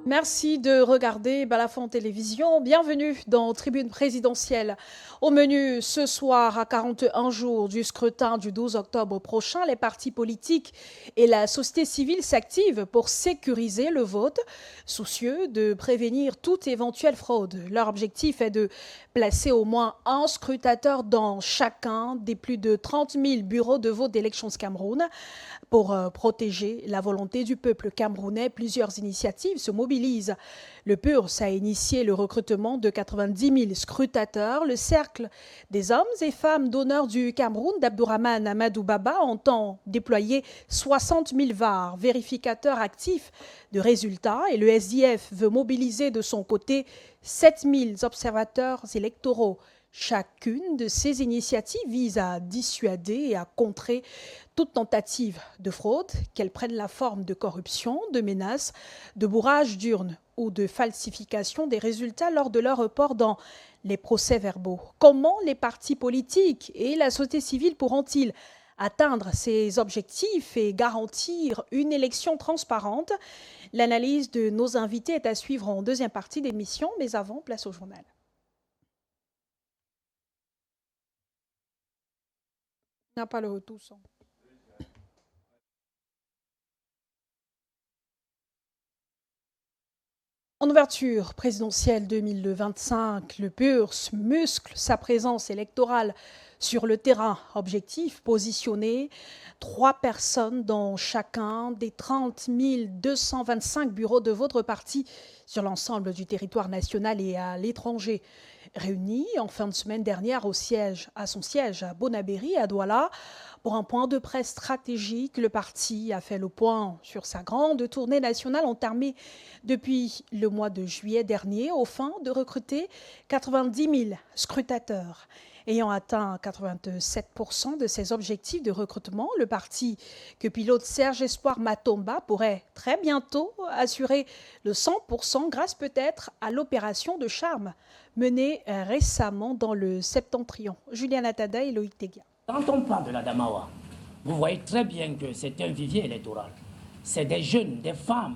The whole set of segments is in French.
Merci de regarder Balafon Télévision. Bienvenue dans Tribune présidentielle. Au menu ce soir, à 41 jours du scrutin du 12 octobre prochain, les partis politiques et la société civile s'activent pour sécuriser le vote, soucieux de prévenir toute éventuelle fraude. Leur objectif est de placer au moins un scrutateur dans chacun des plus de 30 000 bureaux de vote d'Elections Cameroun. Pour protéger la volonté du peuple camerounais, plusieurs initiatives se mobilisent. Le PURS a initié le recrutement de 90 000 scrutateurs. Le Cercle des hommes et femmes d'honneur du Cameroun d'Abdourahmane Amadou Baba entend déployer 60 000 VAR, vérificateurs actifs de résultats, et le SDF veut mobiliser de son côté 7 000 observateurs électoraux. Chacune de ces initiatives vise à dissuader et à contrer toute tentative de fraude, qu'elle prenne la forme de corruption, de menaces, de bourrage d'urnes ou de falsification des résultats lors de leur report dans les procès-verbaux. Comment les partis politiques et la société civile pourront-ils atteindre ces objectifs et garantir une élection transparente? L'analyse de nos invités est à suivre en deuxième partie d'émission, mais avant, place au journal. On n'a pas le retour son. En ouverture présidentielle 2025, le PURS muscle sa présence électorale sur le terrain. Objectif, positionner 3 personnes dans chacun des 30 225 bureaux de vote repartis sur l'ensemble du territoire national et à l'étranger. Réunis en fin de semaine dernière à son siège à Bonabéry, à Douala, pour un point de presse stratégique, le parti a fait le point sur sa grande tournée nationale entamée depuis le mois de juillet dernier, aux fins de recruter 90 000 scrutateurs. Ayant atteint 87% de ses objectifs de recrutement, le parti que pilote Serge Espoir Matomba pourrait très bientôt assurer le 100% grâce peut-être à l'opération de charme menée récemment dans le Septentrion. Julien Atada et Loïc Tegia. Quand on parle de la Damawa, vous voyez très bien que c'est un vivier électoral. C'est des jeunes, des femmes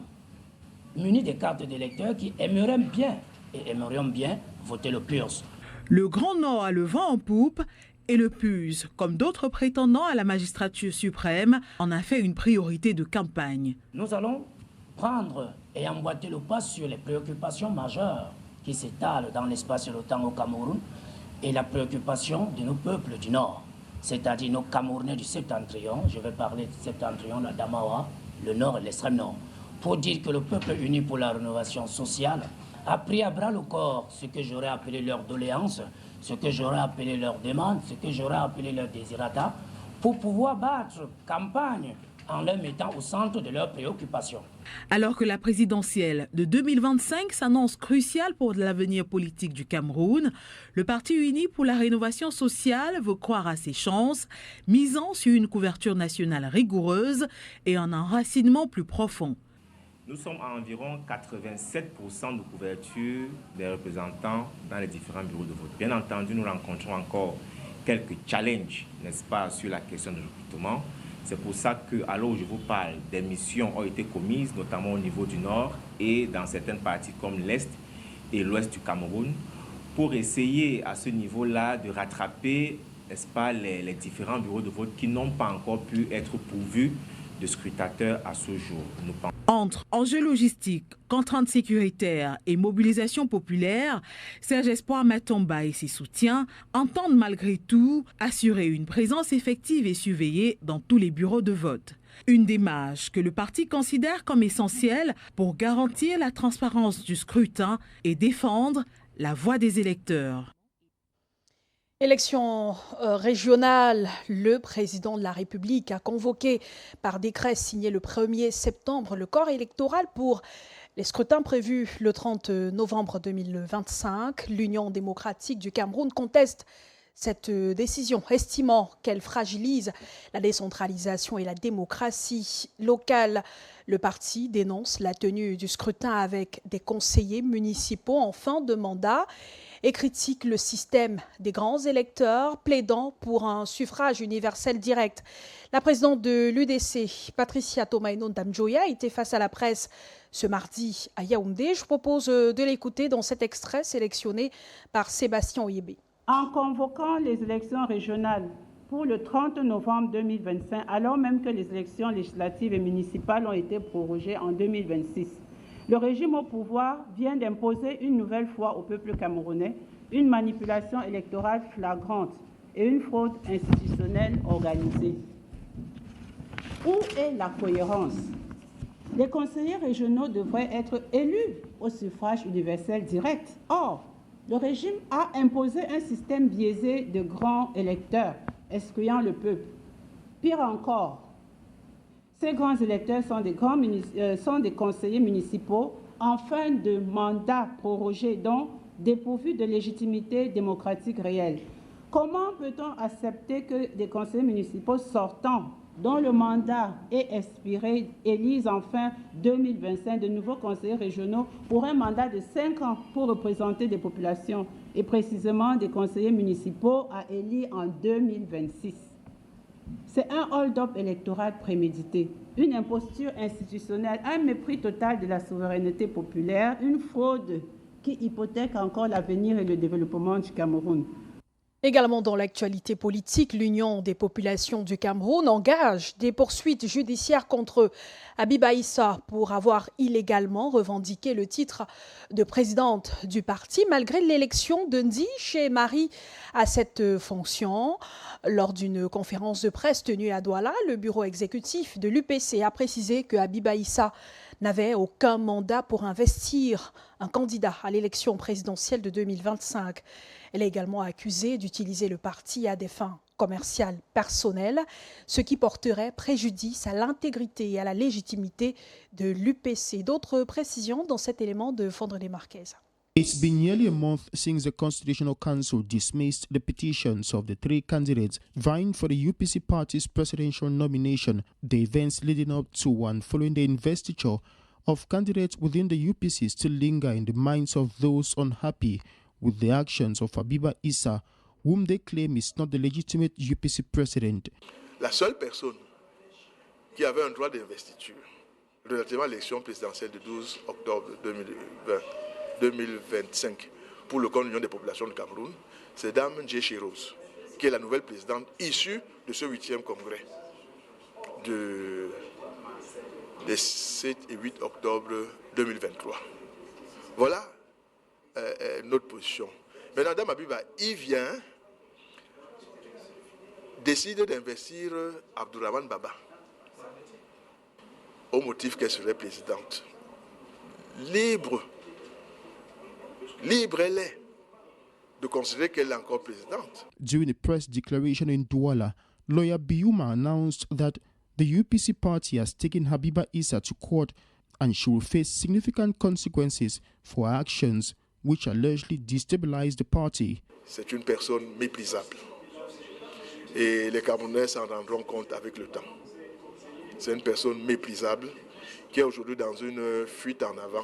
munis des cartes d'électeurs qui aimeraient bien voter le PURS. Le Grand Nord a le vent en poupe et le PURS, comme d'autres prétendants à la magistrature suprême, en a fait une priorité de campagne. Nous allons prendre et emboîter le pas sur les préoccupations majeures qui s'étalent dans l'espace et le temps au Cameroun et la préoccupation de nos peuples du Nord, c'est-à-dire nos Camerounais du Septentrion. Je vais parler du Septentrion, la Damawa, le Nord et l'extrême Nord, pour dire que le peuple uni pour la rénovation sociale a pris à bras le corps ce que j'aurais appelé leur doléance, ce que j'aurais appelé leur demande, ce que j'aurais appelé leur désirata, pour pouvoir battre campagne en les mettant au centre de leurs préoccupations. Alors que la présidentielle de 2025 s'annonce cruciale pour l'avenir politique du Cameroun, le Parti uni pour la rénovation sociale veut croire à ses chances, misant sur une couverture nationale rigoureuse et un enracinement plus profond. Nous sommes à environ 87% de couverture des représentants dans les différents bureaux de vote. Bien entendu, nous rencontrons encore quelques challenges, n'est-ce pas, sur la question du recrutement. C'est pour ça qu'à l'heure où je vous parle, des missions ont été commises, notamment au niveau du Nord et dans certaines parties comme l'Est et l'Ouest du Cameroun, pour essayer à ce niveau-là de rattraper, n'est-ce pas, les différents bureaux de vote qui n'ont pas encore pu être pourvus de scrutateurs à ce jour. Entre enjeux logistiques, contraintes sécuritaires et mobilisation populaire, Serge Espoir Matomba et ses soutiens entendent malgré tout assurer une présence effective et surveillée dans tous les bureaux de vote. Une démarche que le parti considère comme essentielle pour garantir la transparence du scrutin et défendre la voix des électeurs. Élection régionale, le président de la République a convoqué par décret signé le 1er septembre le corps électoral pour les scrutins prévus le 30 novembre 2025. L'Union démocratique du Cameroun conteste Cette décision, estimant qu'elle fragilise la décentralisation et la démocratie locale, le parti dénonce la tenue du scrutin avec des conseillers municipaux en fin de mandat et critique le système des grands électeurs, plaidant pour un suffrage universel direct. La présidente de l'UDC, Patricia Tomaino Ndamjoya, était face à la presse ce mardi à Yaoundé. Je propose de l'écouter dans cet extrait sélectionné par Sébastien Oyébé. En convoquant les élections régionales pour le 30 novembre 2025, alors même que les élections législatives et municipales ont été prorogées en 2026, le régime au pouvoir vient d'imposer une nouvelle fois au peuple camerounais une manipulation électorale flagrante et une fraude institutionnelle organisée. Où est la cohérence? Les conseillers régionaux devraient être élus au suffrage universel direct. Or, le régime a imposé un système biaisé de grands électeurs, excluant le peuple. Pire encore, ces grands électeurs sont des conseillers municipaux en fin de mandat prorogé, donc dépourvus de légitimité démocratique réelle. Comment peut-on accepter que des conseillers municipaux sortants, dont le mandat est expiré, élisent en fin 2025 de nouveaux conseillers régionaux pour un mandat de 5 ans pour représenter des populations et précisément des conseillers municipaux à élire en 2026? C'est un hold-up électoral prémédité, une imposture institutionnelle, un mépris total de la souveraineté populaire, une fraude qui hypothèque encore l'avenir et le développement du Cameroun. Également dans l'actualité politique, l'Union des populations du Cameroun engage des poursuites judiciaires contre Habiba Issa pour avoir illégalement revendiqué le titre de présidente du parti malgré l'élection de Ndji Marie à cette fonction. Lors d'une conférence de presse tenue à Douala, le bureau exécutif de l'UPC a précisé que Habiba Issa n'avait aucun mandat pour investir un candidat à l'élection présidentielle de 2025. Elle est également accusée d'utiliser le parti à des fins commerciales personnelles, ce qui porterait préjudice à l'intégrité et à la légitimité de l'UPC. D'autres précisions dans cet élément de Fondrelé Marquez. It's been nearly a month since the Constitutional Council dismissed the petitions of the three candidates vying for the UPC party's presidential nomination, the events leading up to and following the investiture of candidates within the UPC still linger in the minds of those unhappy with the actions of Habiba Issa, whom they claim is not the legitimate UPC president. La seule personne qui avait un droit d'investiture relativement à l'élection présidentielle du 12 octobre 2025 pour le compte de l'Union des populations du Cameroun, c'est Dame Ndji Rose, qui est la nouvelle présidente issue de ce 8e congrès des 7 et 8 octobre 2023. Voilà notre position. Maintenant, Dame Habiba, il vient décide d'investir Abdourahmane Baba au motif qu'elle serait présidente. Libre elle est de considérer qu'elle est encore présidente. During a press declaration in Douala, lawyer Biuma announced that the UPC party has taken Habiba Issa to court and she will face significant consequences for her actions which allegedly destabilize the party. C'est une personne méprisable et les Camerounais s'en rendront compte avec le temps. C'est une personne méprisable qui est aujourd'hui dans une fuite en avant,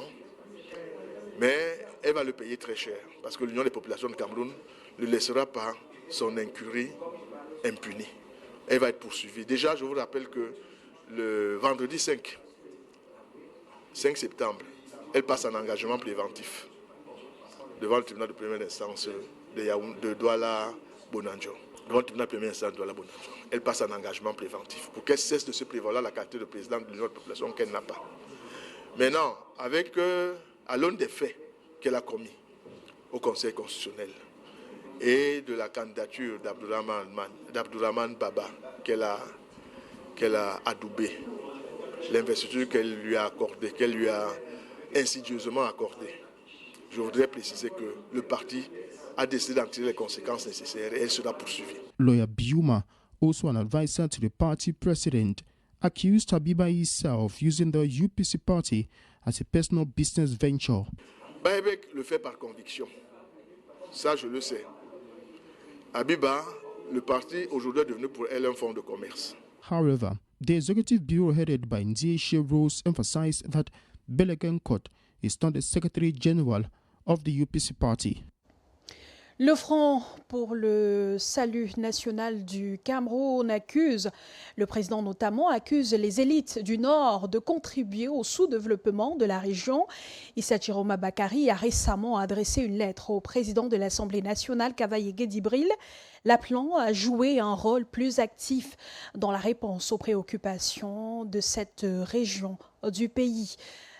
mais elle va le payer très cher parce que l'Union des populations du Cameroun ne laissera pas son incurie impunie. Elle va être poursuivie. Déjà, je vous rappelle que le vendredi 5 septembre, elle passe en engagement préventif devant le tribunal de première instance de Douala-Bonanjo. Devant le tribunal de première instance de Douala-Bonanjo. Elle passe en engagement préventif pour qu'elle cesse de se prévaloir la qualité de présidente de l'Union de la population qu'elle n'a pas. Maintenant, à l'aune des faits qu'elle a commis au Conseil constitutionnel et de la candidature d'Abdourahmane Baba qu'elle a adoubée, l'investiture qu'elle lui a accordée, qu'elle lui a insidieusement accordée, je voudrais préciser que le parti a décidé d'en tirer les conséquences nécessaires et elle sera poursuivie. Lawyer Biuma, also an advisor to the party president, accused Habiba Issa of using the UPC party as a personal business venture. Baïbek le fait par conviction. Ça, je le sais. Abiba, le parti aujourd'hui est devenu pour elle un fonds de commerce. However, the executive bureau headed by Nzieshe Rose emphasized that Belekenkot is not the Secretary General of the UPC party. Le Front pour le salut national du Cameroun le président notamment accuse les élites du Nord de contribuer au sous-développement de la région. Issa Chiroma Bakari a récemment adressé une lettre au président de l'Assemblée nationale, Kavaye Guédibril, l'appelant à jouer un rôle plus actif dans la réponse aux préoccupations de cette région du pays.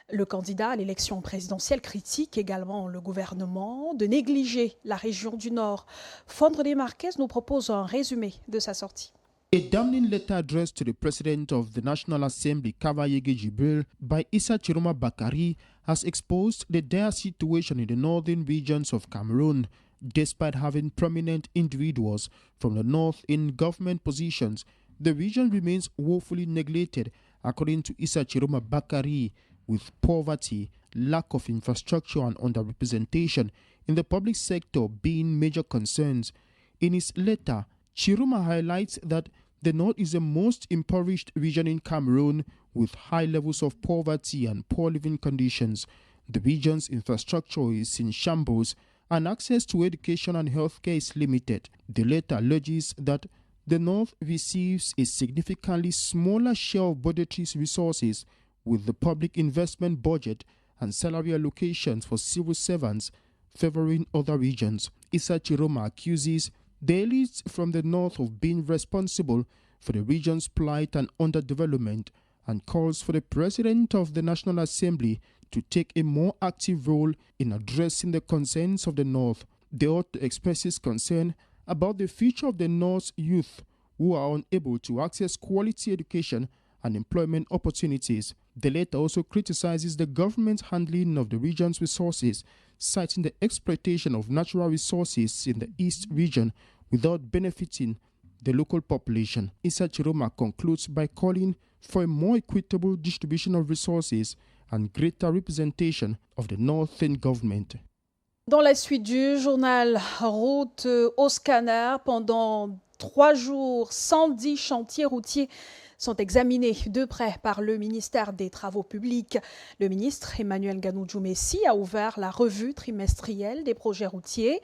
Le candidat à l'élection présidentielle critique également le gouvernement de négliger la région du Nord. Fondre des Marquez nous propose un résumé de sa sortie. A damning letter addressed to the President of the National Assembly, Kavaye Guédibril, by Issa Chiroma Bakari has exposed the dire situation in the northern regions of Cameroon. Despite having prominent individuals from the north in government positions, the region remains woefully neglected, according to Issa Chiroma Bakari, with poverty, lack of infrastructure and underrepresentation in the public sector being major concerns. In his letter, Chiroma highlights that the North is the most impoverished region in Cameroon with high levels of poverty and poor living conditions. The region's infrastructure is in shambles and access to education and healthcare is limited. The letter alleges that the North receives a significantly smaller share of budgetary resources, with the public investment budget and salary allocations for civil servants favoring other regions. Issa Chiroma accuses the elites from the north of being responsible for the region's plight and underdevelopment and calls for the President of the National Assembly to take a more active role in addressing the concerns of the north. The author expresses concern about the future of the North's youth who are unable to access quality education and employment opportunities. The letter also criticizes the government's handling of the region's resources, citing the exploitation of natural resources in the East region without benefiting the local population. Issa Chiroma concludes by calling for a more equitable distribution of resources and greater representation of the Northern government. Dans la suite du journal, route au scanner, pendant 3 jours, 110 chantiers routiers sont examinés de près par le ministère des Travaux publics. Le ministre Emmanuel Nganou-Djoumessi a ouvert la revue trimestrielle des projets routiers.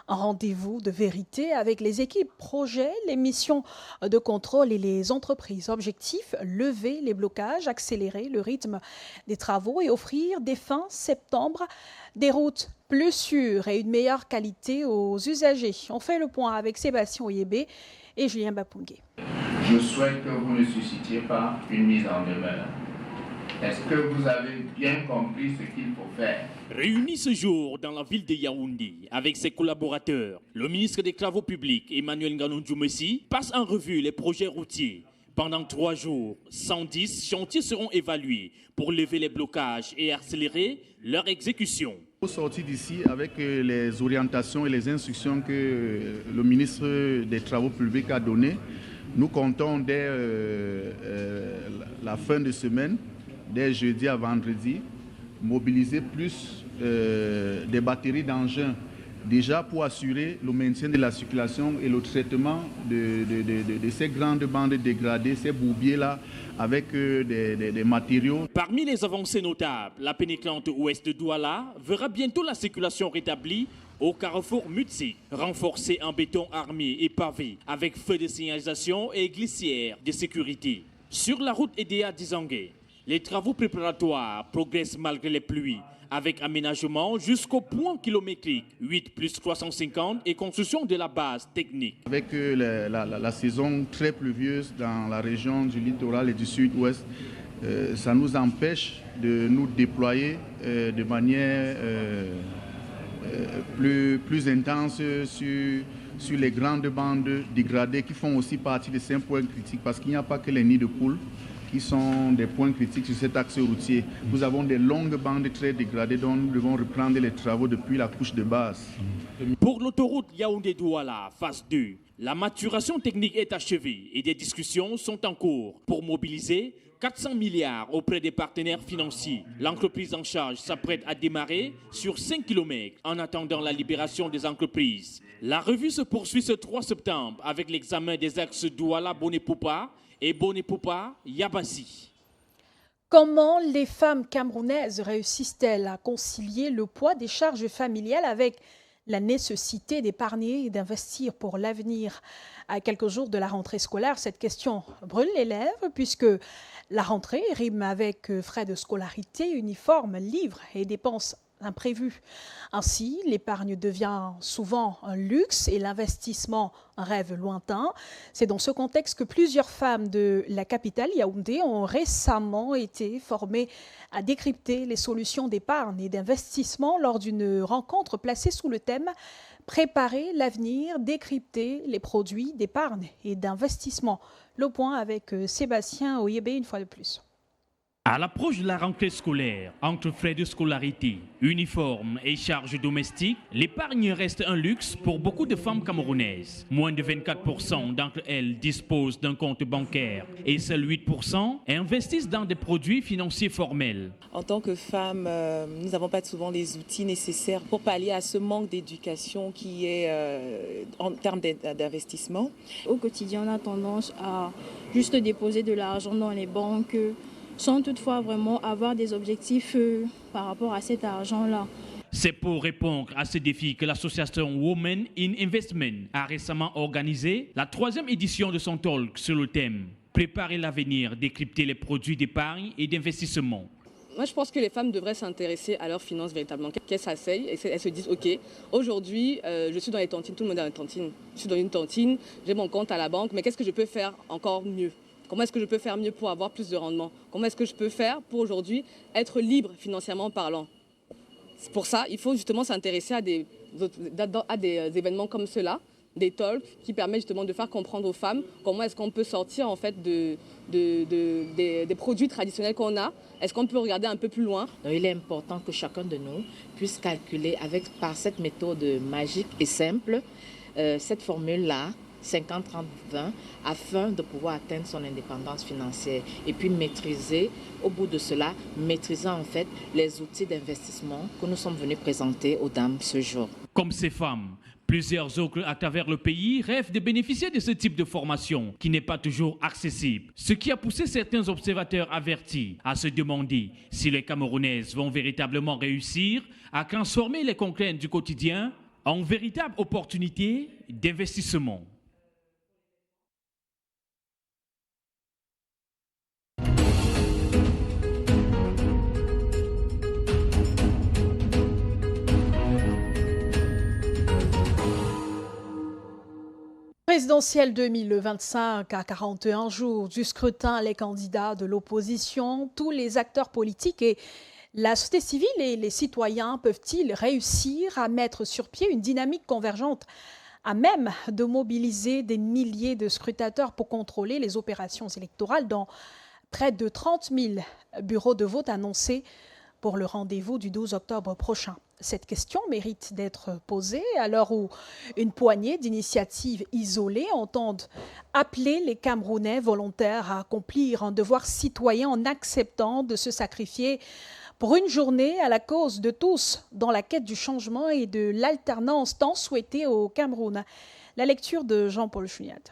Un rendez-vous de vérité avec les équipes projets, les missions de contrôle et les entreprises. Objectif, lever les blocages, accélérer le rythme des travaux et offrir dès fin septembre des routes plus sûres et une meilleure qualité aux usagers. On fait le point avec Sébastien Oyébé et Julien Bapungué. Je souhaite que vous ne suscitiez pas une mise en demeure. Est-ce que vous avez bien compris ce qu'il faut faire? Réunis ce jour dans la ville de Yaoundé avec ses collaborateurs, le ministre des Travaux publics Emmanuel Nganou-Djoumessi passe en revue les projets routiers. Pendant 3 jours, 110 chantiers seront évalués pour lever les blocages et accélérer leur exécution. Nous sommes sortis d'ici avec les orientations et les instructions que le ministre des Travaux publics a données. Nous comptons dès la fin de semaine, dès jeudi à vendredi, mobiliser plus des batteries d'engins déjà pour assurer le maintien de la circulation et le traitement de ces grandes bandes dégradées, ces bourbiers-là, avec des matériaux. Parmi les avancées notables, la pénétrante ouest de Douala verra bientôt la circulation rétablie au carrefour Mutsi, renforcé en béton armé et pavé, avec feux de signalisation et glissières de sécurité. Sur la route Edea d'Izangué, les travaux préparatoires progressent malgré les pluies, avec aménagement jusqu'au point kilométrique 8+350 et construction de la base technique. Avec la saison très pluvieuse dans la région du littoral et du sud-ouest, ça nous empêche de nous déployer de manière plus intense sur les grandes bandes dégradées qui font aussi partie de ces points critiques, parce qu'il n'y a pas que les nids de poules qui sont des points critiques sur cet axe routier. Nous avons des longues bandes très dégradées dont nous devons reprendre les travaux depuis la couche de base. Pour l'autoroute Yaoundé-Douala, phase 2, la maturation technique est achevée et des discussions sont en cours pour mobiliser 400 milliards auprès des partenaires financiers. L'entreprise en charge s'apprête à démarrer sur 5 km en attendant la libération des entreprises. La revue se poursuit ce 3 septembre avec l'examen des axes Douala-Boné-Poupa et Boné-Poupa-Yabassi. Comment les femmes camerounaises réussissent-elles à concilier le poids des charges familiales avec la nécessité d'épargner et d'investir pour l'avenir? À quelques jours de la rentrée scolaire, cette question brûle les lèvres puisque la rentrée rime avec frais de scolarité, uniformes, livres et dépenses imprévues. Ainsi, l'épargne devient souvent un luxe et l'investissement un rêve lointain. C'est dans ce contexte que plusieurs femmes de la capitale, Yaoundé, ont récemment été formées à décrypter les solutions d'épargne et d'investissement lors d'une rencontre placée sous le thème « Préparer l'avenir, décrypter les produits d'épargne et d'investissement ». Le point avec Sébastien Oyébé une fois de plus. À l'approche de la rentrée scolaire, entre frais de scolarité, uniformes et charges domestiques, l'épargne reste un luxe pour beaucoup de femmes camerounaises. Moins de 24% d'entre elles disposent d'un compte bancaire et seuls 8% investissent dans des produits financiers formels. En tant que femmes, nous n'avons pas souvent les outils nécessaires pour pallier à ce manque d'éducation qui est en termes d'investissement. Au quotidien, on a tendance à juste déposer de l'argent dans les banques, sans toutefois vraiment avoir des objectifs par rapport à cet argent-là. C'est pour répondre à ce défi que l'association Women in Investment a récemment organisé la 3e édition de son talk sur le thème « Préparer l'avenir, décrypter les produits d'épargne et d'investissement ». Moi, je pense que les femmes devraient s'intéresser à leurs finances véritablement. Qu'elles s'asseyent et elles se disent « Ok, aujourd'hui, je suis dans les tontines, tout le monde est dans les tontines. Je suis dans une tontine, j'ai mon compte à la banque, mais qu'est-ce que je peux faire encore mieux ? Comment est-ce que je peux faire mieux pour avoir plus de rendement? Comment est-ce que je peux faire pour aujourd'hui être libre financièrement parlant? Pour ça, il faut justement s'intéresser à des événements comme ceux-là, des talks qui permettent justement de faire comprendre aux femmes comment est-ce qu'on peut sortir en fait des produits traditionnels qu'on a. Est-ce qu'on peut regarder un peu plus loin? Donc, il est important que chacun de nous puisse calculer par cette méthode magique et simple, cette formule-là, 50-30-20, afin de pouvoir atteindre son indépendance financière et puis maîtriser, au bout de cela, maîtriser en fait les outils d'investissement que nous sommes venus présenter aux dames ce jour. Comme ces femmes, plusieurs autres à travers le pays rêvent de bénéficier de ce type de formation qui n'est pas toujours accessible. Ce qui a poussé certains observateurs avertis à se demander si les Camerounaises vont véritablement réussir à transformer les contraintes du quotidien en véritable opportunité d'investissement. Présidentielle 2025, à 41 jours du scrutin, les candidats de l'opposition, tous les acteurs politiques et la société civile et les citoyens peuvent-ils réussir à mettre sur pied une dynamique convergente à même de mobiliser des milliers de scrutateurs pour contrôler les opérations électorales dans près de 30 000 bureaux de vote annoncés pour le rendez-vous du 12 octobre prochain? Cette question mérite d'être posée à l'heure où une poignée d'initiatives isolées entendent appeler les Camerounais volontaires à accomplir un devoir citoyen en acceptant de se sacrifier pour une journée à la cause de tous dans la quête du changement et de l'alternance tant souhaitée au Cameroun. La lecture de Jean-Paul Chuniat.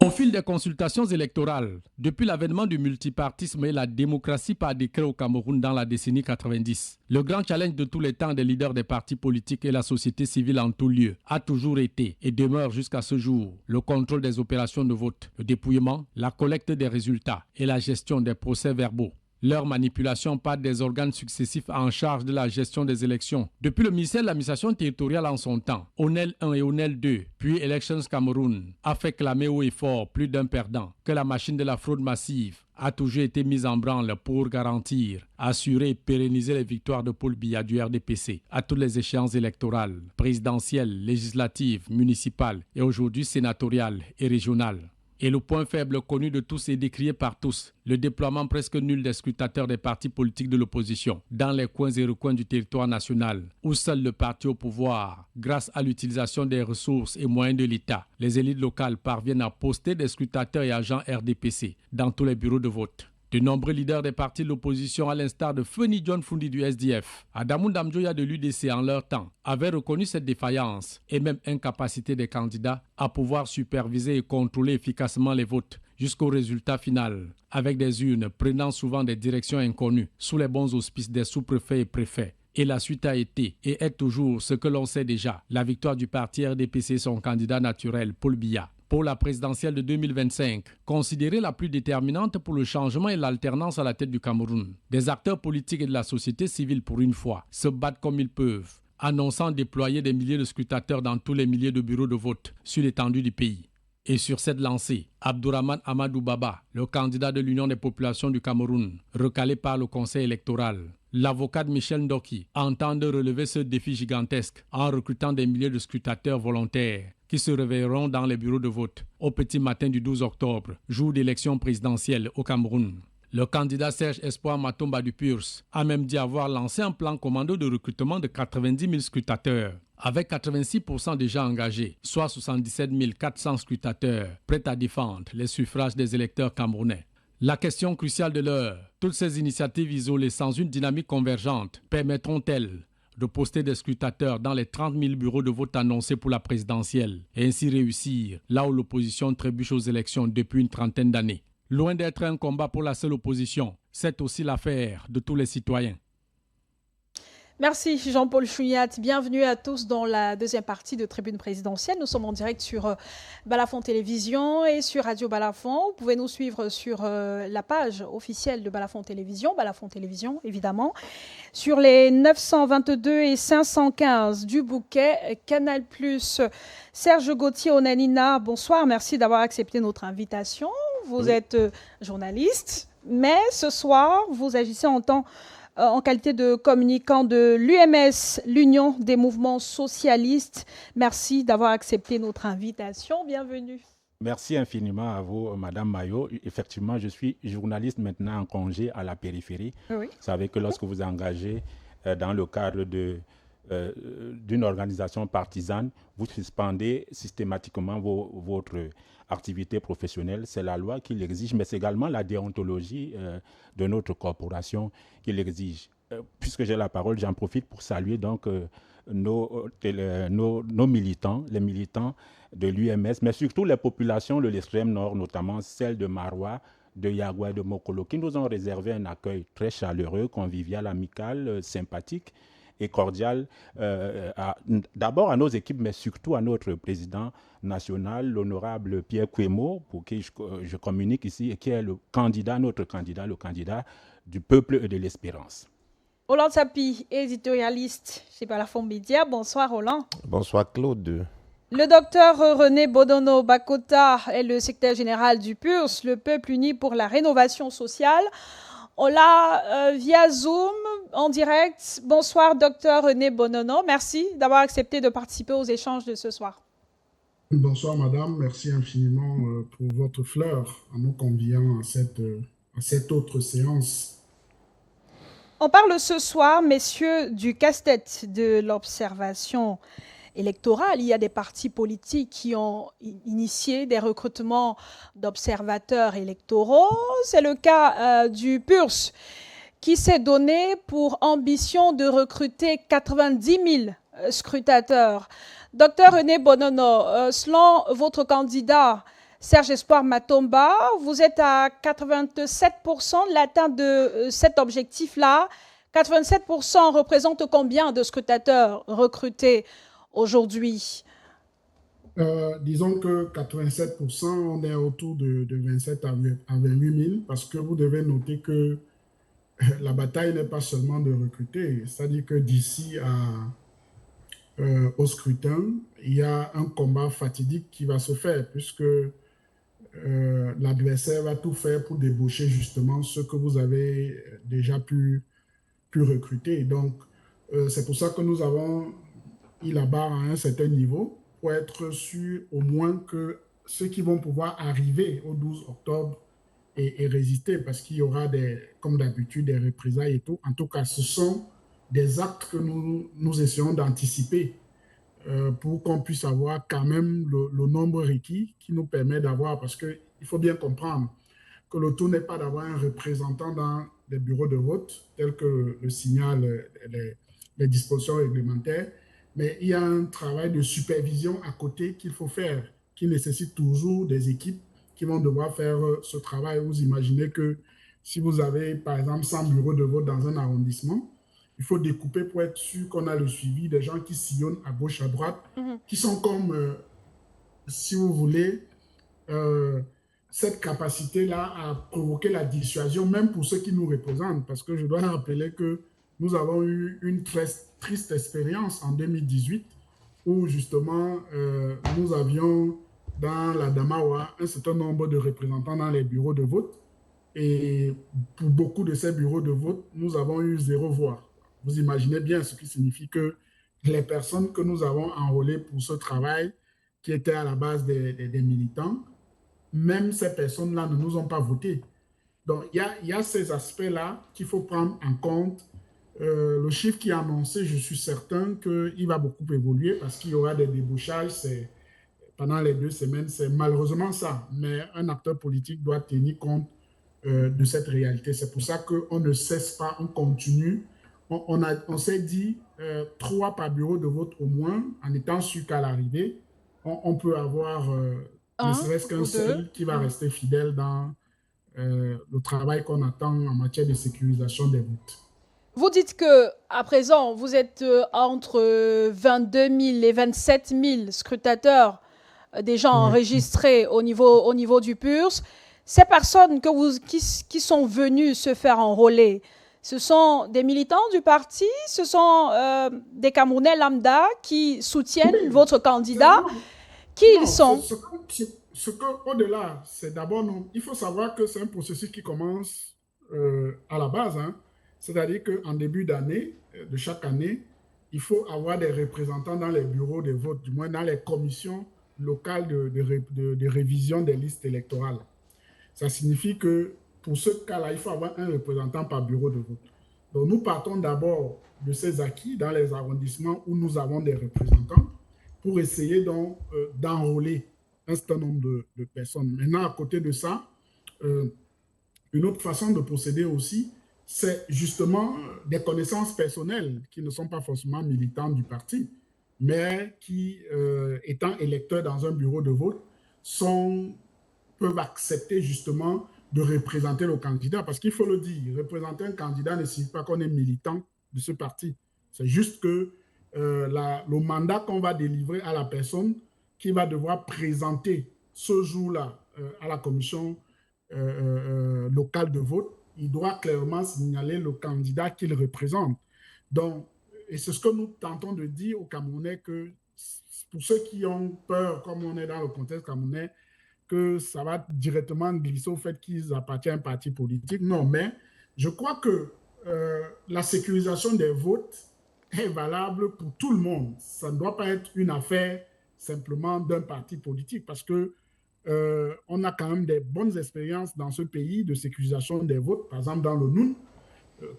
Au fil des consultations électorales, depuis l'avènement du multipartisme et la démocratie par décret au Cameroun dans la décennie 90, le grand challenge de tous les temps des leaders des partis politiques et la société civile en tout lieu a toujours été et demeure jusqu'à ce jour le contrôle des opérations de vote, le dépouillement, la collecte des résultats et la gestion des procès-verbaux. Leur manipulation par des organes successifs en charge de la gestion des élections. Depuis le ministère de l'administration territoriale en son temps, ONEL 1 et ONEL 2, puis Elections Cameroun, a fait clamer haut et fort plus d'un perdant que la machine de la fraude massive a toujours été mise en branle pour garantir, assurer et pérenniser les victoires de Paul Biya du RDPC à toutes les échéances électorales, présidentielles, législatives, municipales et aujourd'hui sénatoriales et régionales. Et le point faible connu de tous et décrié par tous, le déploiement presque nul des scrutateurs des partis politiques de l'opposition dans les coins et recoins du territoire national, où seul le parti au pouvoir, grâce à l'utilisation des ressources et moyens de l'État, les élites locales parviennent à poster des scrutateurs et agents RDPC dans tous les bureaux de vote. De nombreux leaders des partis de l'opposition, à l'instar de Feni John Fundi du SDF, Adamou Damjoya de l'UDC en leur temps, avaient reconnu cette défaillance et même incapacité des candidats à pouvoir superviser et contrôler efficacement les votes jusqu'au résultat final, avec des urnes prenant souvent des directions inconnues sous les bons auspices des sous-préfets et préfets. Et la suite a été et est toujours ce que l'on sait déjà, la victoire du parti RDPC et son candidat naturel, Paul Biya. Pour la présidentielle de 2025, considérée la plus déterminante pour le changement et l'alternance à la tête du Cameroun, des acteurs politiques et de la société civile pour une fois se battent comme ils peuvent, annonçant déployer des milliers de scrutateurs dans tous les milliers de bureaux de vote sur l'étendue du pays. Et sur cette lancée, Abdourahmane Amadou Baba, le candidat de l'Union des populations du Cameroun, recalé par le Conseil électoral, l'avocat de Michel Ndoki entend relever ce défi gigantesque en recrutant des milliers de scrutateurs volontaires qui se réveilleront dans les bureaux de vote au petit matin du 12 octobre, jour d'élection présidentielle au Cameroun. Le candidat Serge Espoir Matomba du PURS a même dit avoir lancé un plan commando de recrutement de 90 000 scrutateurs, avec 86% déjà engagés, soit 77 400 scrutateurs prêts à défendre les suffrages des électeurs camerounais. La question cruciale de l'heure, toutes ces initiatives isolées sans une dynamique convergente permettront-elles de poster des scrutateurs dans les 30 000 bureaux de vote annoncés pour la présidentielle et ainsi réussir là où l'opposition trébuche aux élections depuis une trentaine d'années? Loin d'être un combat pour la seule opposition, c'est aussi l'affaire de tous les citoyens. Merci Jean-Paul Chouniat. Bienvenue à tous dans la deuxième partie de Tribune présidentielle. Nous sommes en direct sur Balafon Télévision et sur Radio Balafon. Vous pouvez nous suivre sur la page officielle de Balafon Télévision évidemment, sur les 922 et 515 du Bouquet, Canal+. Serge Gauthier Onanina, bonsoir, merci d'avoir accepté notre invitation. Vous êtes journaliste, mais ce soir, vous agissez en qualité de communicant de l'UMS, l'Union des mouvements socialistes. Merci d'avoir accepté notre invitation. Bienvenue. Merci infiniment à vous, Madame Mayo. Effectivement, je suis journaliste maintenant en congé à la périphérie. Oui. Vous savez que lorsque vous engagez dans le cadre d'une organisation partisane, vous suspendez systématiquement votre activité professionnelle. C'est la loi qui l'exige, mais c'est également la déontologie de notre corporation qui l'exige. Puisque j'ai la parole, j'en profite pour saluer donc nos militants, les militants de l'UMS, mais surtout les populations de l'extrême nord, notamment celles de Maroua, de Yagua et de Mokolo, qui nous ont réservé un accueil très chaleureux, convivial, amical, sympathique et cordial, d'abord à nos équipes, mais surtout à notre président national, l'honorable Pierre Kouemo, pour qui je communique ici, et qui est le candidat du peuple et de l'espérance. Roland Sapi, éditorialiste chez Balafon Média. Bonsoir Roland. Bonsoir Claude. Le docteur René Bonono Bakota est le secrétaire général du PURS, le Peuple uni pour la rénovation sociale. On l'a via Zoom, en direct. Bonsoir, docteur René Bonono. Merci d'avoir accepté de participer aux échanges de ce soir. Bonsoir, madame. Merci infiniment pour votre fleur en nous conviant à cette autre séance. On parle ce soir, messieurs, du casse-tête de l'observation électorale. Il y a des partis politiques qui ont initié des recrutements d'observateurs électoraux. C'est le cas du PURS qui s'est donné pour ambition de recruter 90 000 scrutateurs. Docteur René Bonono, selon votre candidat Serge Espoir Matomba, vous êtes à 87% de l'atteinte de cet objectif-là. 87% représente combien de scrutateurs recrutés aujourd'hui? Disons que 87%, on est autour de 27 à 28 000, parce que vous devez noter que la bataille n'est pas seulement de recruter, c'est-à-dire que d'ici au scrutin, il y a un combat fatidique qui va se faire, puisque l'adversaire va tout faire pour débaucher justement ce que vous avez déjà pu recruter. Donc, c'est pour ça que nous avons mis la barre à un certain niveau pour être sûr au moins que ceux qui vont pouvoir arriver au 12 octobre et résister, parce qu'il y aura, comme d'habitude, des représailles et tout. En tout cas, ce sont des actes que nous essayons d'anticiper pour qu'on puisse avoir quand même le nombre requis qui nous permet d'avoir, parce qu'il faut bien comprendre que le tout n'est pas d'avoir un représentant dans les bureaux de vote, tel que le signalent les dispositions réglementaires, mais il y a un travail de supervision à côté qu'il faut faire, qui nécessite toujours des équipes qui vont devoir faire ce travail. Vous imaginez que si vous avez, par exemple, 100 bureaux de vote dans un arrondissement, il faut découper pour être sûr qu'on a le suivi des gens qui sillonnent à gauche, à droite, qui sont comme, si vous voulez, cette capacité-là à provoquer la dissuasion, même pour ceux qui nous représentent. Parce que je dois rappeler que nous avons eu une très triste expérience en 2018 où justement nous avions dans la Damawa un certain nombre de représentants dans les bureaux de vote. Et pour beaucoup de ces bureaux de vote, nous avons eu 0 voix. Vous imaginez bien ce qui signifie que les personnes que nous avons enrôlées pour ce travail, qui étaient à la base des militants, même ces personnes-là ne nous ont pas voté. Donc, il y a ces aspects-là qu'il faut prendre en compte. Le chiffre qui est annoncé, je suis certain qu'il va beaucoup évoluer parce qu'il y aura des débouchages pendant les 2 semaines. C'est malheureusement ça. Mais un acteur politique doit tenir compte de cette réalité. C'est pour ça qu'on ne cesse pas, on continue. On s'est dit 3 par bureau de vote au moins, en étant sûr qu'à l'arrivée, on peut avoir ne serait-ce qu'un seul qui va rester fidèle dans le travail qu'on attend en matière de sécurisation des votes. Vous dites qu'à présent, vous êtes entre 22 000 et 27 000 scrutateurs déjà enregistrés au niveau du PURS. Ces personnes qui sont venues se faire enrôler, ce sont des militants du parti, ce sont des Camerounais lambda qui soutiennent votre candidat. Qui ils sont? Au-delà, c'est d'abord non. Il faut savoir que c'est un processus qui commence à la base. C'est-à-dire qu'en début d'année, de chaque année, il faut avoir des représentants dans les bureaux de vote, du moins dans les commissions locales de révision des listes électorales. Ça signifie que pour ce cas-là, il faut avoir un représentant par bureau de vote. Donc nous partons d'abord de ces acquis dans les arrondissements où nous avons des représentants pour essayer donc d'enrôler un certain nombre de personnes. Maintenant, à côté de ça, une autre façon de procéder aussi, c'est justement des connaissances personnelles qui ne sont pas forcément militants du parti, mais qui, étant électeurs dans un bureau de vote, peuvent accepter justement de représenter le candidat. Parce qu'il faut le dire, représenter un candidat ne signifie pas qu'on est militant de ce parti. C'est juste que le mandat qu'on va délivrer à la personne qui va devoir présenter ce jour-là à la commission locale de vote, il doit clairement signaler le candidat qu'il représente. Donc, et c'est ce que nous tentons de dire aux Camerounais, que pour ceux qui ont peur, comme on est dans le contexte camerounais, que ça va directement glisser au fait qu'ils appartiennent à un parti politique. Non, mais je crois que la sécurisation des votes est valable pour tout le monde. Ça ne doit pas être une affaire simplement d'un parti politique, parce que on a quand même des bonnes expériences dans ce pays de sécurisation des votes, par exemple dans le Noun,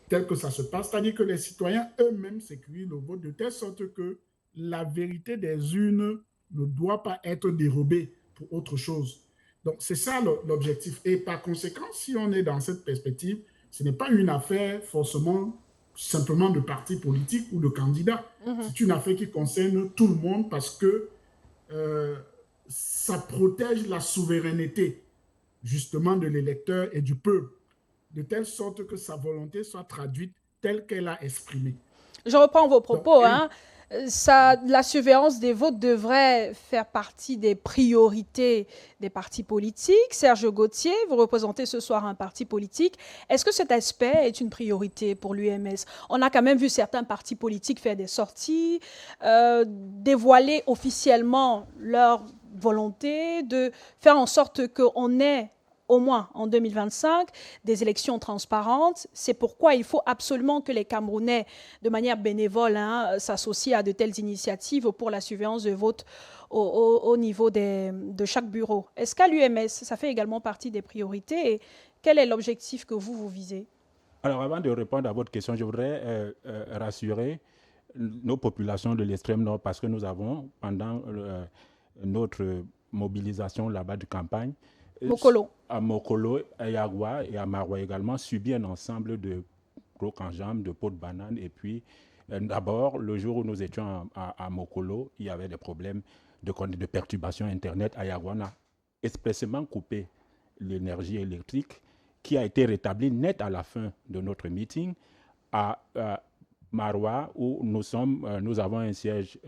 tel que ça se passe, c'est-à-dire que les citoyens eux-mêmes sécurisent le vote de telle sorte que la vérité des urnes ne doit pas être dérobée pour autre chose. Donc, c'est ça l'objectif. Et par conséquent, si on est dans cette perspective, ce n'est pas une affaire forcément simplement de parti politique ou de candidat. C'est une affaire qui concerne tout le monde parce que ça protège la souveraineté, justement, de l'électeur et du peuple, de telle sorte que sa volonté soit traduite telle qu'elle a exprimée. Je reprends vos propos. La surveillance des votes devrait faire partie des priorités des partis politiques. Serge Gauthier, vous représentez ce soir un parti politique. Est-ce que cet aspect est une priorité pour l'UMS? On a quand même vu certains partis politiques faire des sorties, dévoiler officiellement leur volonté de faire en sorte qu'on ait au moins en 2025, des élections transparentes. C'est pourquoi il faut absolument que les Camerounais, de manière bénévole, s'associent à de telles initiatives pour la surveillance de vote au niveau de chaque bureau. Est-ce qu'à l'UMS, ça fait également partie des priorités? Et quel est l'objectif que vous visez? Alors, avant de répondre à votre question, je voudrais rassurer nos populations de l'extrême nord, parce que nous avons, pendant notre mobilisation là-bas de campagne, Mokolo. À Mokolo, à Yagua et à Maroua également, subi un ensemble de crocs en jambes, de pots de banane. Et puis, d'abord, le jour où nous étions à Mokolo, il y avait des problèmes de perturbation Internet. À Yagua, on a expressément coupé l'énergie électrique qui a été rétablie net à la fin de notre meeting. À Maroua, où nous avons un siège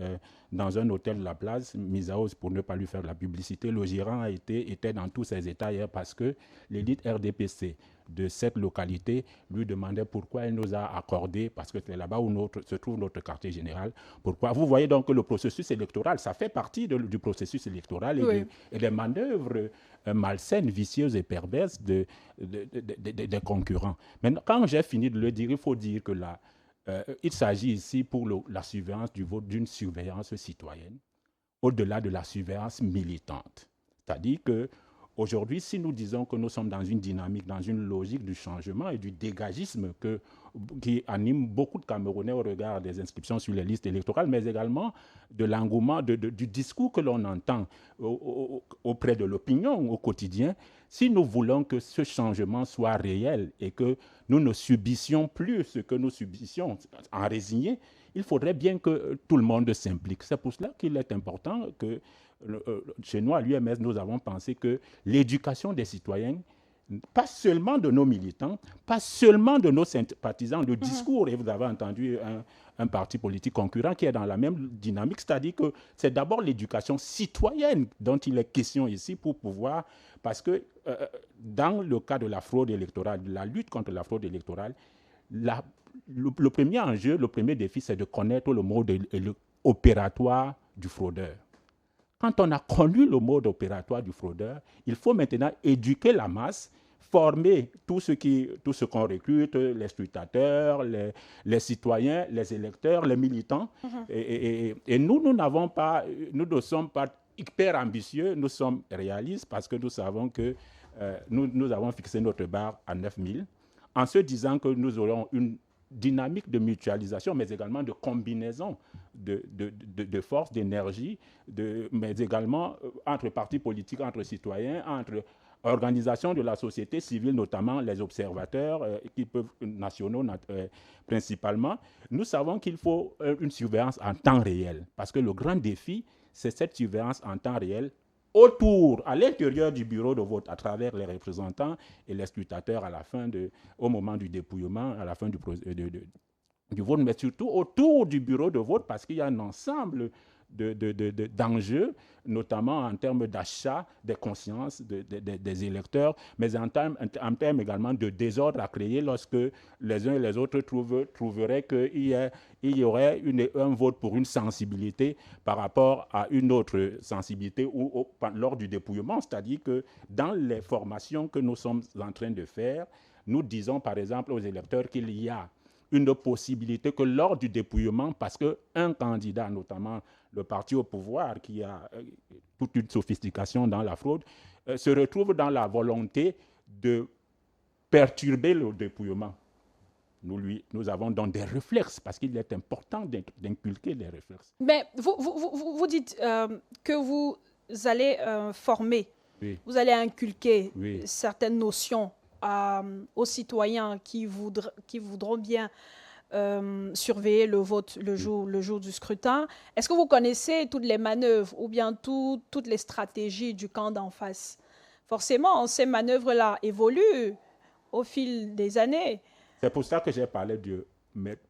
dans un hôtel de la place, Misaos, pour ne pas lui faire la publicité. Le gérant était dans tous ses états hier parce que l'élite RDPC de cette localité lui demandait pourquoi elle nous a accordé, parce que c'est là-bas où se trouve notre quartier général. Pourquoi? Vous voyez donc que le processus électoral, ça fait partie du processus électoral et des manœuvres malsaines, vicieuses et perverses des concurrents. Maintenant, quand j'ai fini de le dire, il faut dire que là, il s'agit ici pour la surveillance du vote d'une surveillance citoyenne, au-delà de la surveillance militante. C'est-à-dire qu'aujourd'hui, si nous disons que nous sommes dans une dynamique, dans une logique du changement et du dégagisme qui anime beaucoup de Camerounais au regard des inscriptions sur les listes électorales, mais également de l'engouement, du discours que l'on entend auprès de l'opinion au quotidien, si nous voulons que ce changement soit réel et que nous ne subissions plus ce que nous subissions en résigné, il faudrait bien que tout le monde s'implique. C'est pour cela qu'il est important que chez nous, à l'UMS, nous avons pensé que l'éducation des citoyens, pas seulement de nos militants, pas seulement de nos sympathisants, le discours, et vous avez entendu un parti politique concurrent qui est dans la même dynamique, c'est-à-dire que c'est d'abord l'éducation citoyenne dont il est question ici pour pouvoir, parce que dans le cas de la fraude électorale, de la lutte contre la fraude électorale, le premier enjeu, le premier défi, c'est de connaître le mode opératoire du fraudeur. Quand on a connu le mode opératoire du fraudeur, il faut maintenant éduquer la masse, former tout ce qu'on recrute, les scrutateurs, les citoyens, les électeurs, les militants. Et nous ne sommes pas hyper ambitieux, nous sommes réalistes parce que nous savons que nous avons fixé notre barre à 9000 en se disant que nous aurons une dynamique de mutualisation, mais également de combinaison de forces, d'énergie, mais également entre partis politiques, entre citoyens, entre organisations de la société civile, notamment les observateurs nationaux principalement. Nous savons qu'il faut une surveillance en temps réel, parce que le grand défi, c'est cette surveillance en temps réel à l'intérieur du bureau de vote, à travers les représentants et les scrutateurs au moment du dépouillement, à la fin du vote, mais surtout autour du bureau de vote, parce qu'il y a un ensemble d'enjeux, notamment en termes d'achat des consciences des électeurs, mais en termes également de désordre à créer lorsque les uns et les autres trouveraient qu'il y aurait un vote pour une sensibilité par rapport à une autre sensibilité lors du dépouillement. C'est-à-dire que dans les formations que nous sommes en train de faire, nous disons par exemple aux électeurs qu'il y a une possibilité que lors du dépouillement, parce qu'un candidat, notamment le parti au pouvoir, qui a toute une sophistication dans la fraude, se retrouve dans la volonté de perturber le dépouillement. Nous avons donc des réflexes, parce qu'il est important d'inculquer des réflexes. Mais vous dites que vous allez former, vous allez inculquer certaines notions aux citoyens qui voudront bien surveiller le vote le jour du scrutin. Est-ce que vous connaissez toutes les manœuvres ou bien toutes les stratégies du camp d'en face? Forcément, ces manœuvres-là évoluent au fil des années. C'est pour ça que j'ai parlé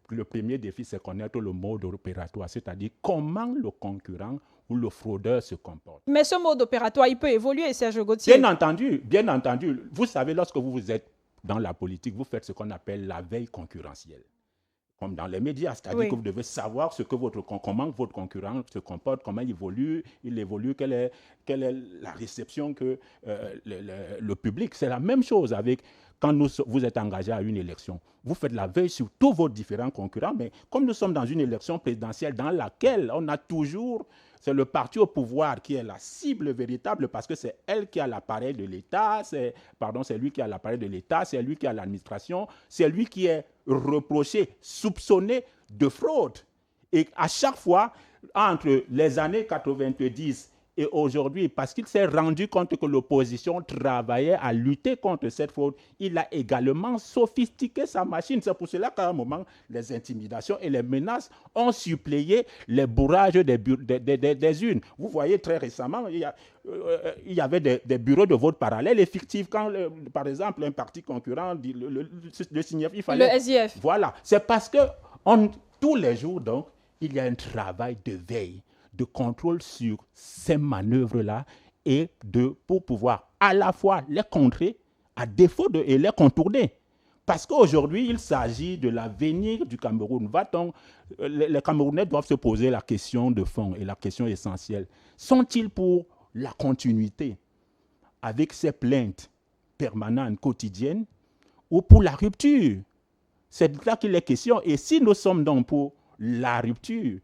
le premier défi, c'est connaître le mode opératoire, c'est-à-dire comment le concurrent ou le fraudeur se comporte. Mais ce mode opératoire, il peut évoluer, Serge Gauthier. Bien entendu. Vous savez, lorsque vous êtes dans la politique, vous faites ce qu'on appelle la veille concurrentielle. Comme dans les médias, c'est-à-dire que vous devez savoir comment votre concurrent se comporte, comment il évolue, quelle est la réception que le public. C'est la même chose quand vous êtes engagé à une élection. Vous faites la veille sur tous vos différents concurrents, mais comme nous sommes dans une élection présidentielle dans laquelle on a toujours... C'est le parti au pouvoir qui est la cible véritable parce que c'est elle qui a l'appareil de l'État, c'est lui qui a l'appareil de l'État, c'est lui qui a l'administration, c'est lui qui est reproché, soupçonné de fraude. Et à chaque fois, entre les années 90 Et aujourd'hui, parce qu'il s'est rendu compte que l'opposition travaillait à lutter contre cette fraude, il a également sophistiqué sa machine. C'est pour cela qu'à un moment, les intimidations et les menaces ont suppléé les bourrages des urnes. Vous voyez, très récemment, il y avait des bureaux de vote parallèles et fictifs. Quand, par exemple, un parti concurrent le signait, il fallait... Le SIF. Voilà. C'est parce que tous les jours, donc, il y a un travail de veille, de contrôle sur ces manœuvres-là et pour pouvoir à la fois les contrer à défaut et les contourner. Parce qu'aujourd'hui, il s'agit de l'avenir du Cameroun. Les Camerounais doivent se poser la question de fond et la question essentielle. Sont-ils pour la continuité avec ces plaintes permanentes, quotidiennes, ou pour la rupture? C'est de là qu'il est question. Et si nous sommes donc pour la rupture,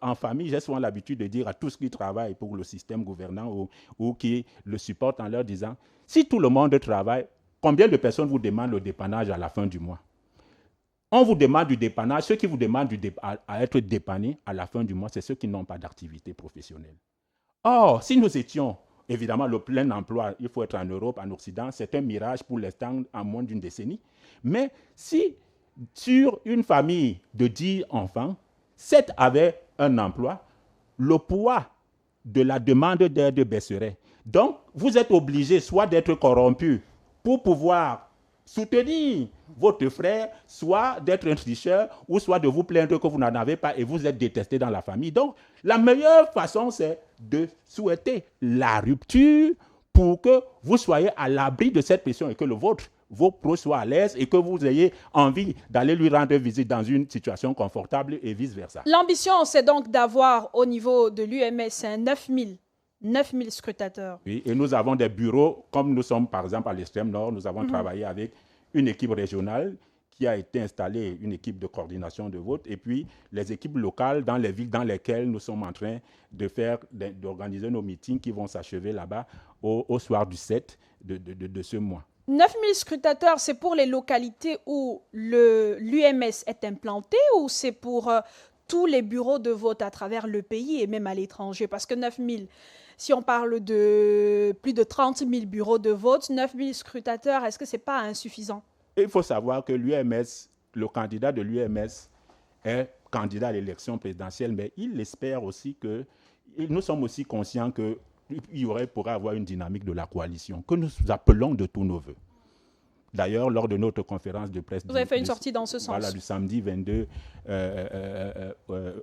en famille, j'ai souvent l'habitude de dire à tous qui travaillent pour le système gouvernant ou qui le supportent en leur disant, si tout le monde travaille, combien de personnes vous demandent le dépannage à la fin du mois? On vous demande du dépannage. Ceux qui vous demandent à être dépannés à la fin du mois, c'est ceux qui n'ont pas d'activité professionnelle. Or, si nous étions, évidemment, le plein emploi, il faut être en Europe, en Occident, c'est un mirage pour l'instant en moins d'une décennie. Mais si sur une famille de 10 enfants, 7 avaient un emploi, le poids de la demande d'aide baisserait. Donc, vous êtes obligé soit d'être corrompu pour pouvoir soutenir votre frère, soit d'être un tricheur, ou soit de vous plaindre que vous n'en avez pas et vous êtes détesté dans la famille. Donc, la meilleure façon, c'est de souhaiter la rupture pour que vous soyez à l'abri de cette pression et que vos proches soient à l'aise et que vous ayez envie d'aller lui rendre visite dans une situation confortable et vice-versa. L'ambition, c'est donc d'avoir au niveau de l'UMS 9000 scrutateurs. Oui, et nous avons des bureaux, comme nous sommes par exemple à l'extrême nord, nous avons travaillé avec une équipe régionale qui a été installée, une équipe de coordination de vote, et puis les équipes locales dans les villes dans lesquelles nous sommes en train d'organiser nos meetings qui vont s'achever là-bas au soir du 7 de ce mois. 9000 scrutateurs, c'est pour les localités où l'UMS est implanté ou c'est pour tous les bureaux de vote à travers le pays et même à l'étranger? Parce que 9000, si on parle de plus de 30 000 bureaux de vote, 9000 scrutateurs, est-ce que ce n'est pas insuffisant? Il faut savoir que le candidat de l'UMS est candidat à l'élection présidentielle, mais il espère aussi que, nous sommes aussi conscients que pourrait avoir une dynamique de la coalition que nous appelons de tous nos voeux. D'ailleurs, lors de notre conférence de presse... Vous avez fait une sortie dans ce sens. Voilà, du samedi 22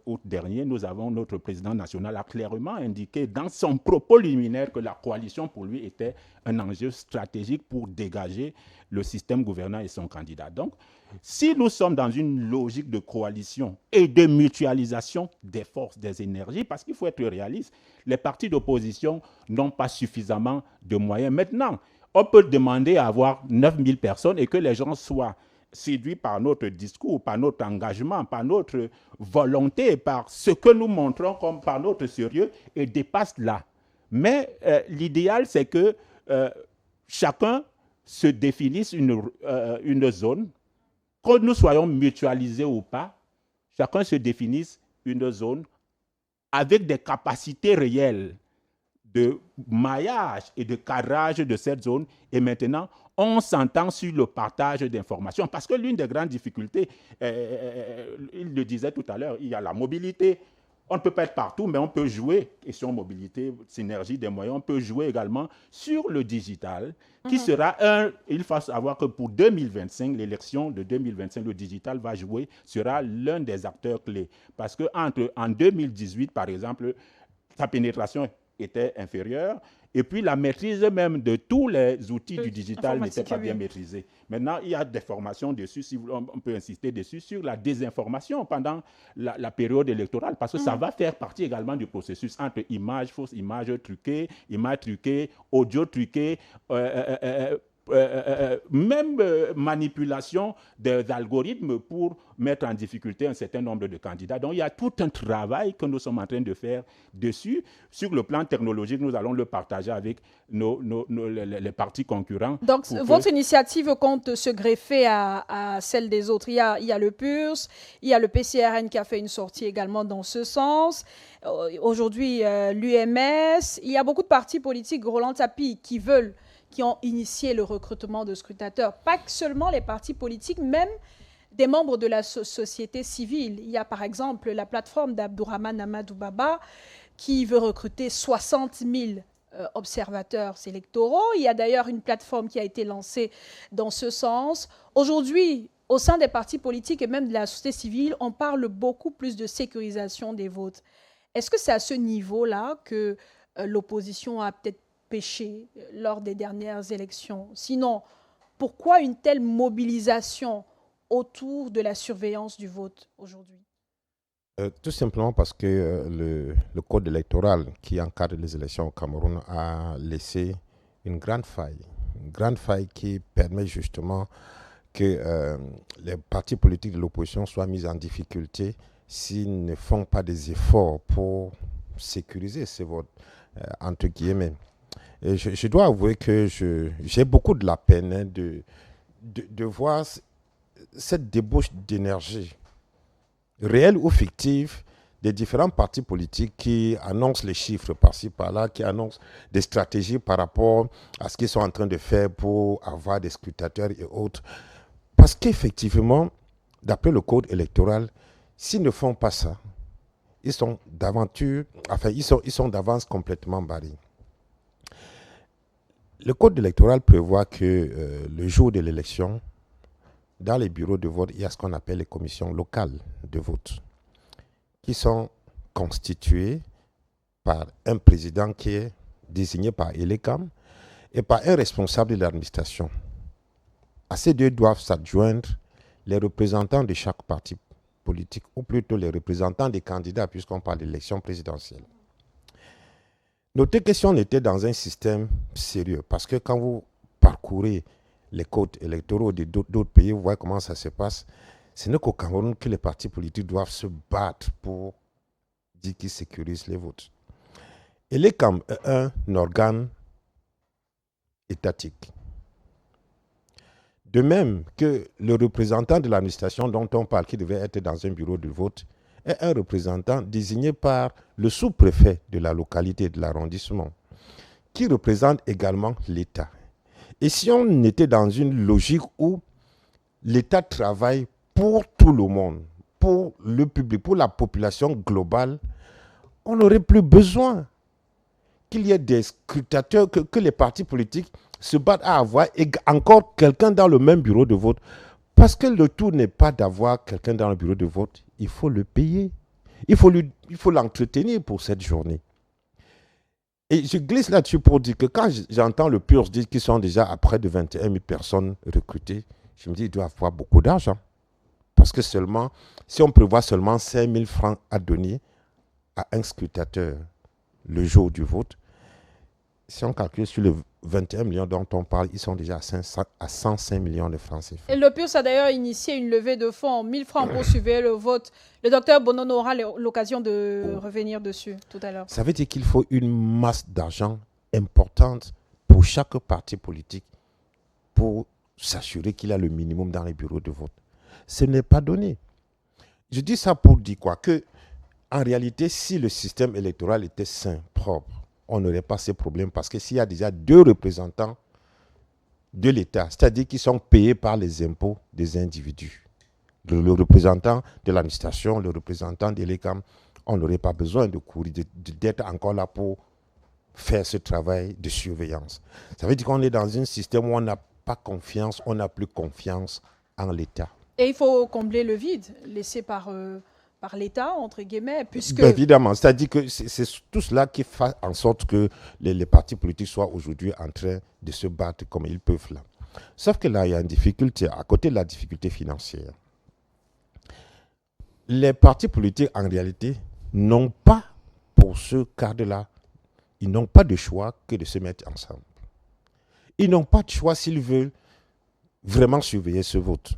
août dernier, notre président national a clairement indiqué dans son propos liminaire que la coalition pour lui était un enjeu stratégique pour dégager le système gouvernant et son candidat. Donc, si nous sommes dans une logique de coalition et de mutualisation des forces, des énergies, parce qu'il faut être réaliste, les partis d'opposition n'ont pas suffisamment de moyens. Maintenant, on peut demander à avoir 9000 personnes et que les gens soient séduits par notre discours, par notre engagement, par notre volonté, par ce que nous montrons comme par notre sérieux et dépassent là. Mais l'idéal, c'est que chacun se définisse une zone, que nous soyons mutualisés ou pas, chacun se définisse une zone avec des capacités réelles de maillage et de cadrage de cette zone. Et maintenant, on s'entend sur le partage d'informations. Parce que l'une des grandes difficultés, il le disait tout à l'heure, il y a la mobilité. On ne peut pas être partout, mais on peut jouer, question mobilité, synergie des moyens, on peut jouer également sur le digital, qui sera il faut savoir que pour 2025, l'élection de 2025, le digital sera l'un des acteurs clés. Parce qu'en 2018, par exemple, sa pénétration était inférieure, et puis la maîtrise même de tous les outils du digital n'était pas bien maîtrisée. Maintenant, il y a des formations dessus, si on peut insister dessus, sur la désinformation pendant la période électorale, parce que ça va faire partie également du processus entre images, fausses images truquées, audio truquées, même manipulation des algorithmes pour mettre en difficulté un certain nombre de candidats. Donc il y a tout un travail que nous sommes en train de faire dessus. Sur le plan technologique, nous allons le partager avec les partis concurrents. Donc votre initiative compte se greffer à celle des autres. Il y a le PURS, il y a le PCRN qui a fait une sortie également dans ce sens. Aujourd'hui, l'UMS, il y a beaucoup de partis politiques, Roland Tapi, qui ont initié le recrutement de scrutateurs. Pas que seulement les partis politiques, même des membres de la société civile. Il y a par exemple la plateforme d'Abdourahmane Amadou Baba qui veut recruter 60 000 observateurs électoraux. Il y a d'ailleurs une plateforme qui a été lancée dans ce sens. Aujourd'hui, au sein des partis politiques et même de la société civile, on parle beaucoup plus de sécurisation des votes. Est-ce que c'est à ce niveau-là que l'opposition a peut-être péché lors des dernières élections? Sinon, pourquoi une telle mobilisation autour de la surveillance du vote aujourd'hui? Tout simplement parce que le code électoral qui encadre les élections au Cameroun a laissé une grande faille qui permet justement que les partis politiques de l'opposition soient mis en difficulté s'ils ne font pas des efforts pour sécuriser ces votes, entre guillemets. Et je dois avouer que j'ai beaucoup de la peine de voir cette débauche d'énergie, réelle ou fictive, des différents partis politiques qui annoncent les chiffres par-ci, par-là, qui annoncent des stratégies par rapport à ce qu'ils sont en train de faire pour avoir des scrutateurs et autres. Parce qu'effectivement, d'après le code électoral, s'ils ne font pas ça, ils sont d'avance complètement barrés. Le code électoral prévoit que le jour de l'élection, dans les bureaux de vote, il y a ce qu'on appelle les commissions locales de vote, qui sont constituées par un président qui est désigné par ELECAM et par un responsable de l'administration. À ces deux doivent s'adjoindre les représentants de chaque parti politique, ou plutôt les représentants des candidats, puisqu'on parle d'élection présidentielle. Notez que si on était dans un système sérieux, parce que quand vous parcourez les codes électoraux d'autres pays, vous voyez comment ça se passe, ce n'est qu'au Cameroun que les partis politiques doivent se battre pour dire qu'ils sécurisent les votes. Et l'ECAM est un organe étatique. De même que le représentant de l'administration dont on parle, qui devait être dans un bureau de vote, est un représentant désigné par le sous-préfet de la localité, de l'arrondissement, qui représente également l'État. Et si on était dans une logique où l'État travaille pour tout le monde, pour le public, pour la population globale, on n'aurait plus besoin qu'il y ait des scrutateurs, que les partis politiques se battent à avoir et encore quelqu'un dans le même bureau de vote. Parce que le tout n'est pas d'avoir quelqu'un dans le bureau de vote, il faut le payer. Il faut l'entretenir pour cette journée. Et je glisse là-dessus pour dire que quand j'entends le PURS dire qu'ils sont déjà à près de 21 000 personnes recrutées, je me dis qu'ils doivent avoir beaucoup d'argent. Parce que seulement, si on prévoit seulement 5 000 francs à donner à un scrutateur le jour du vote, si on calcule sur les 21 millions dont on parle, ils sont déjà à 105 millions de francs CFA. Et le PURS a d'ailleurs initié une levée de fonds, 1 000 francs pour surveiller le vote. Le docteur Bonono aura l'occasion de revenir dessus tout à l'heure. Ça veut dire qu'il faut une masse d'argent importante pour chaque parti politique pour s'assurer qu'il a le minimum dans les bureaux de vote. Ce n'est pas donné. Je dis ça pour dire quoi? Que, en réalité, si le système électoral était sain, propre, on n'aurait pas ces problèmes parce que s'il y a déjà 2 représentants de l'État, c'est-à-dire qui sont payés par les impôts des individus, le représentant de l'administration, le représentant de l'ECAM, on n'aurait pas besoin de courir, d'être encore là pour faire ce travail de surveillance. Ça veut dire qu'on est dans un système où on n'a pas confiance, on n'a plus confiance en l'État. Et il faut combler le vide laissé par l'État, entre guillemets, puisque... Ben évidemment, c'est-à-dire que c'est tout cela qui fait en sorte que les partis politiques soient aujourd'hui en train de se battre comme ils peuvent là. Sauf que là, il y a une difficulté, à côté de la difficulté financière. Les partis politiques, en réalité, n'ont pas, pour ce cadre-là, ils n'ont pas de choix que de se mettre ensemble. Ils n'ont pas de choix s'ils veulent vraiment surveiller ce vote.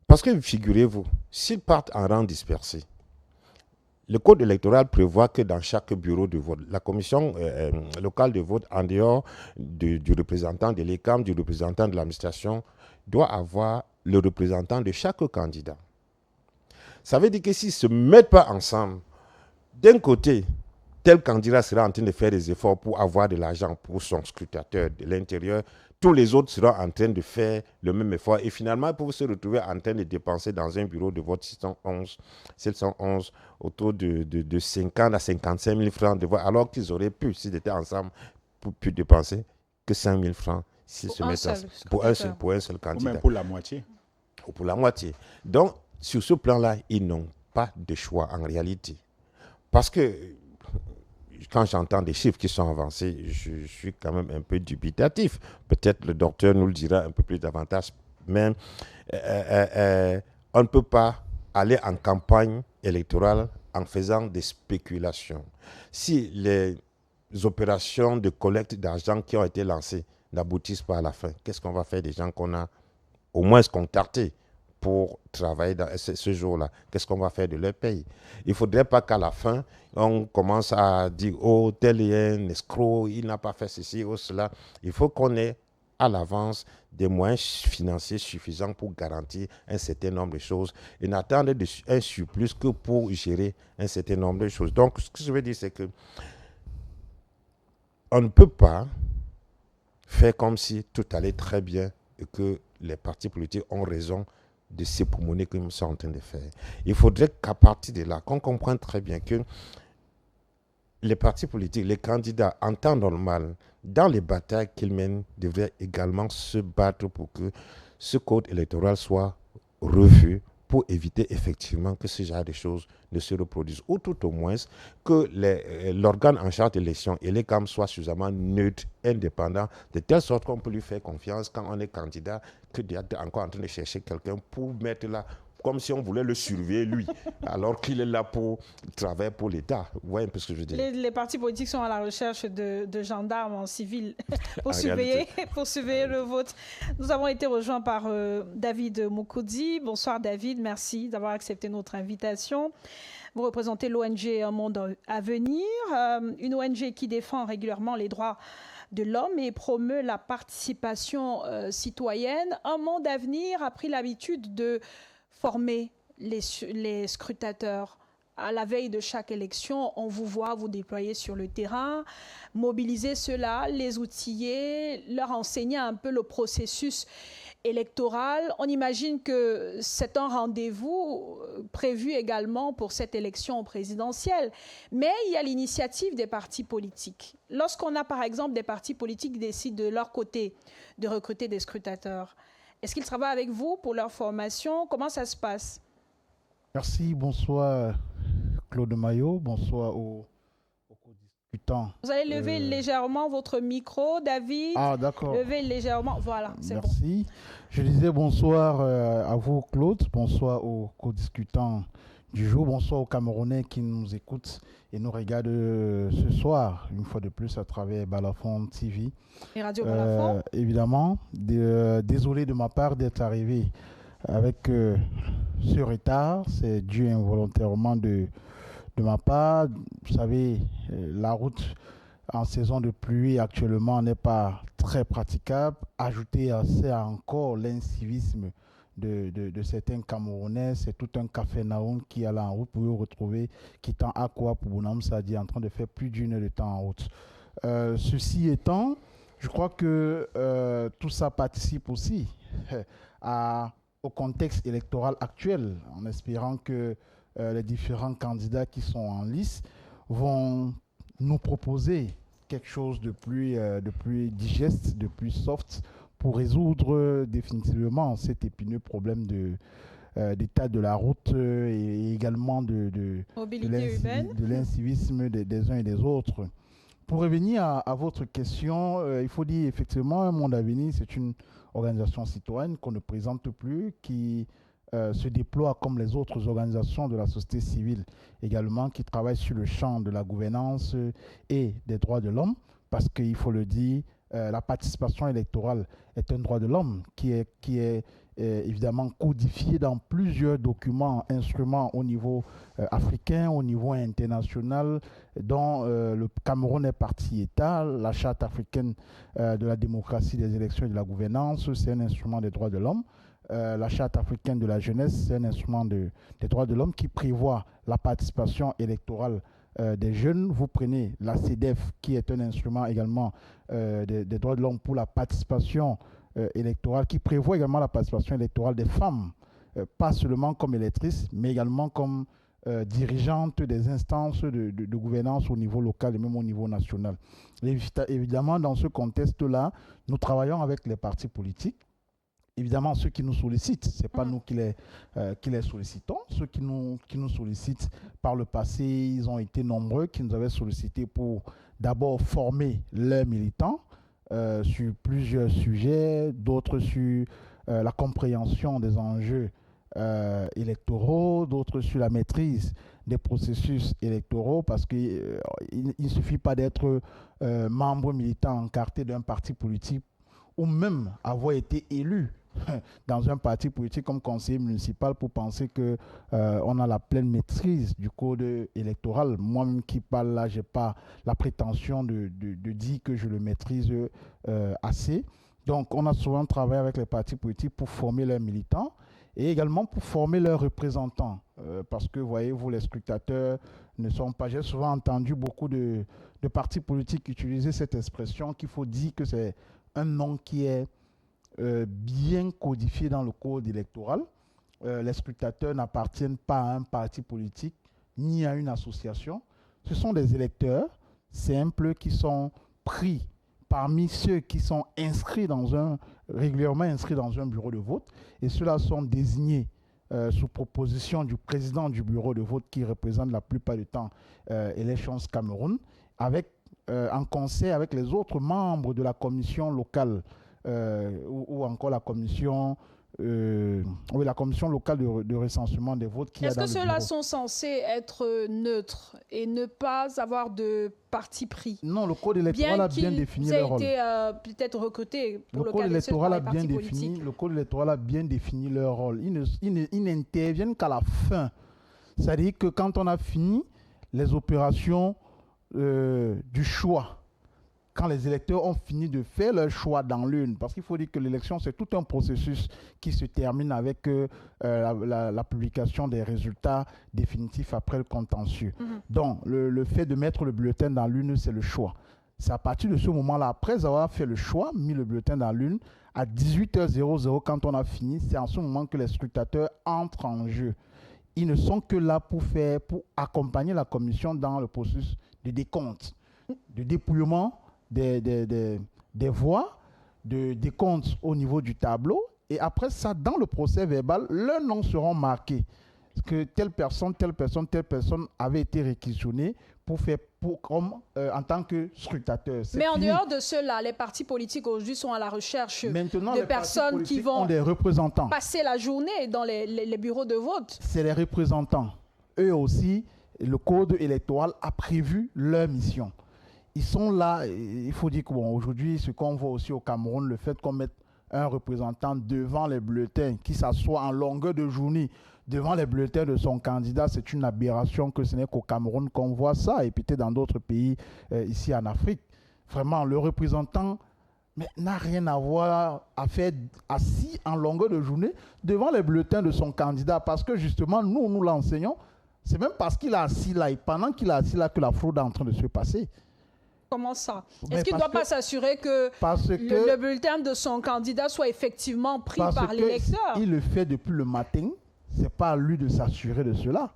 Parce que figurez-vous, s'ils partent en rang dispersé, le code électoral prévoit que dans chaque bureau de vote, la commission locale de vote, en dehors du représentant de l'ECAM, du représentant de l'administration, doit avoir le représentant de chaque candidat. Ça veut dire que s'ils ne se mettent pas ensemble, d'un côté, tel candidat sera en train de faire des efforts pour avoir de l'argent pour son scrutateur de l'intérieur, tous les autres seront en train de faire le même effort et finalement, ils peuvent se retrouver en train de dépenser dans un bureau de vote 711 autour de 50 à 55 000 francs de vote, alors qu'ils auraient pu, s'ils étaient ensemble, pu dépenser que 5 000 francs s'ils se mettent ensemble pour un seul candidat. Ou même pour la moitié. Ou pour la moitié. Donc, sur ce plan-là, ils n'ont pas de choix en réalité. Parce que quand j'entends des chiffres qui sont avancés, je suis quand même un peu dubitatif. Peut-être le docteur nous le dira un peu plus davantage. Mais on ne peut pas aller en campagne électorale en faisant des spéculations. Si les opérations de collecte d'argent qui ont été lancées n'aboutissent pas à la fin, qu'est-ce qu'on va faire des gens qu'on a au moins contactés pour travailler dans ce jour-là? Qu'est-ce qu'on va faire de leur pays? Il ne faudrait pas qu'à la fin, on commence à dire « Oh, tel est un escroc, il n'a pas fait ceci ou cela ». Il faut qu'on ait à l'avance des moyens financiers suffisants pour garantir un certain nombre de choses et n'attendre un surplus que pour gérer un certain nombre de choses. Donc, ce que je veux dire, c'est que on ne peut pas faire comme si tout allait très bien et que les partis politiques ont raison de s'époumoner comme ils sont en train de faire. Il faudrait qu'à partir de là, qu'on comprenne très bien que les partis politiques, les candidats, en temps normal, dans les batailles qu'ils mènent, devraient également se battre pour que ce code électoral soit revu pour éviter effectivement que ce genre de choses ne se reproduisent. Ou tout au moins que l'organe en charge de l'élection et les CAM soient suffisamment neutres, indépendants, de telle sorte qu'on peut lui faire confiance quand on est candidat, que d'être encore en train de chercher quelqu'un pour mettre là, comme si on voulait le surveiller lui, alors qu'il est là pour travailler pour l'État. Vous voyez un peu ce que je veux dire. Les partis politiques sont à la recherche de gendarmes en civil pour surveiller le vote. Nous avons été rejoints par David Moukoudi. Bonsoir David, merci d'avoir accepté notre invitation. Vous représentez l'ONG Un Monde à Venir, une ONG qui défend régulièrement les droits de l'homme et promeut la participation citoyenne. Un Monde à Venir a pris l'habitude de former les scrutateurs. À la veille de chaque élection, on vous voit vous déployer sur le terrain, mobiliser ceux-là, les outiller, leur enseigner un peu le processus électoral. On imagine que c'est un rendez-vous prévu également pour cette élection présidentielle. Mais il y a l'initiative des partis politiques. Lorsqu'on a par exemple des partis politiques qui décident de leur côté de recruter des scrutateurs, est-ce qu'ils travaillent avec vous pour leur formation? Comment ça se passe? Merci, bonsoir Claude Maillot, bonsoir aux co-discutants. Vous allez lever légèrement votre micro, David. Ah, d'accord. Levez légèrement, voilà, c'est bon. Merci. Je disais bonsoir à vous, Claude, bonsoir aux co-discutants du jour, bonsoir aux Camerounais qui nous écoutent et nous regardent ce soir, une fois de plus, à travers Balafon TV. Et Radio Balafon. Évidemment, désolé de ma part d'être arrivé avec ce retard, c'est dû involontairement de ma part. Vous savez, la route en saison de pluie actuellement n'est pas très praticable. Ajouter à ça encore l'incivisme de certains Camerounais, c'est tout un café naoun qui est en route pour vous retrouver, quittant Akwa pour Bounam Sadi, en train de faire plus d'une heure de temps en route. Ceci étant, je crois que tout ça participe aussi au contexte électoral actuel, en espérant que les différents candidats qui sont en lice vont nous proposer quelque chose de plus digeste, de plus soft, pour résoudre définitivement cet épineux problème d'état de la route et également de l'incivisme des uns et des autres. Pour revenir à votre question, il faut dire effectivement, Un Monde à Venir, c'est une organisation citoyenne qu'on ne présente plus, qui se déploie comme les autres organisations de la société civile également, qui travaillent sur le champ de la gouvernance et des droits de l'homme, parce qu'il faut le dire, la participation électorale est un droit de l'homme qui est évidemment codifié dans plusieurs documents, instruments au niveau africain, au niveau international, dont le Cameroun est partie État. La Charte africaine de la démocratie, des élections et de la gouvernance, c'est un instrument des droits de l'homme. La Charte africaine de la jeunesse, c'est un instrument des droits de l'homme qui prévoit la participation électorale des jeunes. Vous prenez la CEDEF, qui est un instrument également des droits de l'homme pour la participation électorale, qui prévoit également la participation électorale des femmes, pas seulement comme électrices, mais également comme dirigeantes des instances de gouvernance au niveau local et même au niveau national. Et évidemment, dans ce contexte-là, nous travaillons avec les partis politiques. Évidemment, ceux qui nous sollicitent, ce n'est pas nous qui les sollicitons. Ceux qui nous sollicitent par le passé, ils ont été nombreux, qui nous avaient sollicité pour d'abord former leurs militants sur plusieurs sujets, d'autres sur la compréhension des enjeux électoraux, d'autres sur la maîtrise des processus électoraux, parce qu'il ne suffit pas d'être membre militant encarté d'un parti politique ou même avoir été élu dans un parti politique comme conseiller municipal pour penser qu'on a la pleine maîtrise du code électoral. Moi-même qui parle là, je n'ai pas la prétention de dire que je le maîtrise assez. Donc, on a souvent travaillé avec les partis politiques pour former leurs militants et également pour former leurs représentants. Parce que, voyez-vous, les scrutateurs ne sont pas... J'ai souvent entendu beaucoup de partis politiques utiliser cette expression qu'il faut dire que c'est un nom qui est bien codifié dans le code électoral. Les scrutateurs n'appartiennent pas à un parti politique ni à une association. Ce sont des électeurs simples qui sont pris parmi ceux qui sont régulièrement inscrits dans un bureau de vote, et ceux-là sont désignés sous proposition du président du bureau de vote qui représente la plupart du temps Elections Cameroun, en concert avec les autres membres de la commission locale ou encore la commission locale de recensement des votes. Est-ce que ceux-là sont censés être neutres et ne pas avoir de parti pris? Non, le code électoral a bien défini leur rôle. Peut-être recruté pour le cas de ceux par les partis politiques. Le code électoral a bien défini leur rôle. Ils n'interviennent qu'à la fin. C'est-à-dire que quand on a fini les opérations du choix, quand les électeurs ont fini de faire leur choix dans l'urne, parce qu'il faut dire que l'élection, c'est tout un processus qui se termine avec la publication des résultats définitifs après le contentieux. Donc, le fait de mettre le bulletin dans l'urne, c'est le choix. C'est à partir de ce moment-là, après avoir fait le choix, mis le bulletin dans l'urne, à 18h00, quand on a fini, c'est en ce moment que les scrutateurs entrent en jeu. Ils ne sont que là pour accompagner la commission dans le processus de décompte, de dépouillement des voix, de décompte au niveau du tableau. Et après ça, dans le procès verbal, leurs noms seront marqués. Que telle personne avait été réquisitionnée en tant que scrutateur. Mais en dehors de cela, les partis politiques aujourd'hui sont à la recherche de personnes qui vont passer la journée dans les bureaux de vote. C'est les représentants. Eux aussi, le code électoral a prévu leur mission. Ils sont là, il faut dire qu'aujourd'hui, ce qu'on voit aussi au Cameroun, le fait qu'on mette un représentant devant les bulletins, qui s'assoit en longueur de journée devant les bulletins de son candidat, c'est une aberration que ce n'est qu'au Cameroun qu'on voit ça, et peut-être dans d'autres pays ici en Afrique. Vraiment, le représentant n'a rien à voir à faire assis en longueur de journée devant les bulletins de son candidat, parce que justement, nous l'enseignons, c'est même parce qu'il est assis là, et pendant qu'il est assis là, que la fraude est en train de se passer. Comment ça? Est-ce qu'il ne doit pas s'assurer que le bulletin de son candidat soit effectivement pris par l'électeur? Il le fait depuis le matin. Ce n'est pas à lui de s'assurer de cela.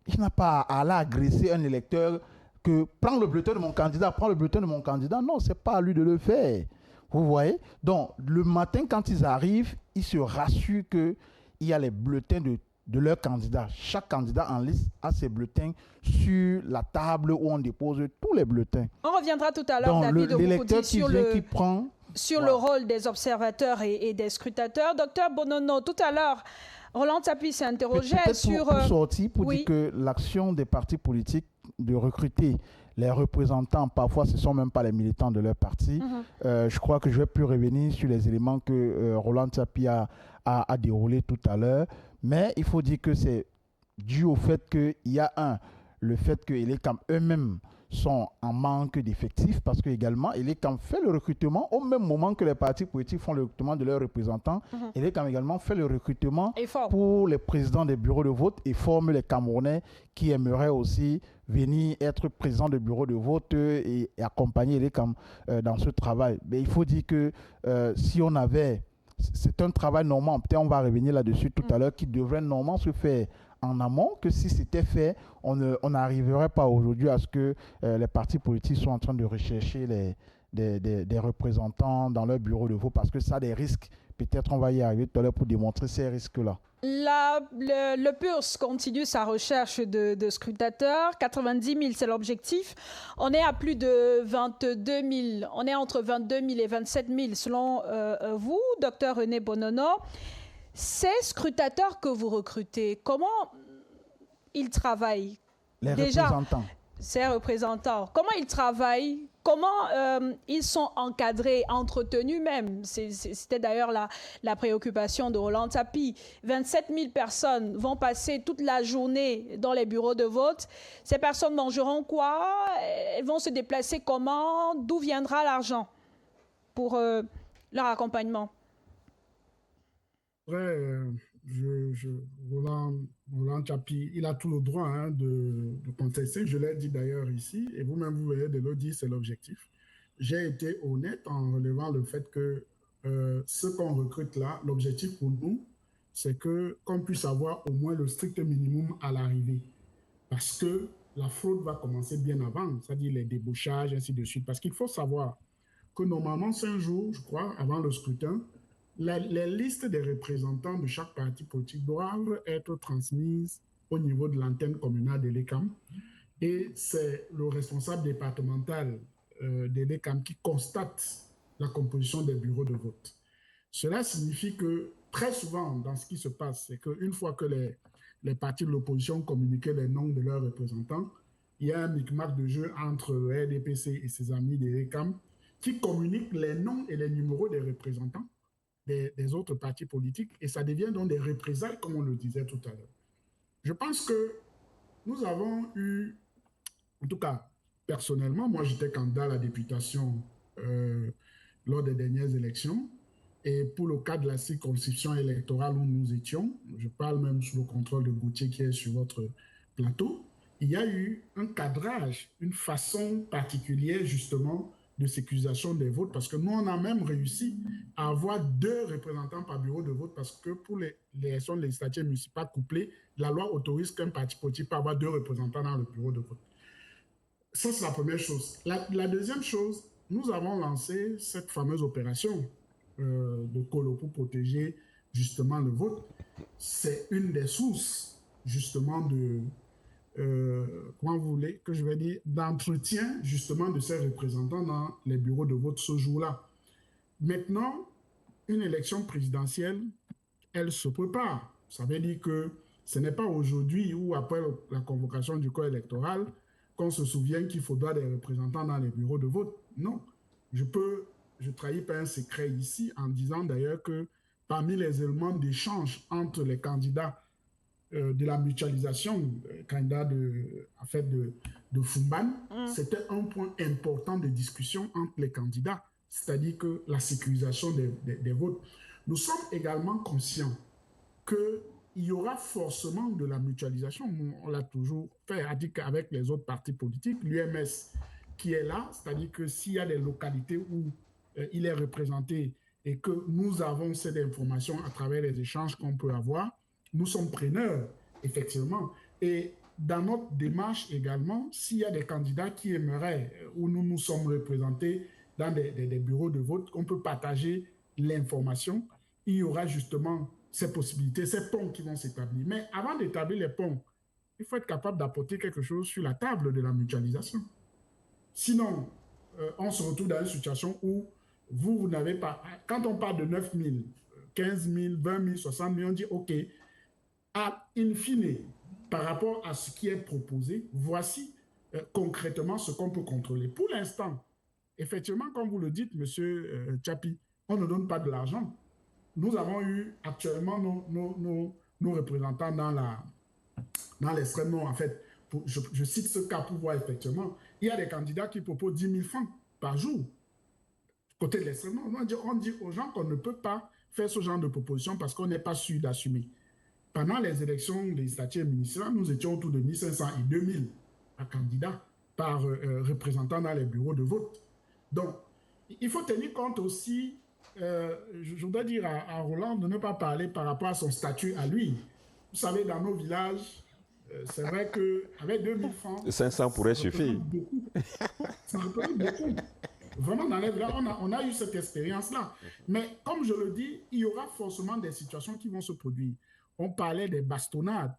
Il n'a pas à aller agresser un électeur que prends le bulletin de mon candidat, prends le bulletin de mon candidat. Non, ce n'est pas à lui de le faire. Vous voyez? Donc, le matin, quand ils arrivent, ils se rassurent qu'il y a les bulletins de leur candidat. Chaque candidat en liste a ses bulletins sur la table où on dépose tous les bulletins. On reviendra tout à l'heure, David Obukuti, sur le rôle des observateurs et des scrutateurs. Docteur Bonono, tout à l'heure, Roland Tsapi s'est interrogé sur... Pour dire que l'action des partis politiques recruter les représentants, parfois ce ne sont même pas les militants de leur parti. Je crois que je vais plus revenir sur les éléments que Roland Tchapi a déroulés tout à l'heure, mais il faut dire que c'est dû au fait qu'il y a le fait que les camps eux-mêmes sont en manque d'effectifs, parce que également les camps fait le recrutement au même moment que les partis politiques font le recrutement de leurs représentants. Les camps également fait le recrutement pour les présidents des bureaux de vote et forme les Camerounais qui aimeraient aussi venir être présidents de bureaux de vote et accompagner les camps dans ce travail. Mais il faut dire que si on avait... C'est un travail normal, peut-être on va revenir là-dessus tout à l'heure, qui devrait normalement se faire en amont, que si c'était fait, on n'arriverait pas aujourd'hui à ce que les partis politiques soient en train de rechercher des représentants dans leur bureau de vote, parce que ça a des risques. Peut-être on va y arriver tout à l'heure pour démontrer ces risques-là. Le PURS continue sa recherche de scrutateurs. 90 000, c'est l'objectif. On est à plus de 22 000. On est entre 22 000 et 27 000, selon vous, Dr René Bonono. Ces scrutateurs que vous recrutez, comment ils travaillent? Les représentants. Ces représentants, comment ils travaillent? Comment ils sont encadrés, entretenus même? C'était d'ailleurs la préoccupation de Roland Tchapi. 27 000 personnes vont passer toute la journée dans les bureaux de vote. Ces personnes mangeront quoi? Elles vont se déplacer comment? D'où viendra l'argent pour leur accompagnement? Roland Tchapi, il a tout le droit de contester. Je l'ai dit d'ailleurs ici, et vous-même, vous venez de le dire, c'est l'objectif. J'ai été honnête en relevant le fait que ce qu'on recrute là, l'objectif pour nous, c'est qu'on puisse avoir au moins le strict minimum à l'arrivée. Parce que la fraude va commencer bien avant, c'est-à-dire les débauchages, ainsi de suite. Parce qu'il faut savoir que normalement, 5 jours, je crois, avant le scrutin, les listes des représentants de chaque parti politique doivent être transmises au niveau de l'antenne communale de l'ECAM. Et c'est le responsable départemental de l'ECAM qui constate la composition des bureaux de vote. Cela signifie que très souvent, dans ce qui se passe, c'est qu'une fois que les partis de l'opposition ont communiqué les noms de leurs représentants, il y a un micmac de jeu entre le RDPC et ses amis de l'ECAM qui communiquent les noms et les numéros des représentants des autres partis politiques, et ça devient donc des représailles, comme on le disait tout à l'heure. Je pense que nous avons eu, en tout cas, personnellement, moi j'étais candidat à la députation lors des dernières élections, et pour le cas de la circonscription électorale où nous étions, je parle même sous le contrôle de Gauthier qui est sur votre plateau, il y a eu un cadrage, une façon particulière justement de sécurisation des votes, parce que nous, on a même réussi à avoir 2 représentants par bureau de vote, parce que pour les élections législatives municipales couplées, la loi autorise qu'un parti politique peut avoir 2 représentants dans le bureau de vote. Ça, c'est la première chose. La deuxième chose, nous avons lancé cette fameuse opération de Colo pour protéger justement le vote. C'est une des sources justement de comment vous voulez que je vais dire, d'entretien justement de ces représentants dans les bureaux de vote ce jour-là. Maintenant, une élection présidentielle, elle se prépare. Ça veut dire que ce n'est pas aujourd'hui ou après la convocation du corps électoral qu'on se souvient qu'il faudra des représentants dans les bureaux de vote. Non. Je trahis pas un secret ici en disant d'ailleurs que parmi les éléments d'échange entre les candidats de la mutualisation, candidat de Fumban, c'était un point important de discussion entre les candidats, c'est-à-dire que la sécurisation des votes. Nous sommes également conscients qu'il y aura forcément de la mutualisation. On l'a toujours fait avec les autres partis politiques. L'UMS qui est là, c'est-à-dire que s'il y a des localités où il est représenté et que nous avons cette information à travers les échanges qu'on peut avoir, nous sommes preneurs, effectivement. Et dans notre démarche également, s'il y a des candidats qui aimeraient, où nous sommes représentés dans des bureaux de vote, on peut partager l'information, il y aura justement ces possibilités, ces ponts qui vont s'établir. Mais avant d'établir les ponts, il faut être capable d'apporter quelque chose sur la table de la mutualisation. Sinon, on se retrouve dans une situation où vous n'avez pas... Quand on parle de 9 000, 15 000, 20 000, 60 000, on dit OK, in fine, par rapport à ce qui est proposé, voici concrètement ce qu'on peut contrôler. Pour l'instant, effectivement, comme vous le dites, M. Tchapi, on ne donne pas de l'argent. Nous avons eu actuellement nos représentants dans l'extrême nord. En fait, je cite ce cas pour voir effectivement, il y a des candidats qui proposent 10 000 francs par jour. Côté de l'extrême nord, on dit aux gens qu'on ne peut pas faire ce genre de proposition parce qu'on n'est pas sûr d'assumer. Pendant les élections législatives et municipales, nous étions autour de 1500 et 2000 candidats par représentant dans les bureaux de vote. Donc, il faut tenir compte aussi, je voudrais dire à Roland de ne pas parler par rapport à son statut à lui. Vous savez, dans nos villages, c'est vrai qu'avec 2000 francs... 500 pourrait suffire. Ça représente beaucoup. Vraiment, dans les villages, on a eu cette expérience-là. Mais comme je le dis, il y aura forcément des situations qui vont se produire. On parlait des bastonnades.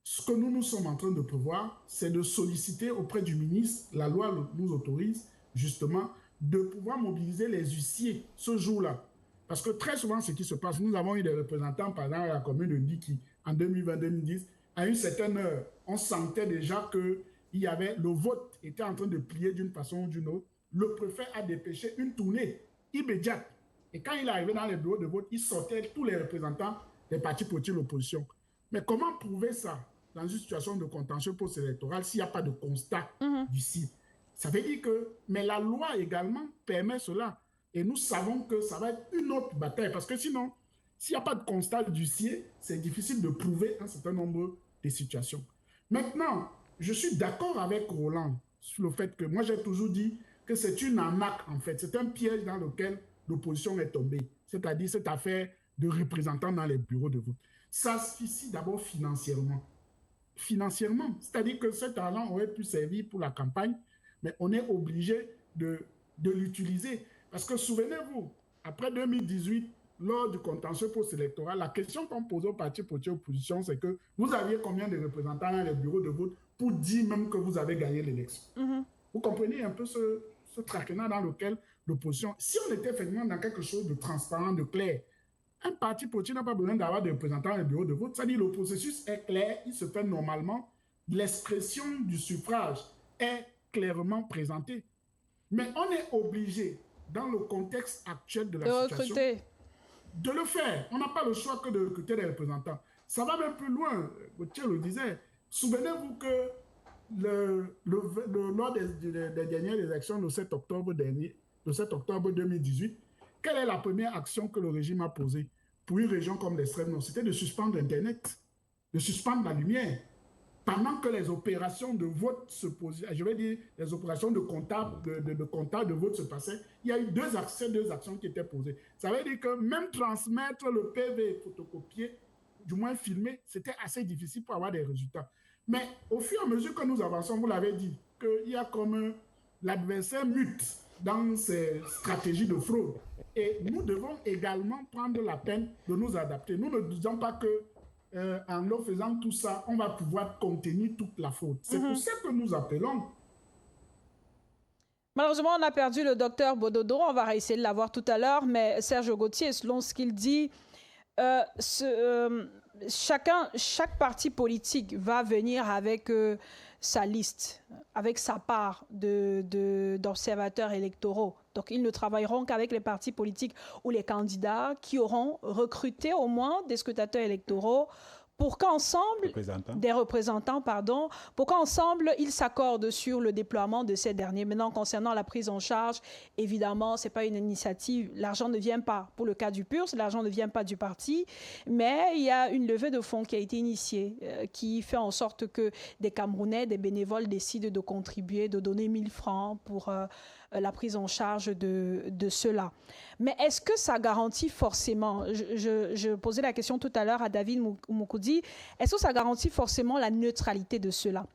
Ce que nous sommes en train de prévoir, c'est de solliciter auprès du ministre, la loi nous autorise justement, de pouvoir mobiliser les huissiers ce jour-là. Parce que très souvent, ce qui se passe, nous avons eu des représentants, par exemple, à la commune de Ndi qui, en 2020-2010, à une certaine heure, on sentait déjà que le vote était en train de plier d'une façon ou d'une autre. Le préfet a dépêché une tournée immédiate. Et quand il est arrivé dans les bureaux de vote, il sortait tous les représentants des partis politiques de l'opposition. Mais comment prouver ça dans une situation de contentieux post-électoral s'il n'y a pas de constat d'huissier? Ça veut dire que... Mais la loi également permet cela. Et nous savons que ça va être une autre bataille. Parce que sinon, s'il n'y a pas de constat d'huissier, c'est difficile de prouver un certain nombre de situations. Maintenant, je suis d'accord avec Roland sur le fait que moi, j'ai toujours dit que c'est une arnaque, en fait. C'est un piège dans lequel l'opposition est tombée. C'est-à-dire cette affaire de représentants dans les bureaux de vote. Ça suffit d'abord financièrement. Financièrement. C'est-à-dire que cet argent aurait pu servir pour la campagne, mais on est obligé de l'utiliser. Parce que souvenez-vous, après 2018, lors du contentieux post-électoral, la question qu'on posait aux partis politiques d'opposition, c'est que vous aviez combien de représentants dans les bureaux de vote pour dire même que vous avez gagné l'élection. Vous comprenez un peu ce traquenard dans lequel l'opposition... Si on était effectivement dans quelque chose de transparent, de clair, un parti politique n'a pas besoin d'avoir des représentants dans les bureaux de vote. C'est-à-dire que le processus est clair, il se fait normalement. L'expression du suffrage est clairement présentée. Mais on est obligé, dans le contexte actuel de la situation, de le faire. On n'a pas le choix que de recruter des représentants. Ça va même plus loin. Gauthier le disait. Souvenez-vous que lors des dernières élections, le 7 octobre 2018, quelle est la première action que le régime a posée pour une région comme l'extrême nord? C'était de suspendre Internet, de suspendre la lumière, pendant que les opérations de vote se posaient, je vais dire les opérations de comptage de vote se passaient. Il y a eu deux actions qui étaient posées. Ça veut dire que même transmettre le PV photocopié, du moins filmé, c'était assez difficile pour avoir des résultats. Mais au fur et à mesure que nous avançons, vous l'avez dit, qu'il y a comme l'adversaire mute dans ces stratégies de fraude. Et nous devons également prendre la peine de nous adapter. Nous ne disons pas que en leur faisant tout ça, on va pouvoir contenir toute la fraude. C'est pour ça que nous appelons. Malheureusement, on a perdu le docteur Bododo. On va essayer de l'avoir tout à l'heure. Mais Serge Gauthier, selon ce qu'il dit, chaque parti politique va venir avec sa liste, avec sa part d'observateurs électoraux. Donc, ils ne travailleront qu'avec les partis politiques ou les candidats qui auront recruté au moins des scrutateurs électoraux pour qu'ensemble, des représentants, pour qu'ensemble, ils s'accordent sur le déploiement de ces derniers. Maintenant, concernant la prise en charge, évidemment, ce n'est pas une initiative. L'argent ne vient pas, pour le cas du PUR, l'argent ne vient pas du parti, mais il y a une levée de fonds qui a été initiée, qui fait en sorte que des Camerounais, des bénévoles décident de contribuer, de donner 1000 francs pour la prise en charge de cela. Mais est-ce que ça garantit forcément, je posais la question tout à l'heure à David Moukoudi, est-ce que ça garantit forcément la neutralité de cela?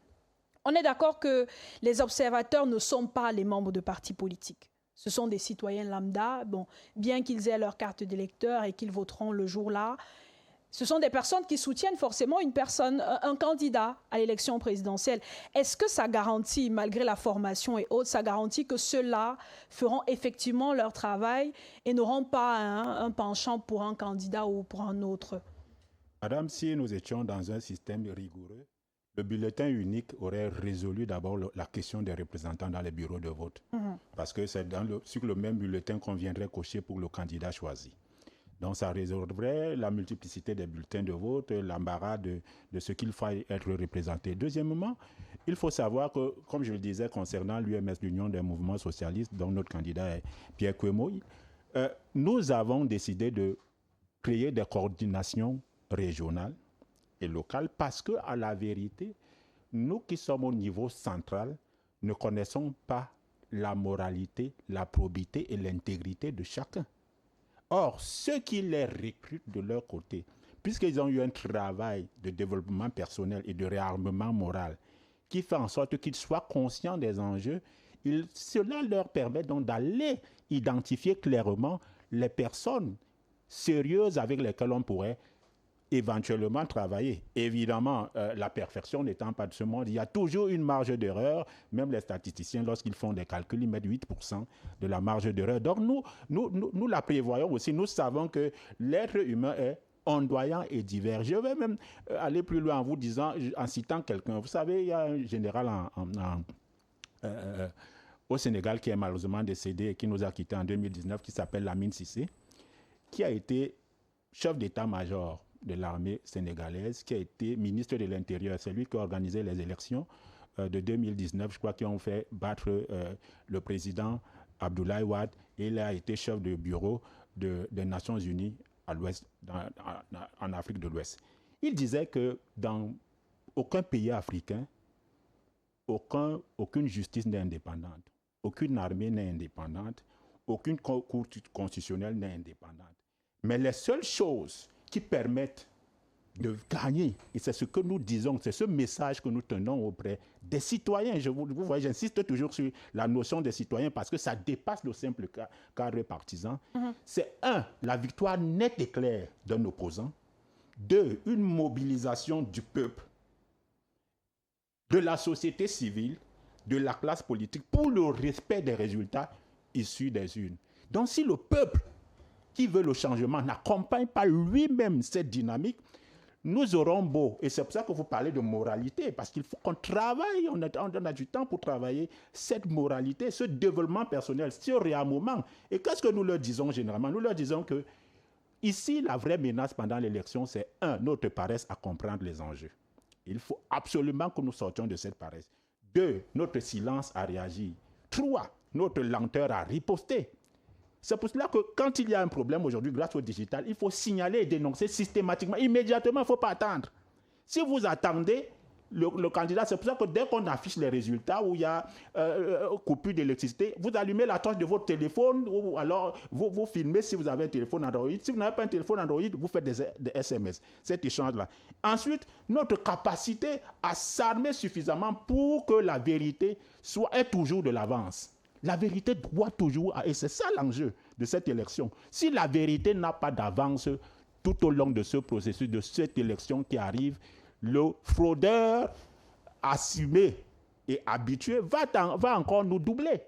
On est d'accord que les observateurs ne sont pas les membres de partis politiques. Ce sont des citoyens lambda, bon, bien qu'ils aient leur carte d'électeur et qu'ils voteront le jour-là. Ce sont des personnes qui soutiennent forcément une personne, un candidat à l'élection présidentielle. Est-ce que ça garantit, malgré la formation et autres, ça garantit que ceux-là feront effectivement leur travail et n'auront pas un penchant pour un candidat ou pour un autre? Madame, si nous étions dans un système rigoureux, le bulletin unique aurait résolu d'abord la question des représentants dans les bureaux de vote. Parce que c'est sur le même bulletin qu'on viendrait cocher pour le candidat choisi. Donc ça résolverait la multiplicité des bulletins de vote, l'embarras de ce qu'il faut être représenté. Deuxièmement, il faut savoir que, comme je le disais concernant l'UMS, l'Union des mouvements socialistes, dont notre candidat est Pierre Kouemoy, nous avons décidé de créer des coordinations régionales et locales parce que, à la vérité, nous qui sommes au niveau central ne connaissons pas la moralité, la probité et l'intégrité de chacun. Or, ceux qui les recrutent de leur côté, puisqu'ils ont eu un travail de développement personnel et de réarmement moral qui fait en sorte qu'ils soient conscients des enjeux, cela leur permet donc d'aller identifier clairement les personnes sérieuses avec lesquelles on pourrait éventuellement travailler. Évidemment, la perfection n'étant pas de ce monde, il y a toujours une marge d'erreur. Même les statisticiens, lorsqu'ils font des calculs, ils mettent 8% de la marge d'erreur. Donc nous la prévoyons aussi. Nous savons que l'être humain est ondoyant et divers. Je vais même aller plus loin en vous disant, en citant quelqu'un. Vous savez, il y a un général au Sénégal qui est malheureusement décédé et qui nous a quittés en 2019, qui s'appelle Lamine Cissé, qui a été chef d'état-major de l'armée sénégalaise, qui a été ministre de l'Intérieur. C'est lui qui a organisé les élections de 2019, je crois, qui ont fait battre le président Abdoulaye Wade, et il a été chef de bureau des Nations Unies à l'Ouest, en Afrique de l'Ouest. Il disait que dans aucun pays africain, aucune justice n'est indépendante, aucune armée n'est indépendante, aucune cour constitutionnelle n'est indépendante. Mais les seules choses qui permettent de gagner, et c'est ce que nous disons, c'est ce message que nous tenons auprès des citoyens. Vous voyez, j'insiste toujours sur la notion des citoyens parce que ça dépasse le simple cadre partisan. C'est 1, la victoire nette et claire d'un opposant. 2, une mobilisation du peuple, de la société civile, de la classe politique pour le respect des résultats issus des urnes. Donc si le peuple qui veut le changement n'accompagne pas lui-même cette dynamique, nous aurons beau, et c'est pour ça que vous parlez de moralité, parce qu'il faut qu'on travaille, on a du temps pour travailler cette moralité, ce développement personnel, ce réarmement. Et qu'est-ce que nous leur disons généralement? Nous leur disons que ici, la vraie menace pendant l'élection, c'est 1, notre paresse à comprendre les enjeux. Il faut absolument que nous sortions de cette paresse. 2, notre silence à réagir. 3, notre lenteur à riposter. C'est pour cela que quand il y a un problème aujourd'hui grâce au digital, il faut signaler et dénoncer systématiquement, immédiatement, il ne faut pas attendre. Si vous attendez le candidat, c'est pour ça que dès qu'on affiche les résultats où il y a coupure d'électricité, vous allumez la torche de votre téléphone ou alors vous filmez si vous avez un téléphone Android. Si vous n'avez pas un téléphone Android, vous faites des SMS, cet échange-là. Ensuite, notre capacité à s'armer suffisamment pour que la vérité ait toujours de l'avance. La vérité doit toujours, et c'est ça l'enjeu de cette élection. Si la vérité n'a pas d'avance tout au long de ce processus, de cette élection qui arrive, le fraudeur assumé et habitué va encore nous doubler.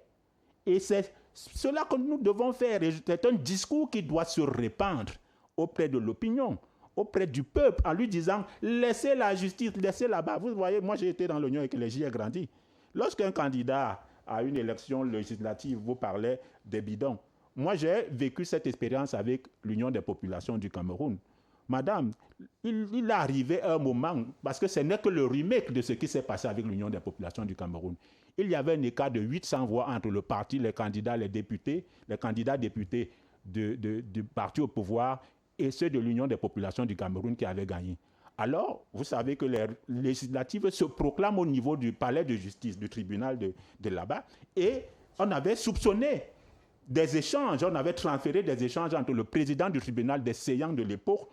Et c'est cela que nous devons faire. C'est un discours qui doit se répandre auprès de l'opinion, auprès du peuple, en lui disant « laissez la justice, laissez là-bas ». Vous voyez, moi j'ai été dans l'Union avec les j'y ai grandi. Lorsqu'un candidat à une élection législative vous parlait des bidons, moi j'ai vécu cette expérience avec l'Union des populations du Cameroun. Madame, il est arrivé un moment, parce que ce n'est que le remake de ce qui s'est passé avec l'Union des populations du Cameroun. Il y avait un écart de 800 voix entre le parti, les candidats, les candidats députés du parti au pouvoir et ceux de l'Union des populations du Cameroun qui avaient gagné. Alors, vous savez que les législatives se proclament au niveau du palais de justice, du tribunal de là-bas, et on avait soupçonné des échanges, on avait transféré des échanges entre le président du tribunal des Seyans de l'époque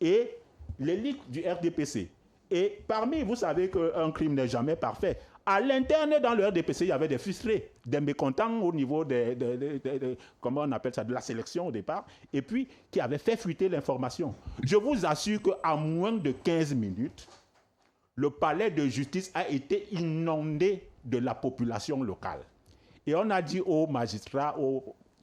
et l'élite du RDPC. Et parmi, vous savez qu'un crime n'est jamais parfait. À l'interne, dans le RDPC, il y avait des frustrés, des mécontents au niveau comment on appelle ça, de la sélection au départ, et puis qui avaient fait fuiter l'information. Je vous assure qu'en moins de 15 minutes, le palais de justice a été inondé de la population locale. Et on a dit aux magistrats,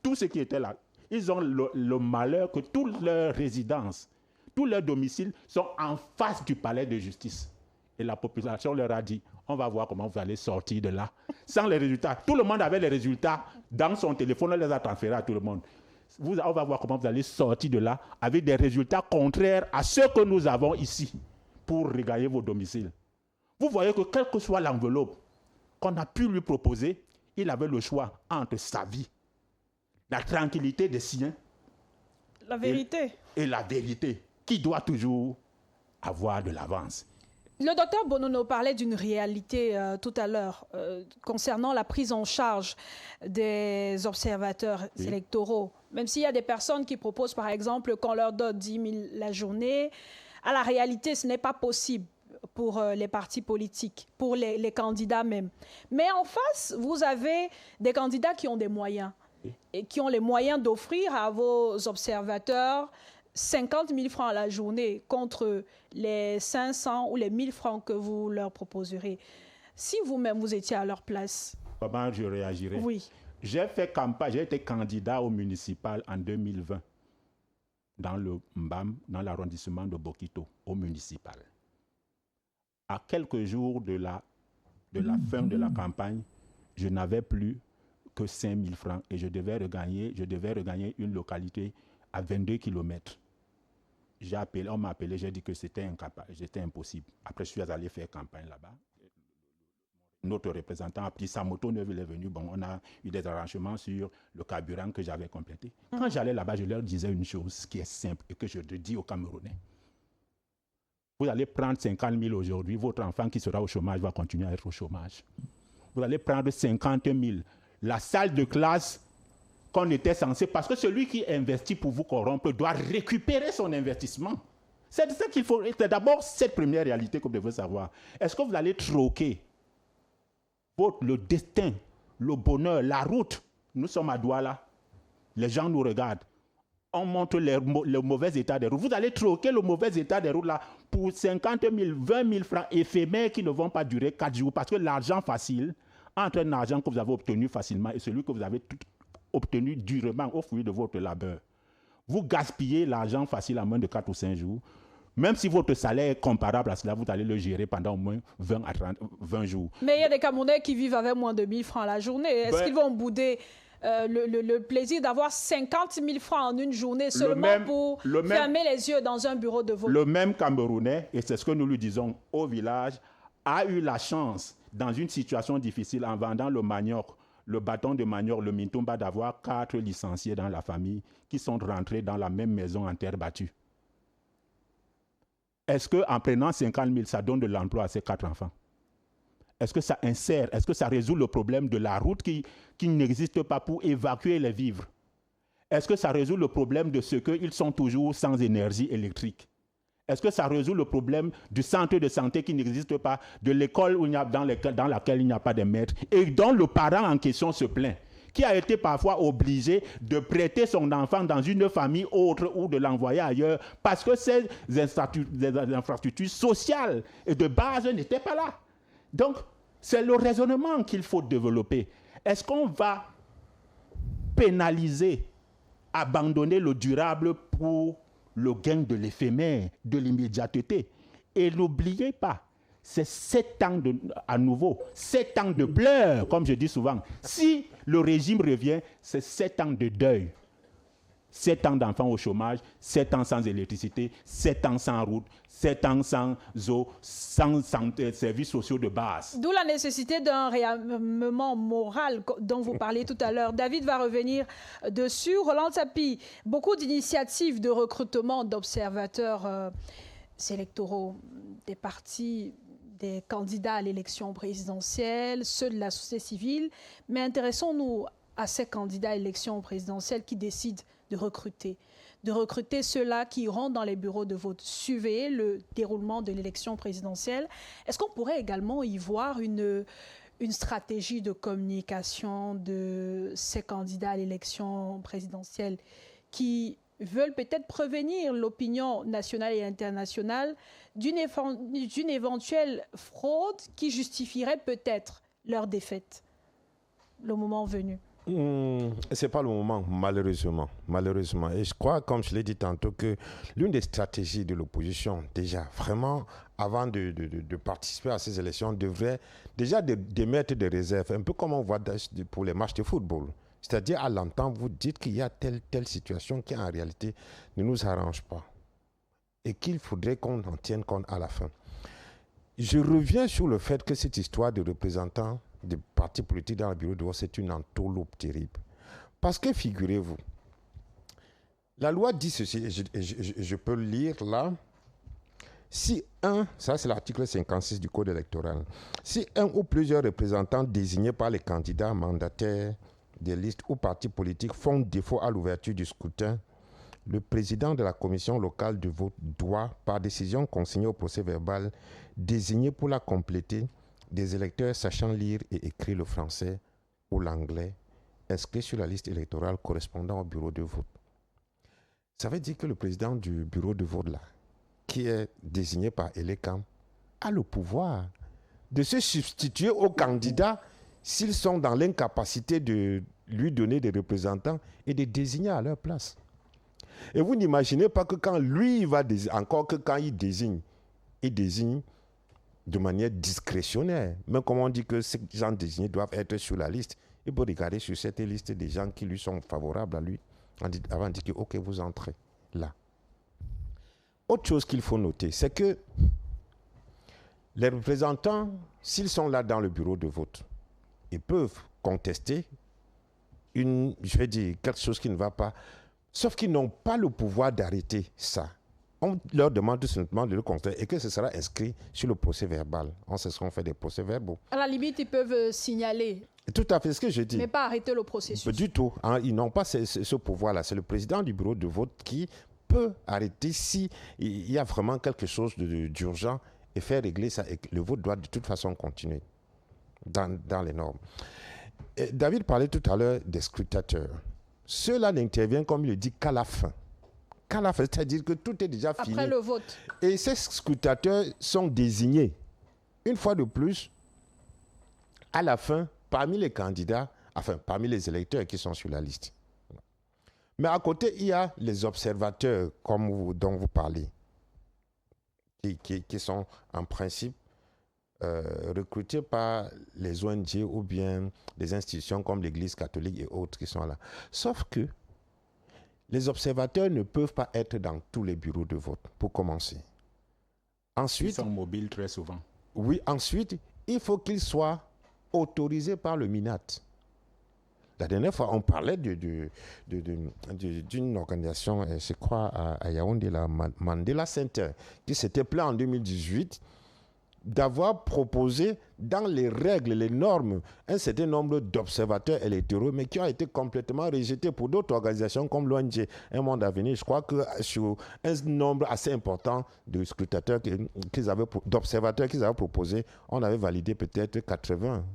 tous ceux qui étaient là, ils ont le malheur que toutes leurs résidences, tous leurs domiciles sont en face du palais de justice. Et la population leur a dit, on va voir comment vous allez sortir de là. Sans les résultats. Tout le monde avait les résultats dans son téléphone, on les a transférés à tout le monde. On va voir comment vous allez sortir de là avec des résultats contraires à ceux que nous avons ici pour regagner vos domiciles. Vous voyez que quelle que soit l'enveloppe qu'on a pu lui proposer, il avait le choix entre sa vie, la tranquillité des siens, la vérité. Et la vérité, qui doit toujours avoir de l'avance. Le docteur Bonono parlait d'une réalité tout à l'heure concernant la prise en charge des observateurs électoraux. Même s'il y a des personnes qui proposent, par exemple, qu'on leur donne 10 000 la journée, à la réalité, ce n'est pas possible pour les partis politiques, pour les candidats même. Mais en face, vous avez des candidats qui ont des moyens et qui ont les moyens d'offrir à vos observateurs 50 000 francs à la journée contre les 500 ou les 1000 francs que vous leur proposerez. Si vous-même, vous étiez à leur place... Comment je réagirais? Oui. J'ai fait campagne, j'ai été candidat au municipal en 2020 dans le Mbam, dans l'arrondissement de Bokito, au municipal. À quelques jours de la fin de la campagne, je n'avais plus que 5 000 francs et je devais regagner une localité à 22 km. On m'a appelé, j'ai dit que c'était impossible. Après, je suis allé faire campagne là-bas. Notre représentant a pris sa moto neuve, il est venu. Bon, on a eu des arrangements sur le carburant que j'avais complété. Quand j'allais là-bas, je leur disais une chose qui est simple et que je dis aux Camerounais. Vous allez prendre 50 000 aujourd'hui, votre enfant qui sera au chômage va continuer à être au chômage. Vous allez prendre 50 000. La salle de classe qu'on était censé, parce que celui qui investit pour vous corrompre doit récupérer son investissement. C'est ça qu'il faut. C'est d'abord cette première réalité que vous devez savoir. Est-ce que vous allez troquer le destin, le bonheur, la route? Nous sommes à Douala. Les gens nous regardent. On montre le mauvais état des routes. Vous allez troquer le mauvais état des routes là pour 50 000, 20 000 francs éphémères qui ne vont pas durer 4 jours. Parce que l'argent facile, entre un argent que vous avez obtenu facilement et celui que vous avez obtenu durement au fruit de votre labeur, vous gaspillez l'argent facile en moins de 4 ou 5 jours. Même si votre salaire est comparable à cela, vous allez le gérer pendant au moins 20 à 20 jours. Mais il y a des Camerounais qui vivent avec moins de 1 000 francs la journée. Est-ce qu'ils vont bouder le plaisir d'avoir 50 000 francs en une journée seulement pour fermer les yeux dans un bureau de vote? Le même Camerounais, et c'est ce que nous lui disons au village, a eu la chance, dans une situation difficile, en vendant le manioc, le bâton de manioc, le mintumba, d'avoir 4 licenciés dans la famille qui sont rentrés dans la même maison en terre battue. Est-ce qu'en prenant 50 000, ça donne de l'emploi à ces 4 enfants? Est-ce que ça insère, est-ce que ça résout le problème de la route qui n'existe pas pour évacuer les vivres? Est-ce que ça résout le problème de ce qu'ils sont toujours sans énergie électrique? Est-ce que ça résout le problème du centre de santé qui n'existe pas, de l'école dans laquelle il n'y a pas de maître et dont le parent en question se plaint, qui a été parfois obligé de prêter son enfant dans une famille autre ou de l'envoyer ailleurs parce que ces infrastructures sociales et de base n'étaient pas là? Donc, c'est le raisonnement qu'il faut développer. Est-ce qu'on va pénaliser, abandonner le durable pour le gain de l'éphémère, de l'immédiateté? Et n'oubliez pas, c'est 7 ans à nouveau, 7 ans de pleurs, comme je dis souvent. Si le régime revient, c'est 7 ans de deuil. 7 ans d'enfants au chômage, 7 ans sans électricité, 7 ans sans route, 7 ans sans eau, sans services sociaux de base. D'où la nécessité d'un réarmement moral dont vous parliez tout à l'heure. David va revenir dessus. Roland Tapi, beaucoup d'initiatives de recrutement d'observateurs électoraux des partis, des candidats à l'élection présidentielle, ceux de la société civile. Mais intéressons-nous à ces candidats à l'élection présidentielle qui décident de recruter ceux-là qui iront dans les bureaux de vote, surveiller le déroulement de l'élection présidentielle. Est-ce qu'on pourrait également y voir une stratégie de communication de ces candidats à l'élection présidentielle qui veulent peut-être prévenir l'opinion nationale et internationale d'une éventuelle fraude qui justifierait peut-être leur défaite, le moment venu? Ce n'est pas le moment, malheureusement. Et je crois, comme je l'ai dit tantôt, que l'une des stratégies de l'opposition, déjà, vraiment, avant de participer à ces élections, devraient déjà d'émettre des réserves, un peu comme on voit pour les matchs de football. C'est-à-dire, à l'entendre, vous dites qu'il y a telle situation qui, en réalité, ne nous arrange pas. Et qu'il faudrait qu'on en tienne compte à la fin. Je reviens sur le fait que cette histoire de représentants des partis politiques dans le bureau de vote, c'est une entourloupe terrible. Parce que, figurez-vous, la loi dit ceci, et je peux le lire là. Si ça c'est l'article 56 du Code électoral, si un ou plusieurs représentants désignés par les candidats mandataires des listes ou partis politiques font défaut à l'ouverture du scrutin, le président de la commission locale de vote doit, par décision consignée au procès-verbal, désigner pour la compléter des électeurs sachant lire et écrire le français ou l'anglais, inscrits sur la liste électorale correspondant au bureau de vote. Ça veut dire que le président du bureau de vote là, qui est désigné par Elekam, a le pouvoir de se substituer aux candidats s'ils sont dans l'incapacité de lui donner des représentants et de désigner à leur place. Et vous n'imaginez pas que quand lui va désigner, encore que quand il désigne de manière discrétionnaire. Mais comme on dit que ces gens désignés doivent être sur la liste, il peut regarder sur cette liste des gens qui lui sont favorables à lui avant de dire que ok, vous entrez là. Autre chose qu'il faut noter, c'est que les représentants, s'ils sont là dans le bureau de vote, ils peuvent contester quelque chose qui ne va pas, sauf qu'ils n'ont pas le pouvoir d'arrêter ça. On leur demande tout simplement de le contester et que ce sera inscrit sur le procès verbal. On sait ce qu'on fait des procès verbaux. À la limite, ils peuvent signaler. Tout à fait ce que je dis. Mais pas arrêter le processus. Du tout. Ils n'ont pas ce pouvoir-là. C'est le président du bureau de vote qui peut arrêter s'il y a vraiment quelque chose d'urgent et faire régler ça. Et le vote doit de toute façon continuer dans les normes. Et David parlait tout à l'heure des scrutateurs. Ceux-là n'interviennent, comme il le dit, qu'à la fin. Qu'à la fin, c'est-à-dire que tout est déjà fini. Après le vote. Et ces scrutateurs sont désignés, une fois de plus, à la fin, parmi les candidats, enfin, parmi les électeurs qui sont sur la liste. Mais à côté, il y a les observateurs, dont vous parlez, qui sont en principe recrutés par les ONG ou bien des institutions comme l'Église catholique et autres qui sont là. Sauf que les observateurs ne peuvent pas être dans tous les bureaux de vote, pour commencer. Ensuite, ils sont mobiles très souvent. Oui, ensuite, il faut qu'ils soient autorisés par le MINAT. La dernière fois, on parlait d'une organisation, je crois, à Yaoundé, la Mandela Center, qui s'était plaint en 2018 d'avoir proposé dans les règles, les normes, un certain nombre d'observateurs électoraux, mais qui ont été complètement rejetés pour d'autres organisations comme l'ONG Un Monde à Venir. Je crois que sur un nombre assez important de scrutateurs d'observateurs qu'ils avaient proposés, on avait validé peut-être 80.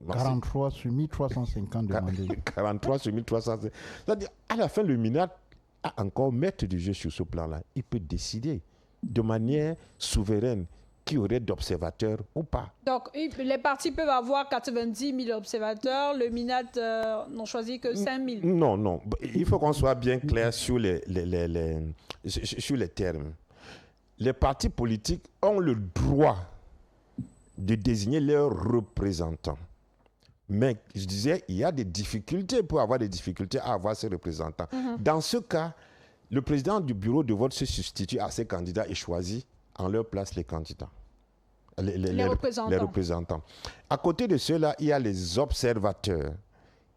43 sur 1350 demandés. 43 sur 1350. C'est-à-dire, à la fin, le MINAT a encore maître du jeu sur ce plan-là. Il peut décider de manière souveraine qui aurait d'observateurs ou pas. Donc, les partis peuvent avoir 90 000 observateurs, le MINAT n'en choisit que 5 000. Non. Il faut qu'on soit bien clair sur les termes. Les partis politiques ont le droit de désigner leurs représentants. Mais, je disais, il y a des difficultés pour avoir des difficultés à avoir ces représentants. Dans ce cas, le président du bureau de vote se substitue à ces candidats et choisit en leur place les candidats. Les représentants. À côté de ceux-là, il y a les observateurs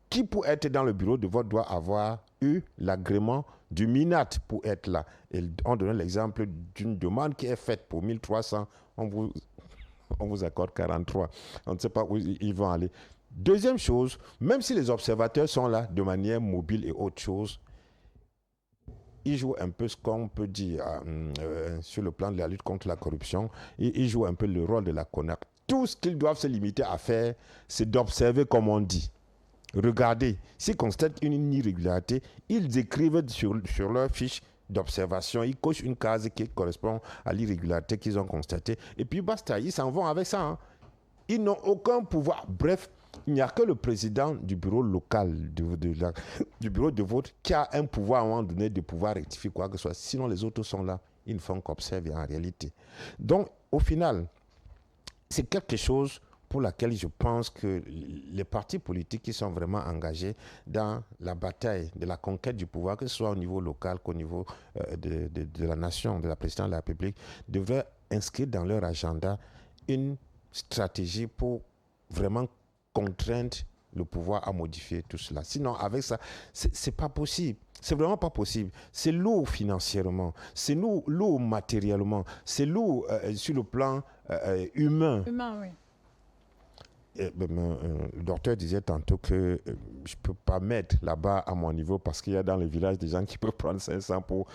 qui, pour être dans le bureau de vote, doivent avoir eu l'agrément du MINAT pour être là. Et on donne l'exemple d'une demande qui est faite pour 1300. On vous accorde 43. On ne sait pas où ils vont aller. Deuxième chose, même si les observateurs sont là de manière mobile et autre chose, ils jouent un peu ce qu'on peut dire sur le plan de la lutte contre la corruption. Ils jouent un peu le rôle de la CONAC. Tout ce qu'ils doivent se limiter à faire, c'est d'observer comme on dit. Regardez, s'ils constatent une irrégularité, ils écrivent sur leur fiche d'observation, ils cochent une case qui correspond à l'irrégularité qu'ils ont constatée. Et puis basta, ils s'en vont avec ça. Ils n'ont aucun pouvoir. Bref, il n'y a que le président du bureau local, du bureau de vote, qui a un pouvoir à un moment donné de pouvoir rectifier quoi que ce soit. Sinon, les autres sont là, ils ne font qu'observer en réalité. Donc, au final, c'est quelque chose pour laquelle je pense que les partis politiques qui sont vraiment engagés dans la bataille de la conquête du pouvoir, que ce soit au niveau local qu'au niveau de la nation, de la présidence de la République, devraient inscrire dans leur agenda une stratégie pour vraiment contraindre le pouvoir à modifier tout cela. Sinon, avec ça, c'est pas possible. C'est vraiment pas possible. C'est lourd financièrement, c'est lourd matériellement, c'est lourd sur le plan humain. Humain, oui. Le docteur disait tantôt que je ne peux pas mettre là-bas à mon niveau parce qu'il y a dans le village des gens qui peuvent prendre 500 pour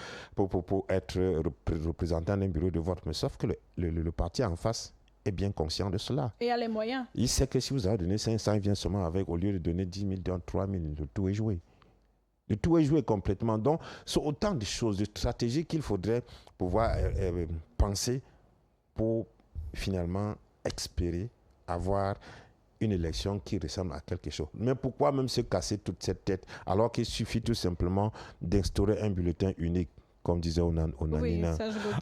être représentant d'un bureau de vote. Mais sauf que le parti en face est bien conscient de cela. Et a les moyens. Il sait que si vous avez donné 500, il vient seulement avec, au lieu de donner 10 000, donne 3 000, le tout est joué. Le tout est joué complètement. Donc, c'est autant de choses, de stratégies qu'il faudrait pouvoir penser pour finalement espérer avoir une élection qui ressemble à quelque chose. Mais pourquoi même se casser toute cette tête alors qu'il suffit tout simplement d'instaurer un bulletin unique, comme disait Onanina. Oui,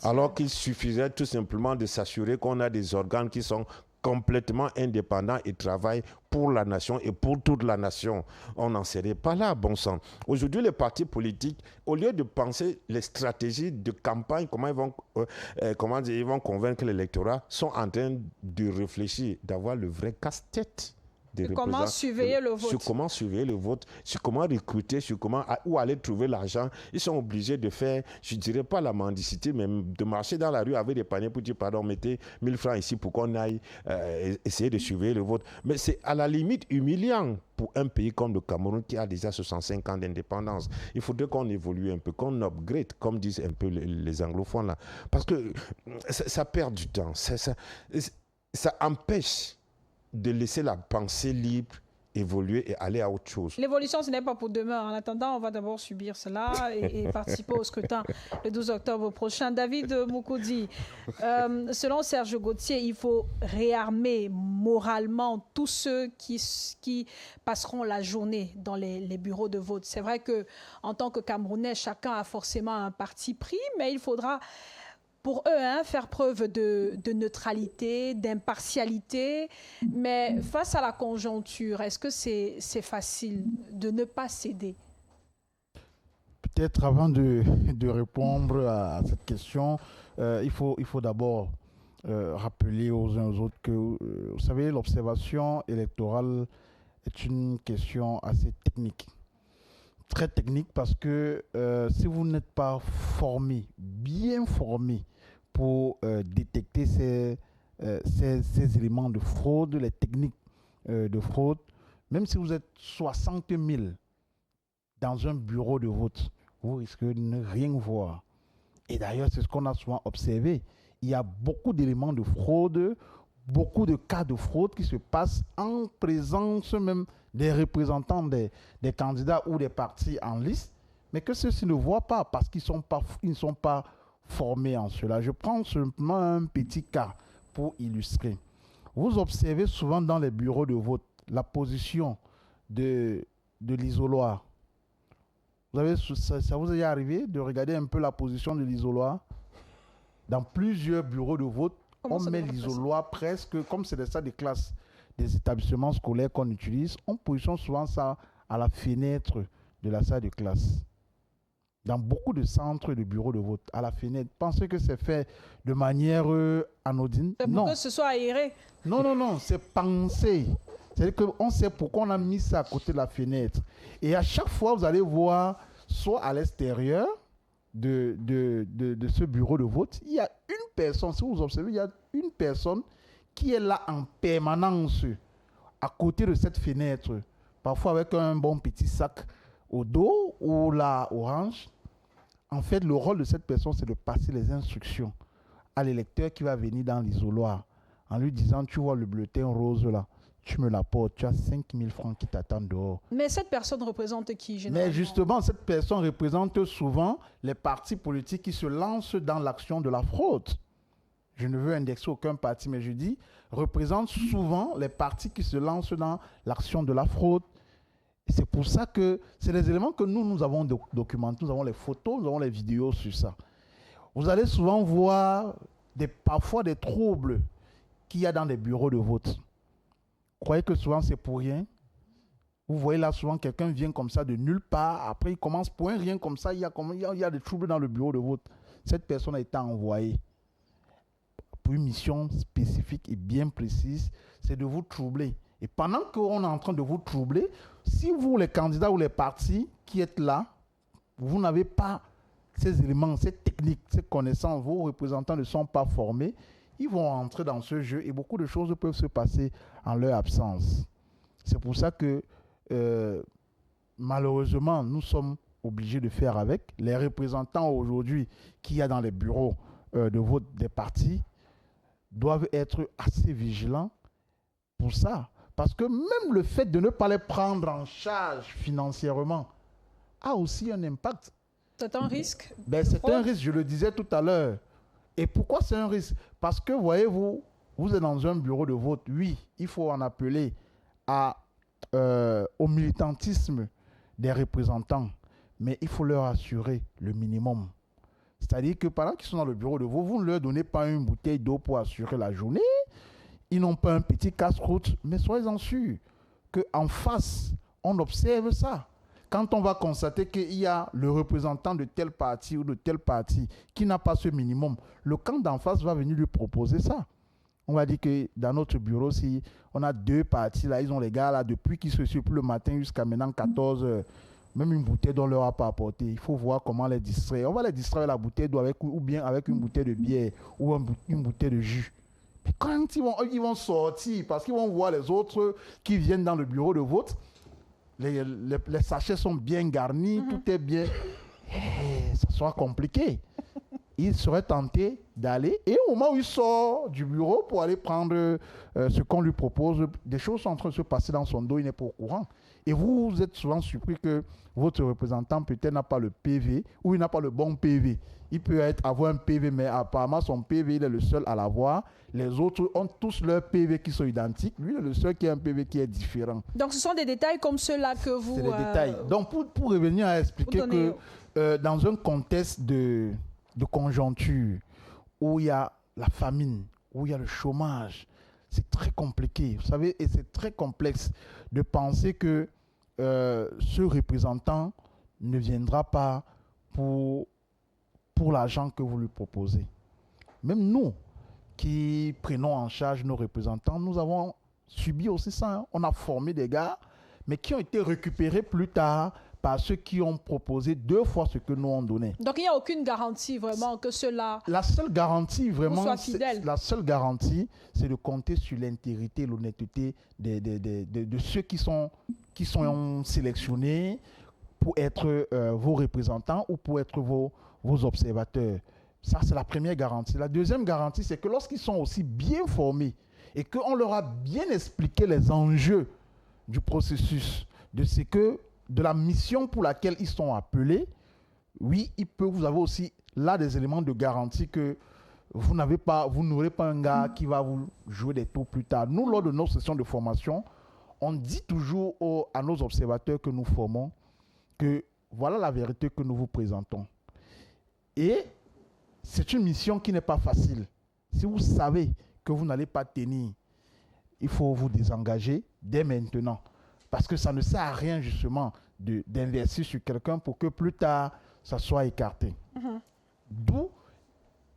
alors qu'il suffirait tout simplement de s'assurer qu'on a des organes qui sont complètement indépendants et travaillent pour la nation et pour toute la nation. On n'en serait pas là, bon sang. Aujourd'hui, les partis politiques, au lieu de penser les stratégies de campagne, comment ils vont convaincre l'électorat, sont en train de réfléchir, d'avoir le vrai casse-tête. Comment surveiller le vote. Sur comment surveiller le vote, sur comment recruter, sur où aller trouver l'argent. Ils sont obligés de faire, je ne dirais pas la mendicité, mais de marcher dans la rue avec des paniers pour dire, pardon, mettez 1000 francs ici pour qu'on aille essayer de surveiller le vote. Mais c'est à la limite humiliant pour un pays comme le Cameroun qui a déjà 65 ans d'indépendance. Il faudrait qu'on évolue un peu, qu'on upgrade, comme disent un peu les anglophones là. Parce que ça perd du temps, ça empêche de laisser la pensée libre évoluer et aller à autre chose. L'évolution, ce n'est pas pour demain. En attendant, on va d'abord subir cela et participer au scrutin le 12 octobre prochain. David Moukoudi, selon Serge Gauthier, il faut réarmer moralement tous ceux qui passeront la journée dans les bureaux de vote. C'est vrai qu'en tant que Camerounais, chacun a forcément un parti pris, mais il faudra pour eux, faire preuve de neutralité, d'impartialité. Mais face à la conjoncture, est-ce que c'est facile de ne pas céder? Peut-être avant de répondre à cette question, il faut d'abord rappeler aux uns aux autres que, vous savez, l'observation électorale est une question assez technique. Très technique parce que si vous n'êtes pas formé, bien formé, pour détecter ces éléments de fraude, les techniques de fraude, même si vous êtes 60 000 dans un bureau de vote, vous risquez de ne rien voir. Et d'ailleurs, c'est ce qu'on a souvent observé. Il y a beaucoup d'éléments de fraude, beaucoup de cas de fraude qui se passent en présence même des représentants des candidats ou des partis en liste, mais que ceux-ci ne voient pas parce qu'ils ne sont pas formés en cela. Je prends simplement un petit cas pour illustrer. Vous observez souvent dans les bureaux de vote la position de l'isoloir. Ça vous est arrivé de regarder un peu la position de l'isoloir? Dans plusieurs bureaux de vote, on met l'isoloir presque, comme c'est des salles de classe des établissements scolaires qu'on utilise, on positionne souvent ça à la fenêtre de la salle de classe. Dans beaucoup de centres de bureaux de vote, à la fenêtre. Pensez que c'est fait de manière anodine? C'est pour que ce soit aéré? Non, c'est pensé. C'est-à-dire qu'on sait pourquoi on a mis ça à côté de la fenêtre. Et à chaque fois, vous allez voir, soit à l'extérieur de ce bureau de vote, il y a une personne, si vous observez, il y a une personne qui est là en permanence à côté de cette fenêtre, parfois avec un bon petit sac au dos ou la orange. En fait, le rôle de cette personne, c'est de passer les instructions à l'électeur qui va venir dans l'isoloir en lui disant, tu vois le bulletin rose là, tu me l'apportes, tu as 5 000 francs qui t'attendent dehors. Mais cette personne représente qui, généralement? Mais justement, cette personne représente souvent les partis politiques qui se lancent dans l'action de la fraude. Je ne veux indexer aucun parti, mais je dis, représente souvent les partis qui se lancent dans l'action de la fraude. Et c'est pour ça que c'est les éléments que nous avons documentés, nous avons les photos, nous avons les vidéos sur ça. Vous allez souvent voir parfois des troubles qu'il y a dans les bureaux de vote. Croyez que souvent c'est pour rien. Vous voyez là souvent quelqu'un vient comme ça de nulle part, après il commence pour un rien comme ça, il y a des troubles dans le bureau de vote. Cette personne a été envoyée pour une mission spécifique et bien précise, c'est de vous troubler. Et pendant qu'on est en train de vous troubler, si vous, les candidats ou les partis qui êtes là, vous n'avez pas ces éléments, ces techniques, ces connaissances, vos représentants ne sont pas formés, ils vont entrer dans ce jeu et beaucoup de choses peuvent se passer en leur absence. C'est pour ça que malheureusement, nous sommes obligés de faire avec. Les représentants aujourd'hui qu'il y a dans les bureaux de vote des partis doivent être assez vigilants pour ça. Parce que même le fait de ne pas les prendre en charge financièrement a aussi un impact. C'est un risque? C'est un risque, je le disais tout à l'heure. Et pourquoi c'est un risque? Parce que, voyez-vous, vous êtes dans un bureau de vote. Oui, il faut en appeler au militantisme des représentants. Mais il faut leur assurer le minimum. C'est-à-dire que pendant qu'ils sont dans le bureau de vote, vous ne leur donnez pas une bouteille d'eau pour assurer la journée. Ils n'ont pas un petit casse-croûte, mais soyez-en sûrs qu'en face, on observe ça. Quand on va constater qu'il y a le représentant de tel parti ou de tel parti qui n'a pas ce minimum, le camp d'en face va venir lui proposer ça. On va dire que dans notre bureau, si on a 2 partis, là, ils ont les gars là, depuis qu'ils se suivent le matin jusqu'à maintenant 14 heures, même une bouteille d'eau ne leur a pas apporté. Il faut voir comment les distraire. On va les distraire avec la bouteille d'eau ou bien avec une bouteille de bière ou une bouteille de jus. Mais quand ils vont sortir, parce qu'ils vont voir les autres qui viennent dans le bureau de vote, les sachets sont bien garnis, tout est bien. Ça sera compliqué. Il serait tenté d'aller, et au moment où il sort du bureau pour aller prendre ce qu'on lui propose, des choses sont en train de se passer dans son dos, il n'est pas au courant. Et vous êtes souvent surpris que votre représentant peut-être n'a pas le PV ou il n'a pas le bon PV. Il peut avoir un PV, mais apparemment son PV, il est le seul à l'avoir. Les autres ont tous leurs PV qui sont identiques. Lui, il est le seul qui a un PV qui est différent. Donc, ce sont des détails comme ceux-là que vous... C'est des détails. Donc, pour revenir à expliquer que dans un contexte de conjoncture où il y a la famine, où il y a le chômage, c'est très compliqué. Vous savez, et c'est très complexe de penser que ce représentant ne viendra pas pour l'argent que vous lui proposez. Même nous, qui prenons en charge nos représentants, nous avons subi aussi ça. Hein. On a formé des gars, mais qui ont été récupérés plus tard par ceux qui ont proposé 2 fois ce que nous on donnait. Donc il n'y a aucune garantie vraiment que cela... La seule garantie vraiment, soit fidèle. La seule garantie, c'est de compter sur l'intégrité et l'honnêteté de ceux qui sont sélectionnés pour être vos représentants ou pour être vos observateurs. Ça, c'est la première garantie. La deuxième garantie, c'est que lorsqu'ils sont aussi bien formés et qu'on leur a bien expliqué les enjeux du processus, de la mission pour laquelle ils sont appelés, oui, vous avez aussi là des éléments de garantie que vous n'aurez pas un gars qui va vous jouer des tours plus tard. Nous, lors de nos sessions de formation, on dit toujours à nos observateurs que nous formons que voilà la vérité que nous vous présentons. Et c'est une mission qui n'est pas facile. Si vous savez que vous n'allez pas tenir, il faut vous désengager dès maintenant. Parce que ça ne sert à rien justement d'investir sur quelqu'un pour que plus tard, ça soit écarté. D'où,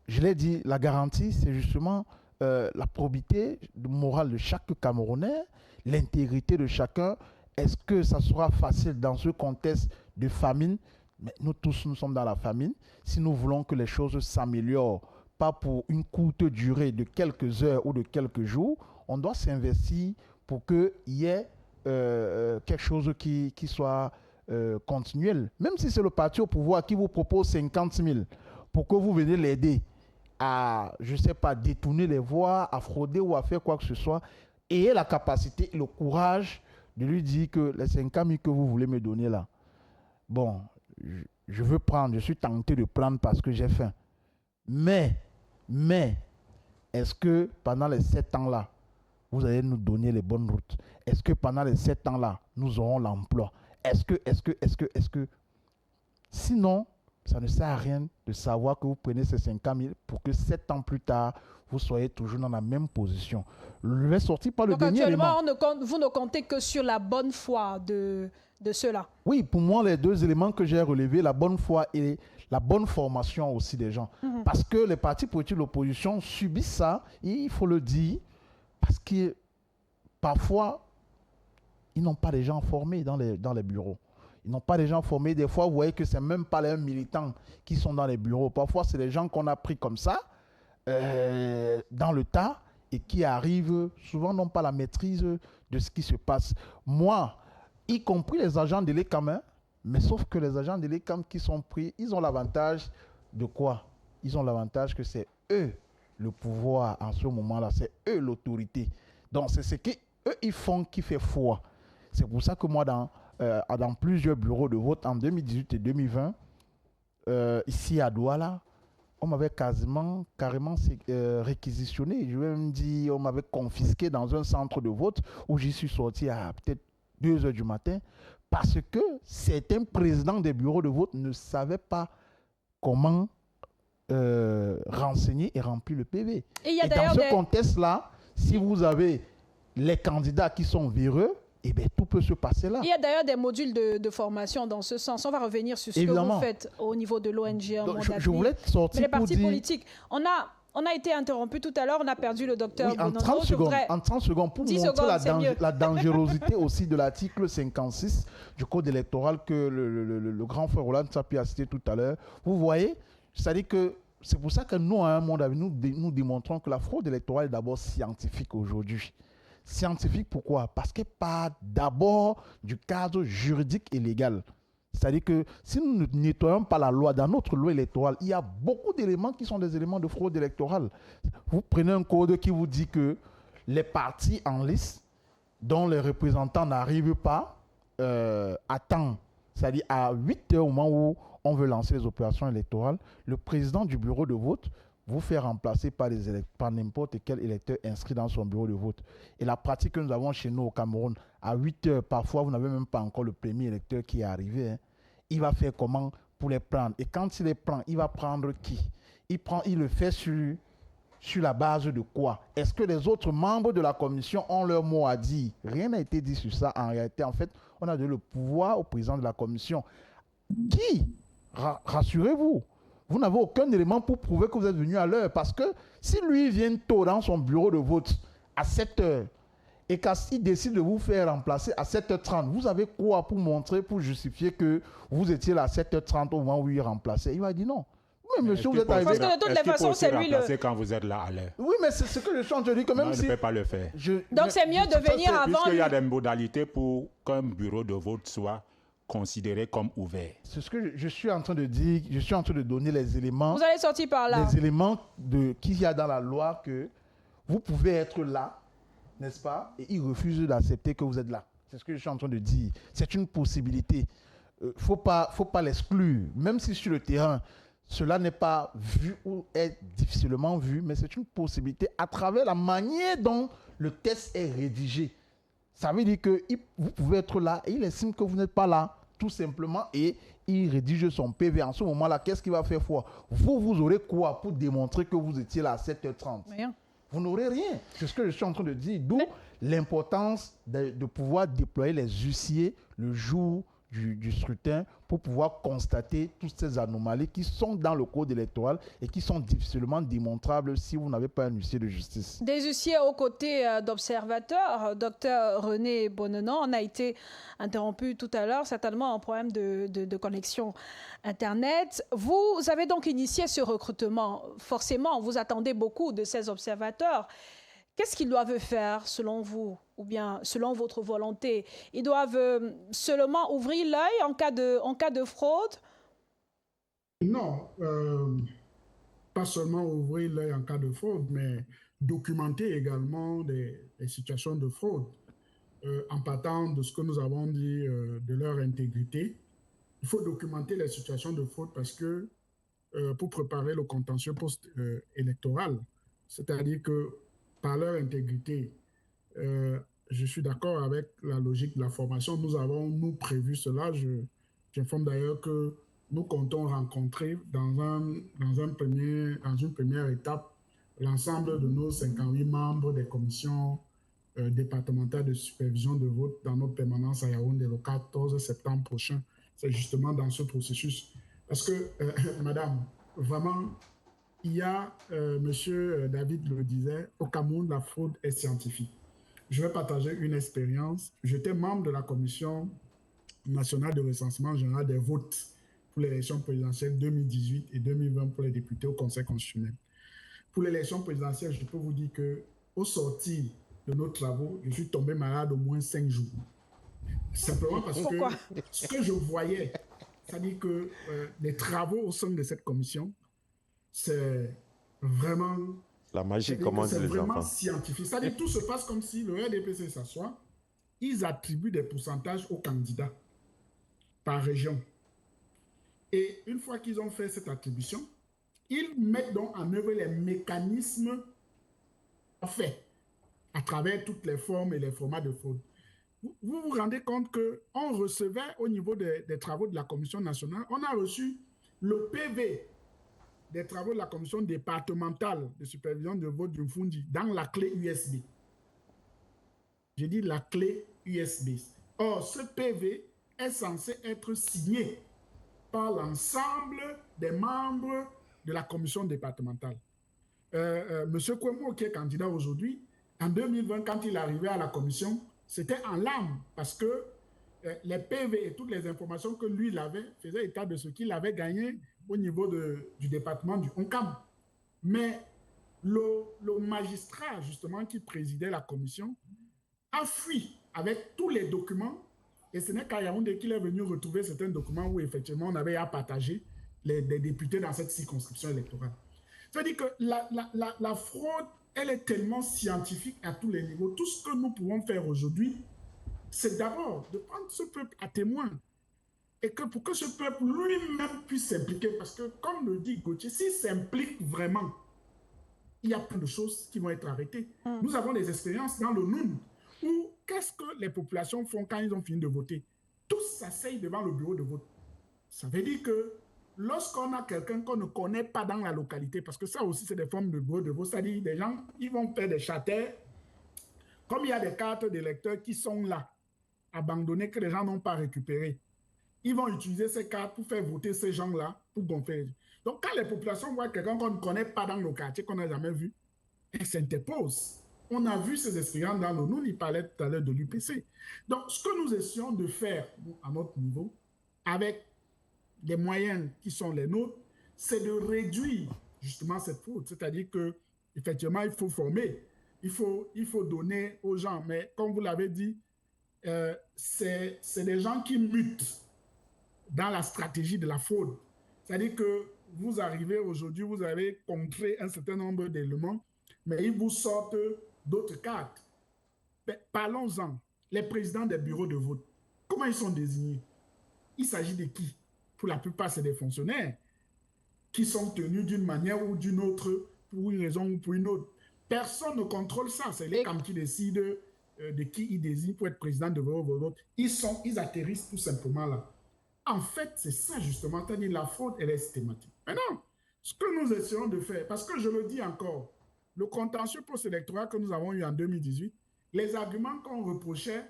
je l'ai dit, la garantie, c'est justement la probité morale de chaque Camerounais, l'intégrité de chacun. Est-ce que ça sera facile dans ce contexte de famine? Mais nous tous, nous sommes dans la famine. Si nous voulons que les choses s'améliorent, pas pour une courte durée de quelques heures ou de quelques jours, on doit s'investir pour qu'il y ait quelque chose qui soit continuel. Même si c'est le parti au pouvoir qui vous propose 50 000 pour que vous veniez l'aider à, je ne sais pas, détourner les voies, à frauder ou à faire quoi que ce soit, ayez la capacité et le courage de lui dire que les 50 000 que vous voulez me donner là, bon, je veux prendre, je suis tenté de prendre parce que j'ai faim. Mais, est-ce que pendant les 7 ans là, vous allez nous donner les bonnes routes? Est-ce que pendant les 7 ans là, nous aurons l'emploi? Est-ce que? Sinon, Ça ne sert à rien de savoir que vous prenez ces 50 000 pour que 7 ans plus tard, vous soyez toujours dans la même position. Je vais sortir par le Donc dernier élément. Vous ne comptez que sur la bonne foi de ceux-là. Oui, pour moi, les deux éléments que j'ai relevés, la bonne foi et la bonne formation aussi des gens. Parce que les partis politiques de l'opposition subissent ça, il faut le dire, parce que parfois, ils n'ont pas des gens formés dans les bureaux. Ils n'ont pas des gens formés. Des fois, vous voyez que ce n'est même pas les militants qui sont dans les bureaux. Parfois, c'est des gens qu'on a pris comme ça, dans le tas, et qui arrivent, souvent n'ont pas la maîtrise de ce qui se passe. Moi, y compris les agents de l'ECAM, mais sauf que les agents de l'ECAM qui sont pris, ils ont l'avantage de quoi? Ils ont l'avantage que c'est eux le pouvoir en ce moment-là, c'est eux l'autorité. Donc, c'est ce qu'eux, ils font qui fait foi. C'est pour ça que moi, dans plusieurs bureaux de vote en 2018 et 2020, ici à Douala, on m'avait carrément réquisitionné. Je vais même dire, on m'avait confisqué dans un centre de vote où j'y suis sorti à peut-être 2 heures du matin parce que certains présidents des bureaux de vote ne savaient pas comment renseigner et remplir le PV. Et dans ce contexte-là, si vous avez les candidats qui sont véreux, eh bien, tout peut se passer là. Il y a d'ailleurs des modules de formation dans ce sens. On va revenir sur ce que vous faites au niveau de l'ONG. Je voulais sortir. Mais les partis politiques, on a été interrompu tout à l'heure, on a perdu le docteur Bonono. En 30 secondes, pour montrer la dangerosité aussi de l'article 56 du Code électoral que le grand frère Roland Tsapi a cité tout à l'heure. Vous voyez, c'est-à-dire que c'est pour ça que nous, à un monde, nous démontrons que la fraude électorale est d'abord scientifique aujourd'hui. Scientifique, pourquoi? Parce qu'elle part d'abord du cadre juridique et légal. C'est-à-dire que si nous ne nettoyons pas la loi, dans notre loi électorale, il y a beaucoup d'éléments qui sont des éléments de fraude électorale. Vous prenez un code qui vous dit que les partis en liste dont les représentants n'arrivent pas à temps, c'est-à-dire à 8 heures au moment où on veut lancer les opérations électorales, le président du bureau de vote vous fait remplacer par n'importe quel électeur inscrit dans son bureau de vote. Et la pratique que nous avons chez nous au Cameroun, à 8 heures, parfois, vous n'avez même pas encore le premier électeur qui est arrivé. Il va faire comment pour les prendre? Et quand il les prend, il va prendre qui? Il le fait sur la base de quoi? Est-ce que les autres membres de la commission ont leur mot à dire? Rien n'a été dit sur ça. En réalité, en fait, on a donné le pouvoir au président de la commission. Qui? Rassurez-vous. Vous n'avez aucun élément pour prouver que vous êtes venu à l'heure. Parce que si lui vient tôt dans son bureau de vote à 7 heures et qu'il décide de vous faire remplacer à 7h30, vous avez quoi pour montrer, pour justifier que vous étiez là à 7h30 au moment où il remplaçait? Il va dire non. Oui, monsieur, vous êtes arrivé. Parce que de toutes les façons, c'est lui le... quand vous êtes là à l'heure. Oui, mais c'est ce que je suis en train de dire. Même je ne peux pas le faire. Donc c'est mieux de venir avant... Puisqu'il y a des modalités pour qu'un bureau de vote soit considéré comme ouvert. C'est ce que je suis en train de dire. Je suis en train de donner les éléments. Vous allez sortir par là. Les éléments qu'il y a dans la loi que vous pouvez être là, n'est-ce pas? Et ils refusent d'accepter que vous êtes là. C'est ce que je suis en train de dire. C'est une possibilité. Faut pas l'exclure. Même si sur le terrain, cela n'est pas vu ou est difficilement vu, mais c'est une possibilité à travers la manière dont le test est rédigé. Ça veut dire que vous pouvez être là et il estime que vous n'êtes pas là, tout simplement, et il rédige son PV. En ce moment-là, qu'est-ce qu'il va faire foi? Vous aurez quoi pour démontrer que vous étiez là à 7h30? Rien. Vous n'aurez rien. C'est ce que je suis en train de dire. D'où l'importance de pouvoir déployer les huissiers le jour du scrutin pour pouvoir constater toutes ces anomalies qui sont dans le code électoral et qui sont difficilement démontrables si vous n'avez pas un huissier de justice. Des huissiers aux côtés d'observateurs. Docteur René Bonono, on a été interrompu tout à l'heure, certainement un problème de connexion Internet. Vous avez donc initié ce recrutement. Forcément, vous attendez beaucoup de ces observateurs. Qu'est-ce qu'ils doivent faire selon vous ou bien selon votre volonté? Ils doivent seulement ouvrir l'œil en cas de fraude? Non, pas seulement ouvrir l'œil en cas de fraude, mais documenter également des situations de fraude en partant de ce que nous avons dit de leur intégrité. Il faut documenter les situations de fraude parce que pour préparer le contentieux post-électoral, c'est-à-dire que par leur intégrité, je suis d'accord avec la logique de la formation. Nous avons, prévu cela. J'informe d'ailleurs que nous comptons rencontrer dans une première étape l'ensemble de nos 58 membres des commissions départementales de supervision de vote dans notre permanence à Yaoundé le 14 septembre prochain. C'est justement dans ce processus. Parce que, madame, vraiment, il y a, monsieur David le disait, au Cameroun, la fraude est scientifique. Je vais partager une expérience. J'étais membre de la commission nationale de recensement général des votes pour l'élection présidentielle 2018 et 2020 pour les députés au Conseil constitutionnel. Pour l'élection présidentielle, je peux vous dire qu'au sortir de nos travaux, je suis tombé malade au moins 5 jours. Simplement parce que ce que je voyais, c'est-à-dire que les travaux au sein de cette commission, c'est vraiment... La magie, comment dire les enfants. C'est vraiment scientifique. C'est-à-dire que tout se passe comme si le RDPC s'assoit, ils attribuent des pourcentages aux candidats par région. Et une fois qu'ils ont fait cette attribution, ils mettent donc en œuvre les mécanismes faits à travers toutes les formes et les formats de fraude. Vous vous rendez compte qu'on recevait au niveau des travaux de la Commission nationale, on a reçu le PV des travaux de la Commission départementale de supervision de vote du Mfundi dans la clé USB. J'ai dit la clé USB. Or, ce PV est censé être signé par l'ensemble des membres de la commission départementale. Monsieur Kwemo, qui est candidat aujourd'hui, en 2020, quand il arrivait à la commission, c'était en larmes parce que les PV et toutes les informations que lui il avait faisaient état de ce qu'il avait gagné au niveau du département du Onkam. Mais le magistrat, justement, qui présidait la commission, a fui avec tous les documents. Et ce n'est qu'à Yaoundé qu'il est venu retrouver certains documents où effectivement on avait à partager les députés dans cette circonscription électorale. C'est-à-dire que la fraude, elle est tellement scientifique à tous les niveaux. Tout ce que nous pouvons faire aujourd'hui, c'est d'abord de prendre ce peuple à témoin. Et que pour que ce peuple lui-même puisse s'impliquer, parce que comme le dit Gauthier, s'il s'implique vraiment, il y a plein de choses qui vont être arrêtées. Nous avons des expériences dans le Noun, où qu'est-ce que les populations font quand ils ont fini de voter? Tous s'asseyent devant le bureau de vote. Ça veut dire que lorsqu'on a quelqu'un qu'on ne connaît pas dans la localité, parce que ça aussi c'est des formes de bureau de vote, c'est-à-dire des gens, ils vont faire des châtaignes, comme il y a des cartes d'électeurs qui sont là, abandonnées, que les gens n'ont pas récupérées. Ils vont utiliser ces cartes pour faire voter ces gens-là, pour gonfler. Donc quand les populations voient quelqu'un qu'on ne connaît pas dans le quartier, qu'on n'a jamais vu, elles s'interposent. On a vu ces expériences dans le Noun, il parlait tout à l'heure de l'UPC. Donc, ce que nous essayons de faire à notre niveau, avec les moyens qui sont les nôtres, c'est de réduire justement cette fraude. C'est-à-dire qu'effectivement, il faut former, il faut donner aux gens. Mais comme vous l'avez dit, c'est des gens qui mutent dans la stratégie de la fraude. C'est-à-dire que vous arrivez aujourd'hui, vous avez contré un certain nombre d'éléments, mais ils vous sortent d'autres cartes. Parlons-en. Les présidents des bureaux de vote, comment ils sont désignés? Il s'agit de qui? Pour la plupart, c'est des fonctionnaires qui sont tenus d'une manière ou d'une autre, pour une raison ou pour une autre. Personne ne contrôle ça. C'est les CAM qui décident de qui ils désignent pour être président de bureau de vote. Ils atterrissent tout simplement là. En fait, c'est ça justement, c'est-à-dire la fraude, elle est systématique. Maintenant, ce que nous essayons de faire, parce que je le dis encore, le contentieux post-électoral que nous avons eu en 2018, les arguments qu'on reprochait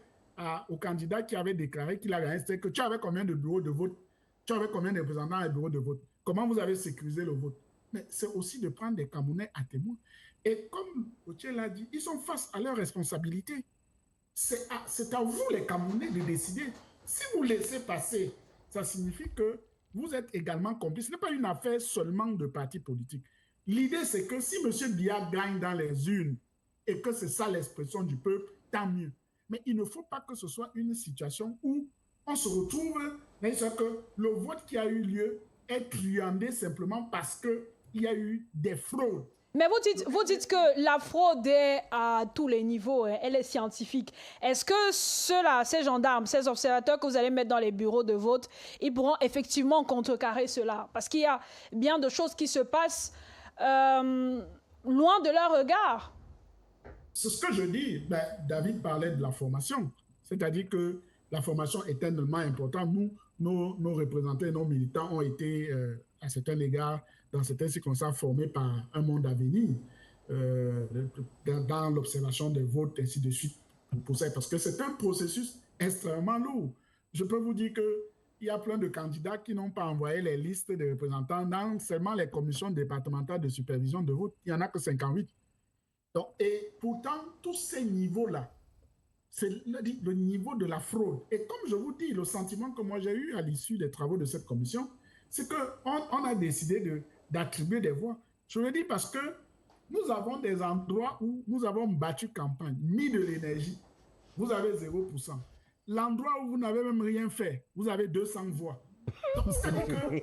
au candidat qui avait déclaré qu'il a gagné, c'était que tu avais combien de bureaux de vote, tu avais combien de représentants à bureaux de vote, comment vous avez sécurisé le vote. Mais c'est aussi de prendre des Camerounais à témoin. Et comme Gauthier l'a dit, ils sont face à leurs responsabilités. C'est à vous, les Camerounais, de décider. Si vous laissez passer, ça signifie que vous êtes également complice. Ce n'est pas une affaire seulement de partis politiques. L'idée, c'est que si M. Biya gagne dans les urnes et que c'est ça l'expression du peuple, tant mieux. Mais il ne faut pas que ce soit une situation où on se retrouve, que le vote qui a eu lieu est truandé simplement parce qu'il y a eu des fraudes. Mais vous dites que la fraude est à tous les niveaux, elle est scientifique. Est-ce que ces gendarmes, ces observateurs que vous allez mettre dans les bureaux de vote, ils pourront effectivement contrecarrer cela? Parce qu'il y a bien de choses qui se passent loin de leur regard. C'est ce que je dis. David parlait de la formation. C'est-à-dire que la formation est tellement importante. nos représentants et nos militants ont été, à certains égards, dans certaines circonstances, formés par un monde à venir, dans l'observation des votes, ainsi de suite, pour ça, parce que c'est un processus extrêmement lourd. Je peux vous dire qu'il y a plein de candidats qui n'ont pas envoyé les listes de représentants dans seulement les commissions départementales de supervision de vote. Il n'y en a que 58. Donc, et pourtant, tous ces niveaux-là, c'est le niveau de la fraude. Et comme je vous dis, le sentiment que moi j'ai eu à l'issue des travaux de cette commission, c'est qu'on a décidé d'attribuer des voix. Je le dis parce que nous avons des endroits où nous avons battu campagne, mis de l'énergie. Vous avez 0%. L'endroit où vous n'avez même rien fait, vous avez 200 voix. Donc, c'est-à-dire que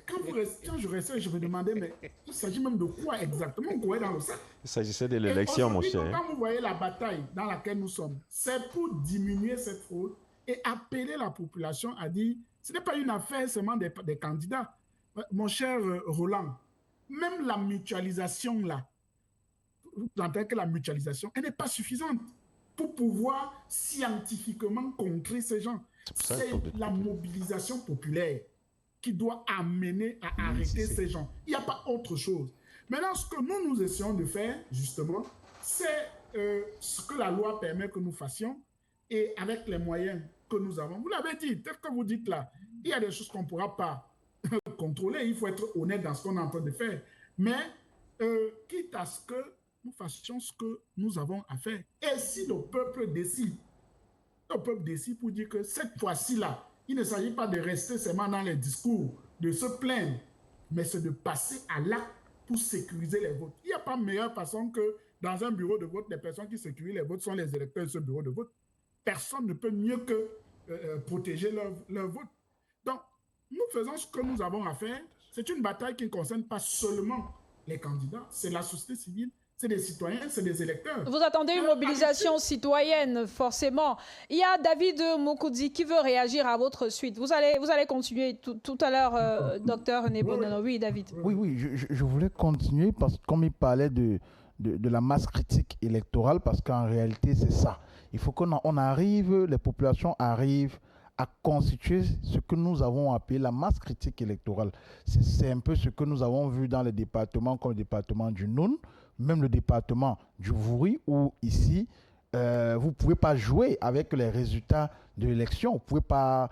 quand je restais, je me demandais, mais il s'agit même de quoi exactement qu'on est dans le sac? Il s'agissait de l'élection, mon cher. Quand vous voyez la bataille dans laquelle nous sommes, c'est pour diminuer cette fraude et appeler la population à dire, ce n'est pas une affaire seulement des candidats. Mon cher Roland, même la mutualisation là, vous entendez que la mutualisation, elle n'est pas suffisante pour pouvoir scientifiquement contrer ces gens. C'est la mobilisation populaire qui doit amener à arrêter ces gens. Il n'y a pas autre chose. Maintenant, ce que nous essayons de faire, justement, c'est ce que la loi permet que nous fassions et avec les moyens que nous avons. Vous l'avez dit, tel que vous dites là, il y a des choses qu'on ne pourra pas contrôler. Il faut être honnête dans ce qu'on est en train de faire. Mais quitte à ce que nous fassions ce que nous avons à faire. Et si le peuple décide pour dire que cette fois-ci-là, il ne s'agit pas de rester seulement dans les discours, de se plaindre, mais c'est de passer à l'acte pour sécuriser les votes. Il n'y a pas meilleure façon que dans un bureau de vote, les personnes qui sécurisent les votes sont les électeurs de ce bureau de vote. Personne ne peut mieux que protéger leur vote. Donc, nous faisons ce que nous avons à faire. C'est une bataille qui ne concerne pas seulement les candidats, c'est la société civile, c'est des citoyens, c'est des électeurs. Vous attendez une mobilisation citoyenne, forcément. Il y a David Moukoudzi qui veut réagir à votre suite. Vous allez continuer tout à l'heure, docteur René Bonono. Oui, David. Oui, je voulais continuer parce que comme il parlait de la masse critique électorale, parce qu'en réalité, c'est ça. Il faut qu'on arrive, les populations arrivent à constituer ce que nous avons appelé la masse critique électorale. C'est un peu ce que nous avons vu dans les départements comme le département du Noun, même le département du Vouri, où ici, vous ne pouvez pas jouer avec les résultats de l'élection, vous ne pouvez pas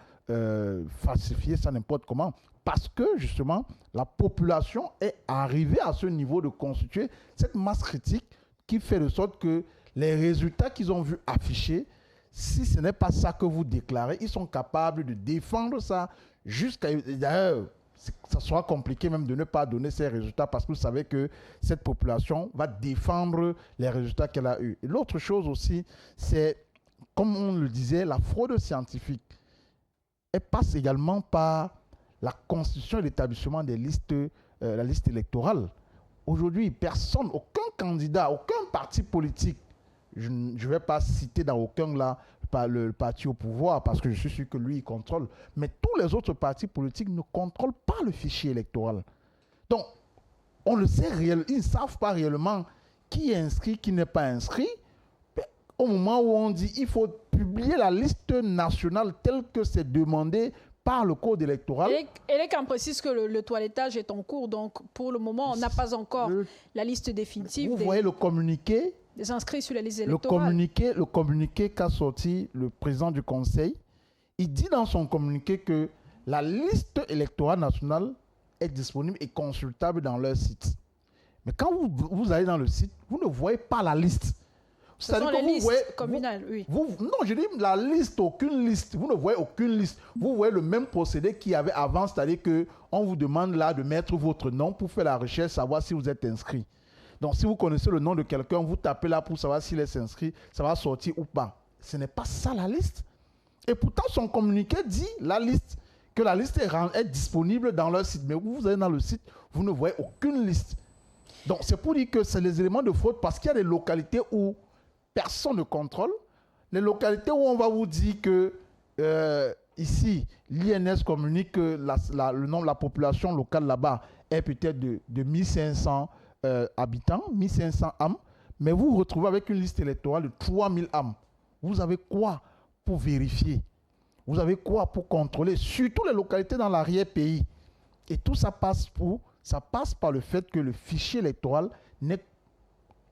falsifier ça n'importe comment, parce que justement, la population est arrivée à ce niveau de constituer cette masse critique qui fait de sorte que les résultats qu'ils ont vus affichés, si ce n'est pas ça que vous déclarez, ils sont capables de défendre ça jusqu'à... D'ailleurs, ça sera compliqué même de ne pas donner ces résultats parce que vous savez que cette population va défendre les résultats qu'elle a eus. Et l'autre chose aussi, c'est, comme on le disait, la fraude scientifique. Elle passe également par la constitution et l'établissement des listes, la liste électorale. Aujourd'hui, personne, aucun candidat, aucun parti politique, je ne vais pas citer dans aucun là le parti au pouvoir parce que je suis sûr que lui il contrôle, mais tous les autres partis politiques ne contrôlent pas le fichier électoral. Donc, on le sait réellement, ils ne savent pas réellement qui est inscrit, qui n'est pas inscrit. Mais au moment où on dit il faut publier la liste nationale telle que c'est demandé par le code électoral. Et les camps précisent que le toilettage est en cours, donc pour le moment on n'a pas encore la liste définitive. Vous voyez le communiqué des inscrits sur la liste électorale. Le communiqué qu'a sorti le président du Conseil, il dit dans son communiqué que la liste électorale nationale est disponible et consultable dans leur site. Mais quand vous allez dans le site, vous ne voyez pas la liste. Ce sont les listes communales, oui. Non, je dis la liste, aucune liste. Vous ne voyez aucune liste. Vous voyez le même procédé qu'il y avait avant, c'est-à-dire qu'on vous demande là de mettre votre nom pour faire la recherche, savoir si vous êtes inscrit. Donc, si vous connaissez le nom de quelqu'un, vous tapez là pour savoir s'il est inscrit, ça va sortir ou pas. Ce n'est pas ça la liste. Et pourtant, son communiqué dit que la liste est disponible dans leur site. Mais vous allez dans le site, vous ne voyez aucune liste. Donc, c'est pour dire que c'est les éléments de fraude parce qu'il y a des localités où personne ne contrôle. Les localités où on va vous dire que ici, l'INS communique que le nombre de la population locale là-bas est peut-être de 1500 habitants, 1500 âmes, mais vous vous retrouvez avec une liste électorale de 3000 âmes. Vous avez quoi pour vérifier? Vous avez quoi pour contrôler, surtout les localités dans l'arrière-pays? Et tout ça passe par le fait que le fichier électoral n'est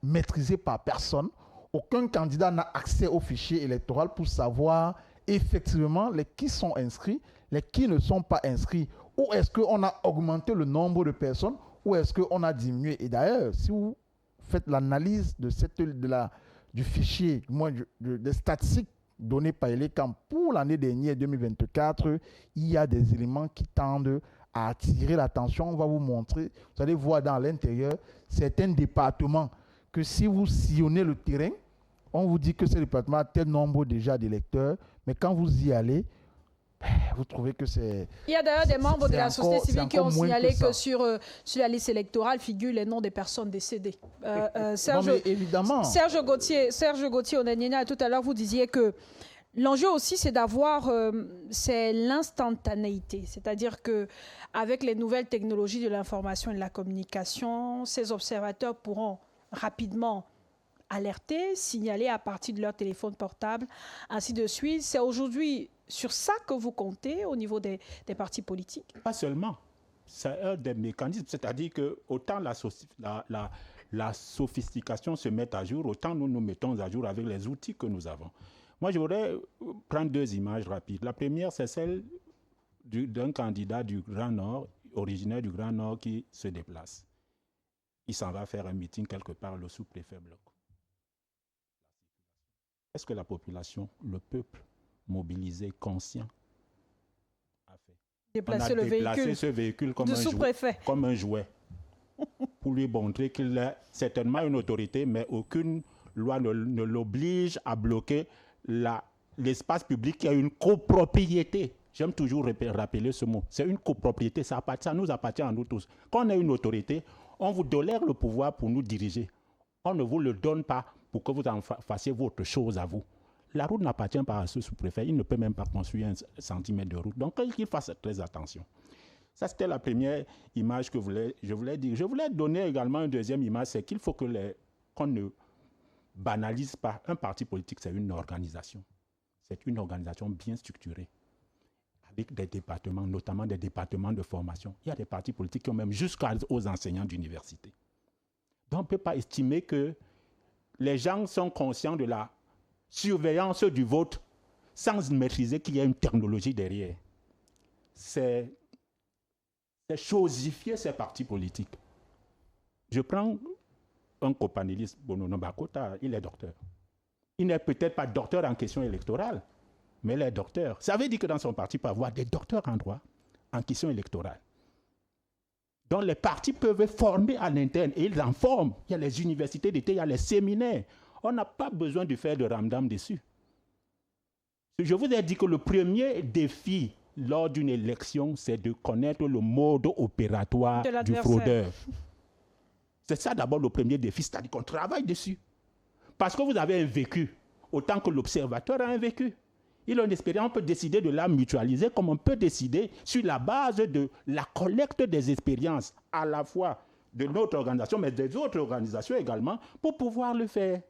maîtrisé par personne. Aucun candidat n'a accès au fichier électoral pour savoir effectivement qui sont inscrits, qui ne sont pas inscrits. Ou est-ce qu'on a augmenté le nombre de personnes ou est-ce qu'on a diminué? Et d'ailleurs, si vous faites l'analyse du fichier, des statistiques données par l'ECAM pour l'année dernière, 2024, il y a des éléments qui tendent à attirer l'attention. On va vous montrer, vous allez voir dans l'intérieur certains départements que si vous sillonnez le terrain, on vous dit que ce département a tel nombre déjà d'électeurs, mais quand vous y allez, vous trouvez que c'est... Il y a d'ailleurs des membres de la société civile qui ont signalé que sur la liste électorale figurent les noms des personnes décédées. Évidemment. Serge Gauthier, Onanina, tout à l'heure, vous disiez que l'enjeu aussi, c'est d'avoir c'est l'instantanéité. C'est-à-dire qu'avec les nouvelles technologies de l'information et de la communication, ces observateurs pourront rapidement alerter, signaler à partir de leur téléphone portable, ainsi de suite. C'est aujourd'hui sur ça que vous comptez au niveau des partis politiques? Pas seulement. C'est un des mécanismes. C'est-à-dire que autant la sophistication se met à jour, autant nous nous mettons à jour avec les outils que nous avons. Moi, je voudrais prendre deux images rapides. La première, c'est celle d'un candidat du Grand Nord, originaire du Grand Nord, qui se déplace. Il s'en va faire un meeting quelque part, le sous-préfet bloque. Est-ce que la population, le peuple mobilisé, conscient, a fait? Déplacer le véhicule, ce véhicule comme un jouet pour lui montrer qu'il a certainement une autorité, mais aucune loi ne l'oblige à bloquer l'espace public qui a une copropriété. J'aime toujours rappeler ce mot. C'est une copropriété, ça nous appartient à nous tous. Quand on a une autorité, on vous donne le pouvoir pour nous diriger. On ne vous le donne pas pour que vous en fassiez votre chose à vous. La route n'appartient pas à ce sous-préfet. Il ne peut même pas construire un centimètre de route. Donc, qu'il fasse très attention. Ça, c'était la première image que je voulais dire. Je voulais donner également une deuxième image, c'est qu'il faut qu'on ne banalise pas. Un parti politique, c'est une organisation. C'est une organisation bien structurée, avec des départements, notamment des départements de formation. Il y a des partis politiques qui ont même jusqu'aux enseignants d'université. Donc, on ne peut pas estimer que les gens sont conscients de la surveillance du vote sans maîtriser qu'il y a une technologie derrière. C'est chosifier ces partis politiques. Je prends un copanéliste, Bonono Bakota, il est docteur. Il n'est peut-être pas docteur en question électorale, mais il est docteur. Ça veut dire que dans son parti, il peut y avoir des docteurs en droit, en question électorale. Donc les partis peuvent former à l'interne, et ils en forment. Il y a les universités d'été, il y a les séminaires. On n'a pas besoin de faire de ramdam dessus. Je vous ai dit que le premier défi lors d'une élection, c'est de connaître le mode opératoire du fraudeur. C'est ça d'abord le premier défi, c'est-à-dire qu'on travaille dessus. Parce que vous avez un vécu, autant que l'observateur a un vécu. Il a une expérience, on peut décider de la mutualiser comme on peut décider sur la base de la collecte des expériences, à la fois de notre organisation, mais des autres organisations également, pour pouvoir le faire.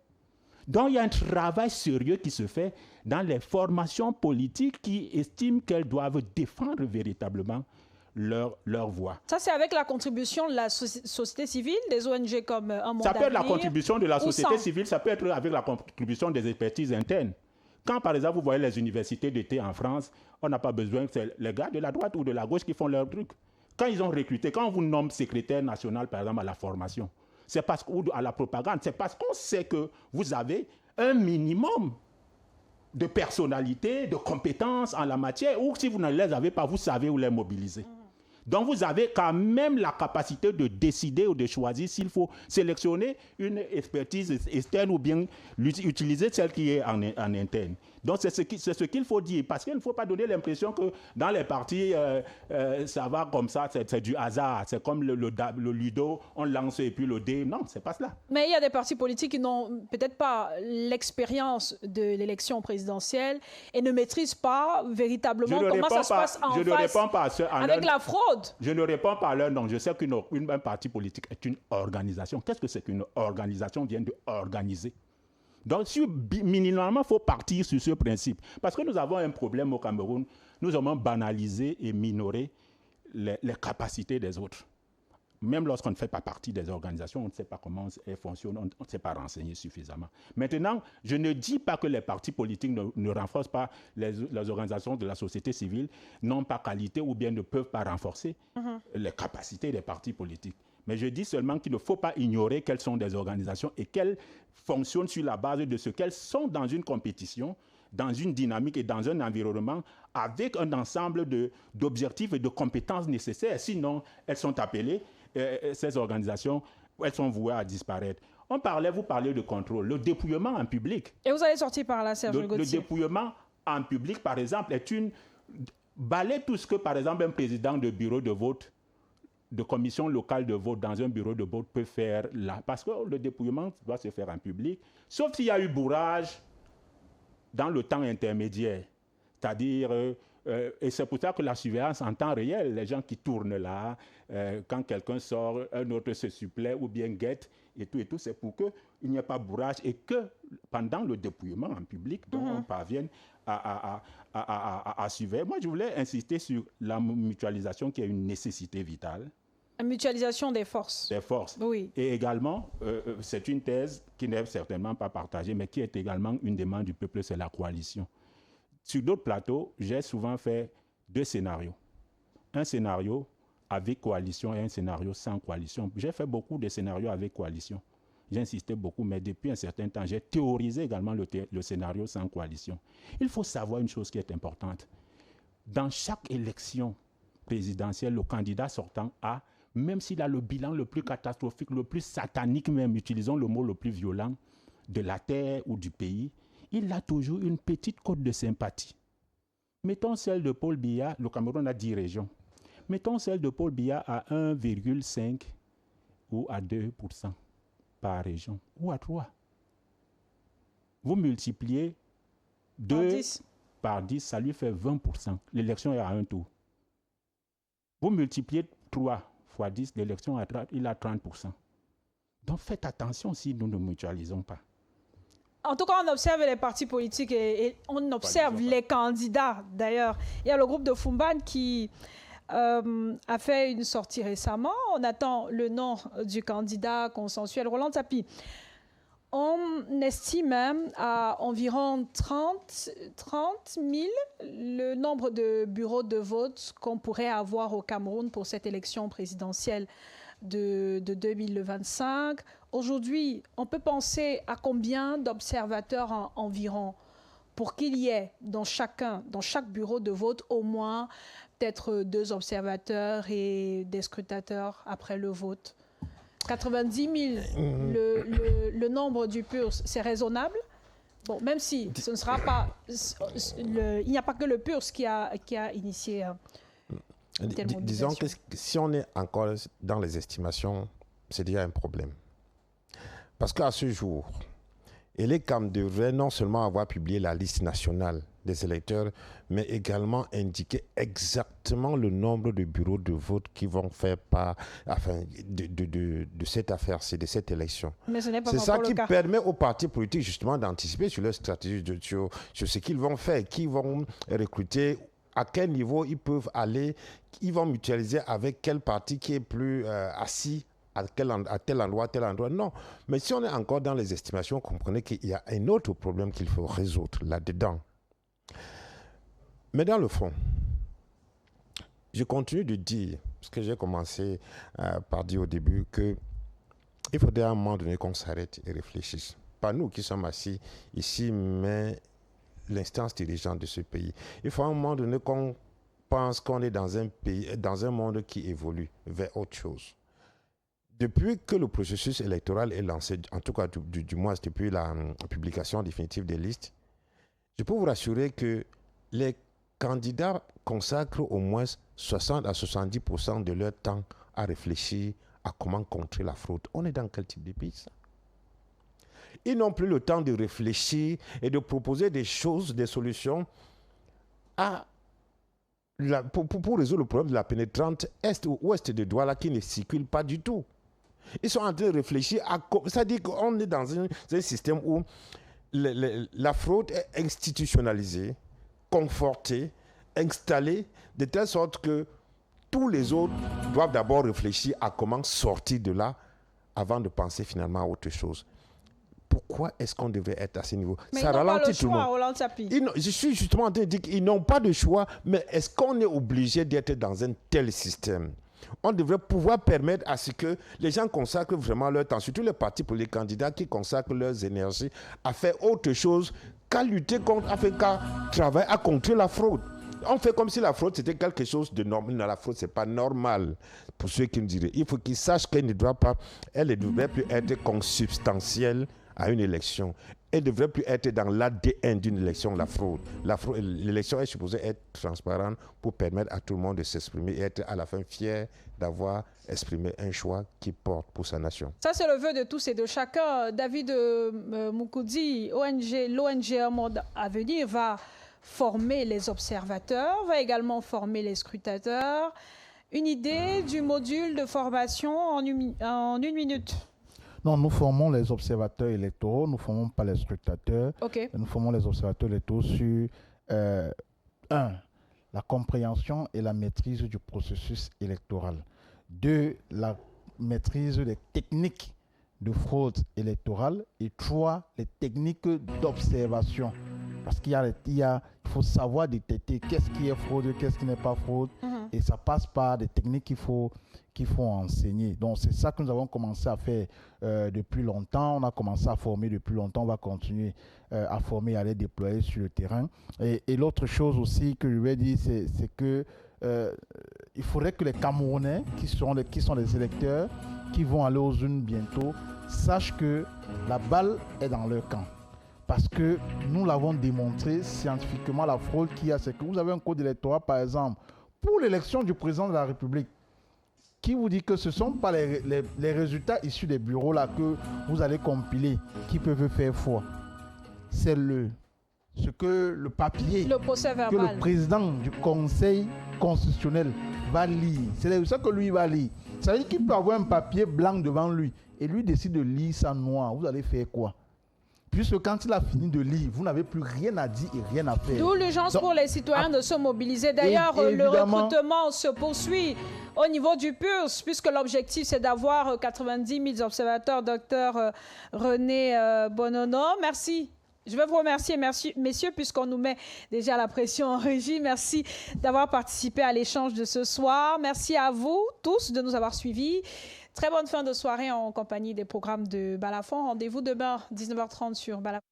Donc, il y a un travail sérieux qui se fait dans les formations politiques qui estiment qu'elles doivent défendre véritablement leur voix. Ça, c'est avec la contribution de la société civile, des ONG comme Un Monde Ça peut être la Avenir, contribution de la société sans? civile, ça peut être avec la contribution des expertises internes. Quand, par exemple, vous voyez les universités d'été en France, on n'a pas besoin que c'est les gars de la droite ou de la gauche qui font leur truc. Quand ils ont recruté, quand on vous nomme secrétaire national, par exemple, à la formation, c'est parce ou à la propagande, c'est parce qu'on sait que vous avez un minimum de personnalité, de compétences en la matière, ou si vous ne les avez pas, vous savez où les mobiliser. Donc vous avez quand même la capacité de décider ou de choisir s'il faut sélectionner une expertise externe ou bien utiliser celle qui est en interne. Donc c'est ce qu'il faut dire, parce qu'il ne faut pas donner l'impression que dans les partis, ça va comme ça, c'est du hasard. C'est comme le ludo, on lance et puis le dé. Non, c'est pas cela. Mais il y a des partis politiques qui n'ont peut-être pas l'expérience de l'élection présidentielle et ne maîtrisent pas véritablement comment ça se passe en face avec la fraude. Je ne réponds pas à leur nom. Je sais qu'un parti politique est une organisation. Qu'est-ce que c'est qu'une organisation vient de organiser? Donc, minimalement, il faut partir sur ce principe. Parce que nous avons un problème au Cameroun. Nous avons banalisé et minoré les capacités des autres. Même lorsqu'on ne fait pas partie des organisations, on ne sait pas comment elles fonctionnent, on ne sait pas renseigner suffisamment. Maintenant, je ne dis pas que les partis politiques ne renforcent pas les organisations de la société civile, n'ont pas qualité ou bien ne peuvent pas renforcer les capacités des partis politiques. Mais je dis seulement qu'il ne faut pas ignorer quelles sont des organisations et qu'elles fonctionnent sur la base de ce qu'elles sont dans une compétition, dans une dynamique et dans un environnement avec un ensemble d'objectifs et de compétences nécessaires. Sinon, elles sont appelées, ces organisations, elles sont vouées à disparaître. Vous parlez de contrôle. Le dépouillement en public. Et vous allez sortir par là, Serge Gauthier. Le dépouillement en public, par exemple, balaie tout ce que, par exemple, un président de bureau de vote, de commission locale de vote dans un bureau de vote peut faire là. Parce que le dépouillement doit se faire en public, sauf s'il y a eu bourrage dans le temps intermédiaire. C'est-à-dire, et c'est pour ça que la surveillance en temps réel, les gens qui tournent là, quand quelqu'un sort, un autre se supplée ou bien guette, et tout, c'est pour qu'il n'y ait pas bourrage et que pendant le dépouillement en public, on parvienne à surveiller. Moi, je voulais insister sur la mutualisation qui est une nécessité vitale. La mutualisation des forces. Des forces. Oui. Et également, c'est une thèse qui n'est certainement pas partagée, mais qui est également une demande du peuple, c'est la coalition. Sur d'autres plateaux, j'ai souvent fait 2 scénarios. Un scénario avec coalition et un scénario sans coalition. J'ai fait beaucoup de scénarios avec coalition. J'ai insisté beaucoup, mais depuis un certain temps, j'ai théorisé également le scénario sans coalition. Il faut savoir une chose qui est importante. Dans chaque élection présidentielle, le candidat sortant a, même s'il a le bilan le plus catastrophique, le plus satanique même, utilisons le mot le plus violent, de la terre ou du pays, il a toujours une petite cote de sympathie. Mettons celle de Paul Biya, le Cameroun a 10 régions. Mettons celle de Paul Biya à 1,5 ou à 2% par région, ou à 3. Vous multipliez 2 par 10, ça lui fait 20%. L'élection est à un tour. Vous multipliez 3 fois 10, l'élection il a 30%. Donc faites attention si nous ne mutualisons pas. En tout cas, on observe les partis politiques et on observe les candidats. D'ailleurs, il y a le groupe de Fumban qui a fait une sortie récemment. On attend le nom du candidat consensuel, Roland Tapi. On estime même à environ 30 000 le nombre de bureaux de vote qu'on pourrait avoir au Cameroun pour cette élection présidentielle de 2025. Aujourd'hui, on peut penser à combien d'observateurs environ pour qu'il y ait dans chaque bureau de vote au moins peut-être 2 observateurs et des scrutateurs après le vote. 90 000, le nombre du PURS, c'est raisonnable. Bon, même si ce ne sera pas... il n'y a pas que le PURS qui a initié... Disons que si on est encore dans les estimations, c'est déjà un problème. Parce qu'à ce jour, ELECAM devrait non seulement avoir publié la liste nationale des électeurs, mais également indiquer exactement le nombre de bureaux de vote qui vont faire part de cette affaire, de cette élection. Mais ce n'est pas c'est ça qui le cas. Permet aux partis politiques justement d'anticiper sur leur stratégie, sur ce qu'ils vont faire, qui vont recruter, à quel niveau ils peuvent aller, ils vont mutualiser avec quel parti qui est plus assis à tel endroit, tel endroit. Non. Mais si on est encore dans les estimations, comprenez qu'il y a un autre problème qu'il faut résoudre là-dedans. Mais dans le fond, je continue de dire, ce que j'ai commencé par dire au début, qu'il faudrait à un moment donné qu'on s'arrête et réfléchisse. Pas nous qui sommes assis ici, mais l'instance dirigeante de ce pays. Il faut à un moment donné qu'on pense qu'on est dans un pays, dans un monde qui évolue vers autre chose. Depuis que le processus électoral est lancé, en tout cas du moins depuis la publication définitive des listes, je peux vous rassurer que les candidats consacrent au moins 60 à 70% de leur temps à réfléchir à comment contrer la fraude. On est dans quel type de pays, ça? Ils n'ont plus le temps de réfléchir et de proposer des choses, des solutions pour résoudre le problème de la pénétrante est ou ouest de Douala qui ne circule pas du tout. Ils sont en train de réfléchir à... C'est-à-dire qu'on est dans un système où la fraude est institutionnalisée, confortée, installée, de telle sorte que tous les autres doivent d'abord réfléchir à comment sortir de là avant de penser finalement à autre chose. Pourquoi est-ce qu'on devrait être à ce niveau? Mais ça ils n'ont pas ralentit le tout le choix, monde. Roland Tsapi. Je suis justement en train de dire qu'ils n'ont pas de choix, mais est-ce qu'on est obligé d'être dans un tel système? On devrait pouvoir permettre à ce que les gens consacrent vraiment leur temps, surtout les partis pour les candidats qui consacrent leurs énergies à faire autre chose qu'à lutter contre, qu'à travailler à contrer la fraude. On fait comme si la fraude c'était quelque chose de normal. Non, la fraude c'est pas normal. Pour ceux qui me diraient, il faut qu'ils sachent qu'elle ne doit pas, elle ne devrait plus être consubstantielle à une élection. Elle ne devrait plus être dans l'ADN d'une élection, la fraude. L'élection est supposée être transparente pour permettre à tout le monde de s'exprimer et être à la fin fier d'avoir exprimé un choix qui porte pour sa nation. Ça, c'est le vœu de tous et de chacun. David Moukoudi, l'ONG Un Monde à venir va former les observateurs, va également former les scrutateurs. Une idée du module de formation en une minute? Non, nous formons les observateurs électoraux, nous ne formons pas les scrutateurs. Okay. Nous formons les observateurs électoraux sur, la compréhension et la maîtrise du processus électoral. 2, la maîtrise des techniques de fraude électorale. Et 3, les techniques d'observation. Parce qu'il faut savoir détecter qu'est-ce qui est fraude, qu'est-ce qui n'est pas fraude. Et ça passe par des techniques qu'il faut enseigner. Donc, c'est ça que nous avons commencé à faire depuis longtemps. On a commencé à former depuis longtemps. On va continuer à former, à les déployer sur le terrain. Et l'autre chose aussi que je vais dire, c'est que il faudrait que les Camerounais, qui sont les électeurs, qui vont aller aux urnes bientôt, sachent que la balle est dans leur camp. Parce que nous l'avons démontré scientifiquement, la fraude qu'il y a, c'est que vous avez un code électoral, par exemple, pour l'élection du président de la République, qui vous dit que ce ne sont pas les résultats issus des bureaux là que vous allez compiler qui peuvent faire foi. C'est ce que le papier que le président du Conseil constitutionnel va lire. C'est ça que lui va lire. Ça veut dire qu'il peut avoir un papier blanc devant lui et lui décide de lire ça noir. Vous allez faire quoi? Puisque quand il a fini de lire, vous n'avez plus rien à dire et rien à faire. D'où l'urgence pour les citoyens de se mobiliser. D'ailleurs, le recrutement se poursuit au niveau du PURS, puisque l'objectif, c'est d'avoir 90 000 observateurs. Docteur René Bonono, merci. Je veux vous remercier, messieurs, puisqu'on nous met déjà la pression en régie. Merci d'avoir participé à l'échange de ce soir. Merci à vous tous de nous avoir suivis. Très bonne fin de soirée en compagnie des programmes de Balafon. Rendez-vous demain, 19h30 sur Balafon.